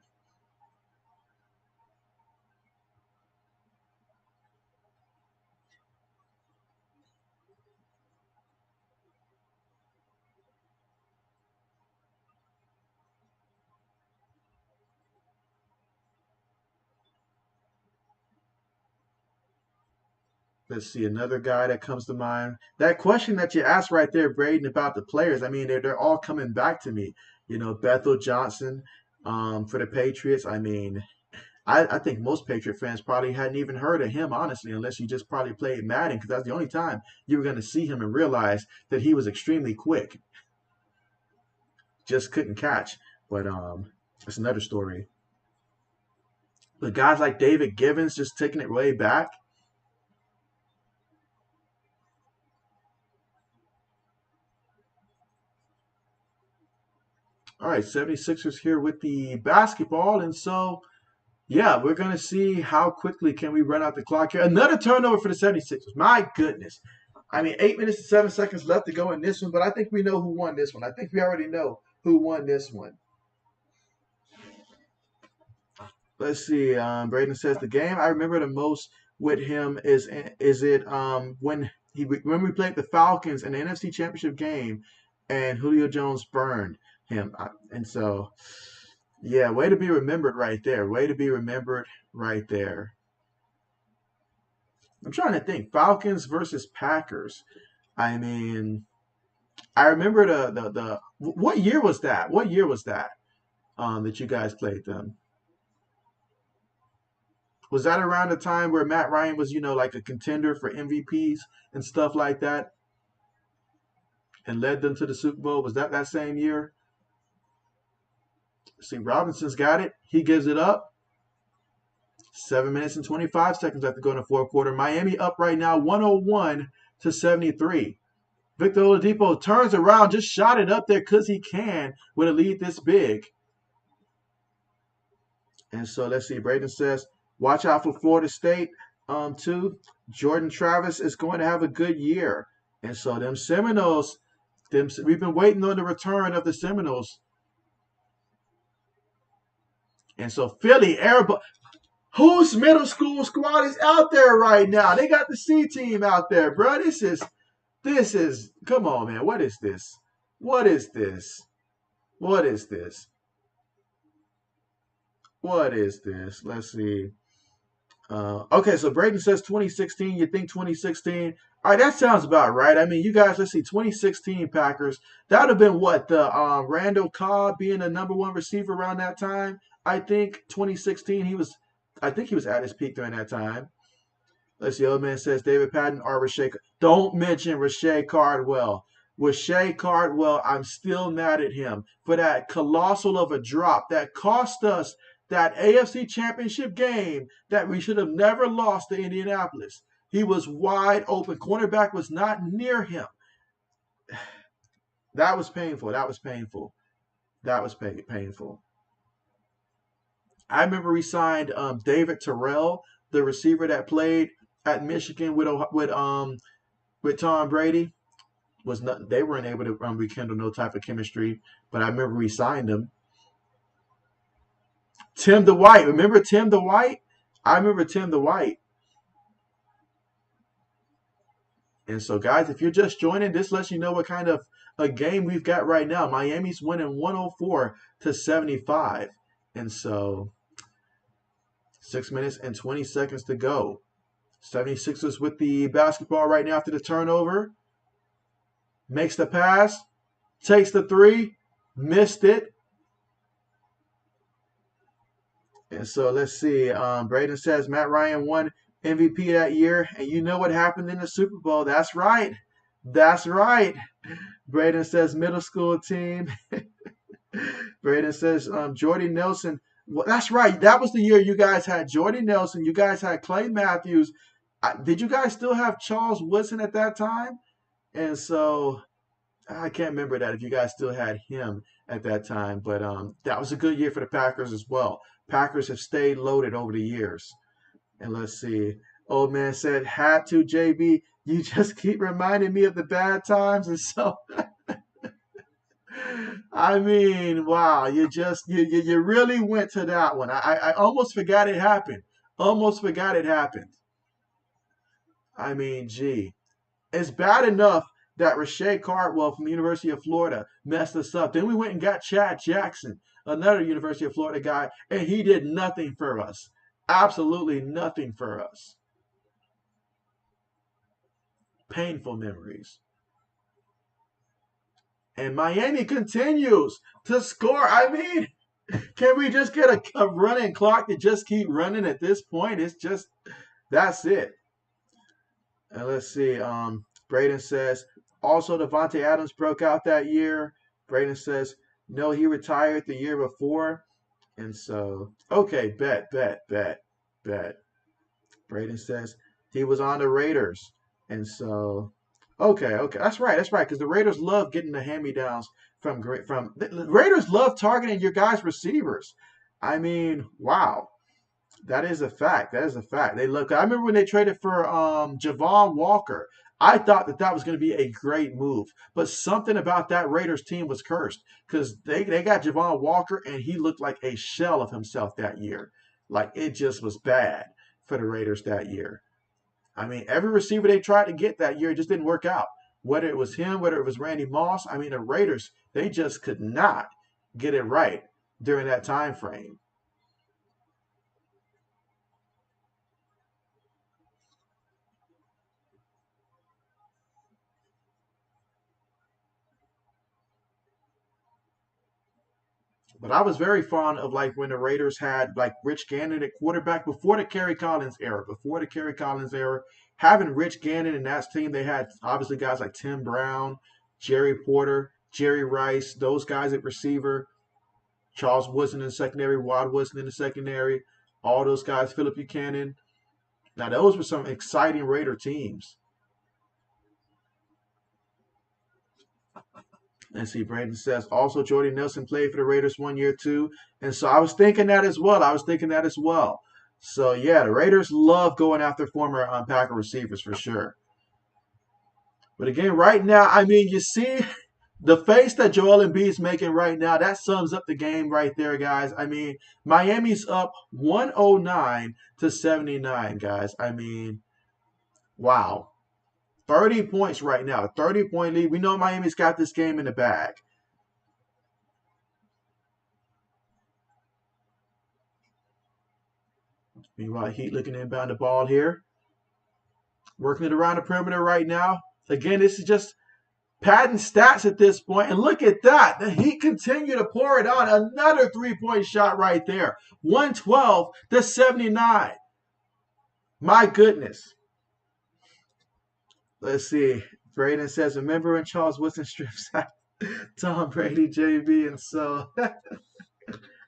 Let's see, another guy that comes to mind. That question that you asked right there, Braden, about the players, I mean, they're all coming back to me. Bethel Johnson for the Patriots. I mean, I think most Patriot fans probably hadn't even heard of him, honestly, unless you just probably played Madden, because that's the only time you were going to see him and realize that he was extremely quick. Just couldn't catch. But that's another story. But guys like David Givens just taking it way back. All right, 76ers here with the basketball. And so, yeah, we're going to see how quickly can we run out the clock here. Another turnover for the 76ers. My goodness. I mean, 8 minutes and 7 seconds left to go in this one, but I think we know who won this one. I think we already know who won this one. Let's see. Braden says the game I remember the most with him is it when we played the Falcons in the NFC Championship game, and Julio Jones burned him, and so yeah, way to be remembered right there. Way to be remembered right there. I'm trying to think. Falcons versus Packers. I mean, I remember the what year was that? What year was that? That you guys played them? Was that around the time where Matt Ryan was, like a contender for MVPs and stuff like that, and led them to the Super Bowl? Was that same year? See, Robinson's got it. He gives it up. 7 minutes and 25 seconds left to go in the fourth quarter. Miami up right now, 101-73. Victor Oladipo turns around, just shot it up there because he can with a lead this big. And so let's see. Braden says, watch out for Florida State, too. Jordan Travis is going to have a good year. And so them Seminoles, we've been waiting on the return of the Seminoles. And so Philly, everybody, whose middle school squad is out there right now? They got the C team out there, bro. This is. Come on, man. What is this? What is this? What is this? What is this? Let's see. Okay, so Braden says 2016. You think 2016? All right, that sounds about right. I mean, you guys, let's see, 2016 Packers. That would have been what the Randall Cobb being the number one receiver around that time. I think 2016 he was. I think he was at his peak during that time. Let's see. Old man says David Patton or Rashay. Don't mention Rashay Cardwell. Rashay Cardwell, I'm still mad at him for that colossal of a drop that cost us that AFC Championship game that we should have never lost to Indianapolis. He was wide open. Cornerback was not near him. That was painful. That was painful. That was painful. I remember we signed David Terrell, the receiver that played at Michigan with Tom Brady. Was not They weren't able to rekindle no type of chemistry, but I remember we signed him. Tim the White, remember Tim the White? I remember Tim the White. And so, guys, if you're just joining, this lets you know what kind of a game we've got right now. Miami's winning 104-75, and so 6 minutes and 20 seconds to go. 76ers with the basketball right now after the turnover. Makes the pass, takes the three, missed it. And so let's see. Braden says Matt Ryan won MVP that year, and you know what happened in the Super Bowl. That's right. That's right. Braden says middle school team. Braden says Jordy Nelson. Well, that's right. That was the year you guys had Jordy Nelson. You guys had Clay Matthews. Did you guys still have Charles Woodson at that time? And so I can't remember that if you guys still had him at that time. But that was a good year for the Packers as well. Packers have stayed loaded over the years. And let's see. Old man said, had to, JB. You just keep reminding me of the bad times. And so, I mean, wow. You really went to that one. I almost forgot it happened. Almost forgot it happened. I mean, gee. It's bad enough that Rashay Cardwell from the University of Florida messed us up. Then we went and got Chad Jackson, another University of Florida guy, and he did nothing for us. Absolutely nothing for us. Painful memories. And Miami continues to score. I mean, can we just get a running clock to just keep running at this point? It's just, that's it. And let's see. Braden says, also Devontae Adams broke out that year. Braden says, no, he retired the year before. And so, okay, bet. Braden says he was on the Raiders. And so, okay. That's right. Because the Raiders love getting the hand-me-downs the Raiders love targeting your guys' receivers. I mean, wow. That is a fact. They look. I remember when they traded for Javon Walker. I thought that was going to be a great move, but something about that Raiders team was cursed because they got Javon Walker and he looked like a shell of himself that year. Like it just was bad for the Raiders that year. I mean, every receiver they tried to get that year just didn't work out. Whether it was him, whether it was Randy Moss. I mean, the Raiders they just could not get it right during that time frame. But I was very fond of like when the Raiders had like Rich Gannon at quarterback before the Kerry Collins era. Having Rich Gannon in that team, they had obviously guys like Tim Brown, Jerry Porter, Jerry Rice, those guys at receiver, Charles Woodson in the secondary, Wad Woodson in the secondary, all those guys, Philip Buchanan. Now those were some exciting Raider teams. And see, Brandon says also Jordy Nelson played for the Raiders 1 year too. And so I was thinking that as well. So yeah, the Raiders love going after former Packer receivers for sure. But again, right now, I mean, you see The face that Joel Embiid's making right now, that sums up the game right there, guys. I mean, Miami's up 109 to 79, guys. I mean, wow. 30 points right now, 30-point lead. We know Miami's got this game in the bag. Meanwhile, Heat looking to inbound the ball here. Working it around the perimeter right now. Again, this is just padding stats at this point. And look at that. The Heat continue to pour it on. Another three-point shot right there. 112 to 79. My goodness. Let's see. Braden says, remember when Charles Woodson strips out Tom Brady, JB, and so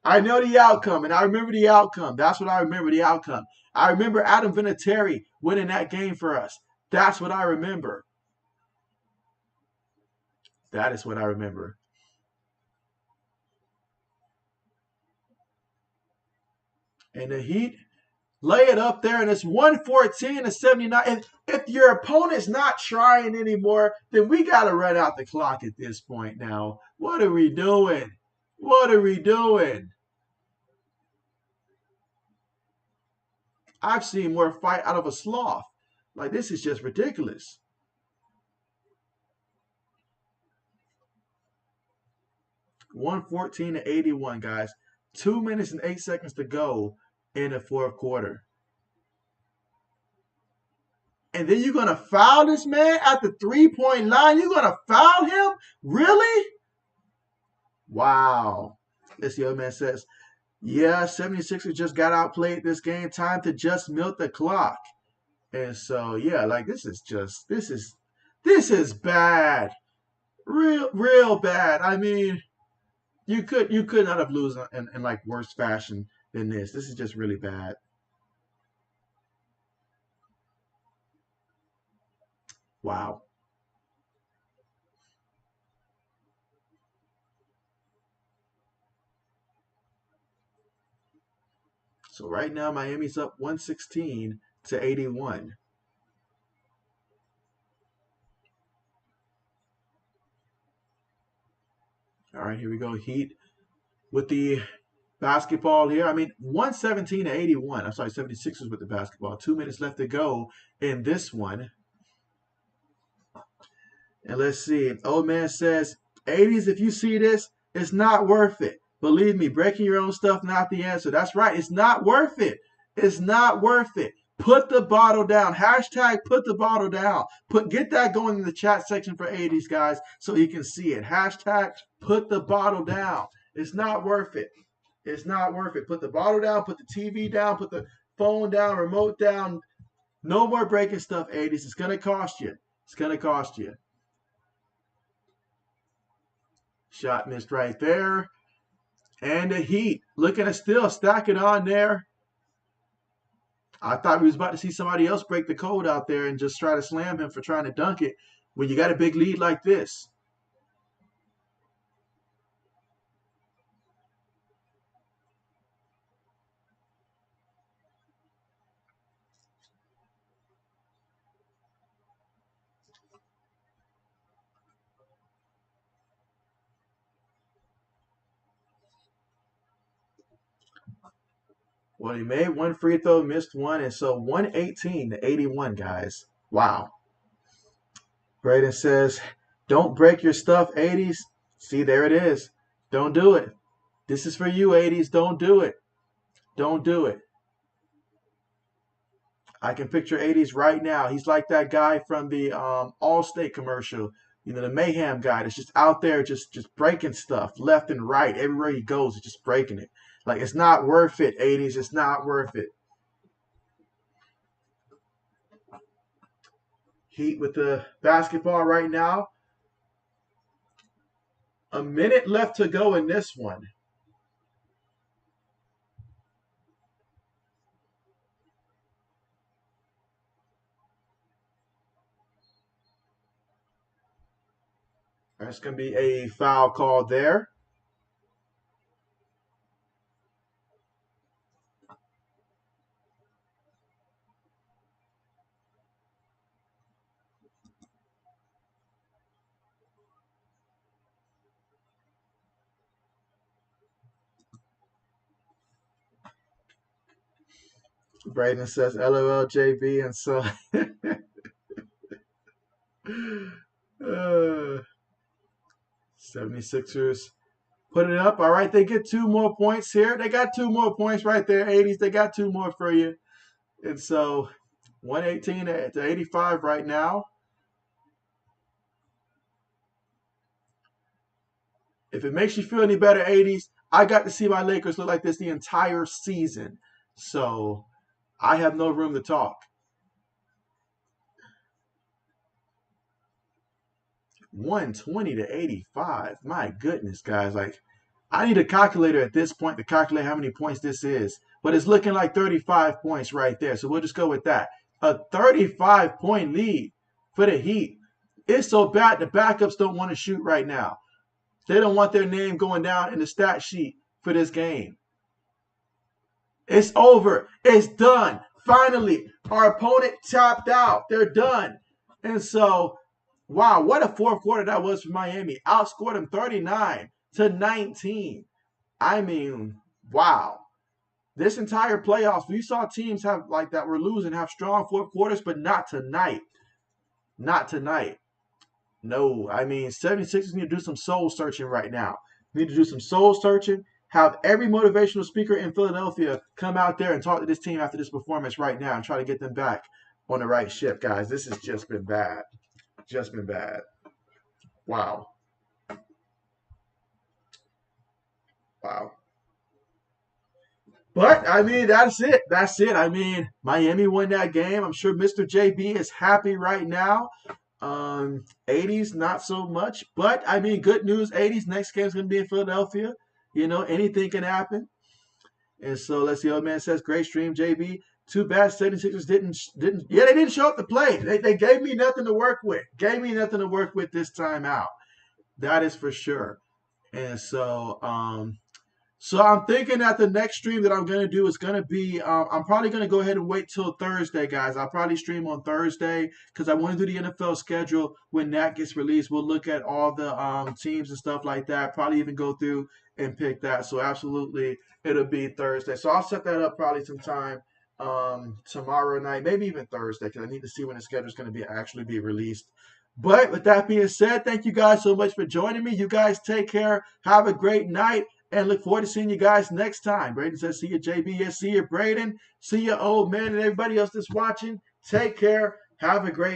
I know the outcome, and I remember the outcome. That's what I remember, the outcome. I remember Adam Vinatieri winning that game for us. That's what I remember. That is what I remember. And the Heat lay it up there, and it's 114 to 79. And if your opponent's not trying anymore, then we got to run out the clock at this point now. What are we doing? What are we doing? I've seen more fight out of a sloth. Like, this is just ridiculous. 114 to 81, guys. 2 minutes and 8 seconds to go in the fourth quarter. And then you're going to foul this man at the three-point line? You're going to foul him? Really? Wow. As the other man says, yeah, 76ers just got outplayed this game. Time to just milk the clock. And so, yeah, like this is bad. Real bad. I mean, you could not have lose in like worse fashion than this. This is just really bad. Wow. So right now Miami's up 116 to 81. All right, here we go. Heat with the basketball here. I mean, 117 to 81. I'm sorry, 76ers with the basketball. 2 minutes left to go in this one. And let's see. Old man says, 80s, if you see this, it's not worth it. Believe me, breaking your own stuff, not the answer. That's right. It's not worth it. It's not worth it. Put the bottle down. Hashtag put the bottle down. Get that going in the chat section for 80s, guys, so you can see it. Hashtag put the bottle down. It's not worth it. It's not worth it. Put the bottle down, put the TV down, put the phone down, remote down. No more breaking stuff, 80s. It's going to cost you. It's going to cost you. Shot missed right there. And the Heat looking to still stack it on there. I thought we was about to see somebody else break the code out there and just try to slam him for trying to dunk it when you got a big lead like this. Well, he made one free throw, missed one, and so 118 to 81, guys. Wow. Braden says, don't break your stuff, 80s. See, there it is. Don't do it. This is for you, 80s. Don't do it. Don't do it. I can picture 80s right now. He's like that guy from the Allstate commercial, the Mayhem guy that's just out there just breaking stuff left and right. Everywhere he goes, he's just breaking it. Like, it's not worth it, 80s. It's not worth it. Heat with the basketball right now. A minute left to go in this one. There's going to be a foul called there. Braden says, LOL, JB. And so, uh, 76ers put it up. All right, they get 2 more points here. They got 2 more points right there, 80s. They got 2 more for you. And so, 118 to 85 right now. If it makes you feel any better, 80s, I got to see my Lakers look like this the entire season. So I have no room to talk. 120 to 85. My goodness, guys. Like, I need a calculator at this point to calculate how many points this is. But it's looking like 35 points right there. So we'll just go with that. A 35-point lead for the Heat. It's so bad the backups don't want to shoot right now. They don't want their name going down in the stat sheet for this game. It's over. It's done. Finally, our opponent tapped out. They're done. And so, wow, what a fourth quarter that was for Miami. Outscored them 39-19. I mean, wow. This entire playoffs, we saw teams have like that were losing, have strong fourth quarters, but not tonight. Not tonight. No, I mean, 76ers need to do some soul searching right now. Need to do some soul searching. Have every motivational speaker in Philadelphia come out there and talk to this team after this performance right now and try to get them back on the right ship, guys. This has just been bad. Just been bad. Wow. Wow. But, I mean, that's it. That's it. I mean, Miami won that game. I'm sure Mr. JB is happy right now. 80s, not so much. But, I mean, good news, 80s. Next game is going to be in Philadelphia. You know, anything can happen. And so let's see. Old man says, great stream, JB. Too bad 76ers didn't. Yeah, they didn't show up to play. They gave me nothing to work with. Gave me nothing to work with this time out. That is for sure. And so I'm thinking that the next stream that I'm going to do is going to be, I'm probably going to go ahead and wait till Thursday, guys. I'll probably stream on Thursday because I want to do the NFL schedule when that gets released. We'll look at all the teams and stuff like that, probably even go through and pick that. So absolutely, it'll be Thursday. So I'll set that up probably sometime tomorrow night, maybe even Thursday because I need to see when the schedule is going to be actually be released. But with that being said, thank you guys so much for joining me. You guys take care. Have a great night. And look forward to seeing you guys next time. Braden says, see you, JB. Yes, see you, Braden. See you, old man, and everybody else that's watching. Take care. Have a great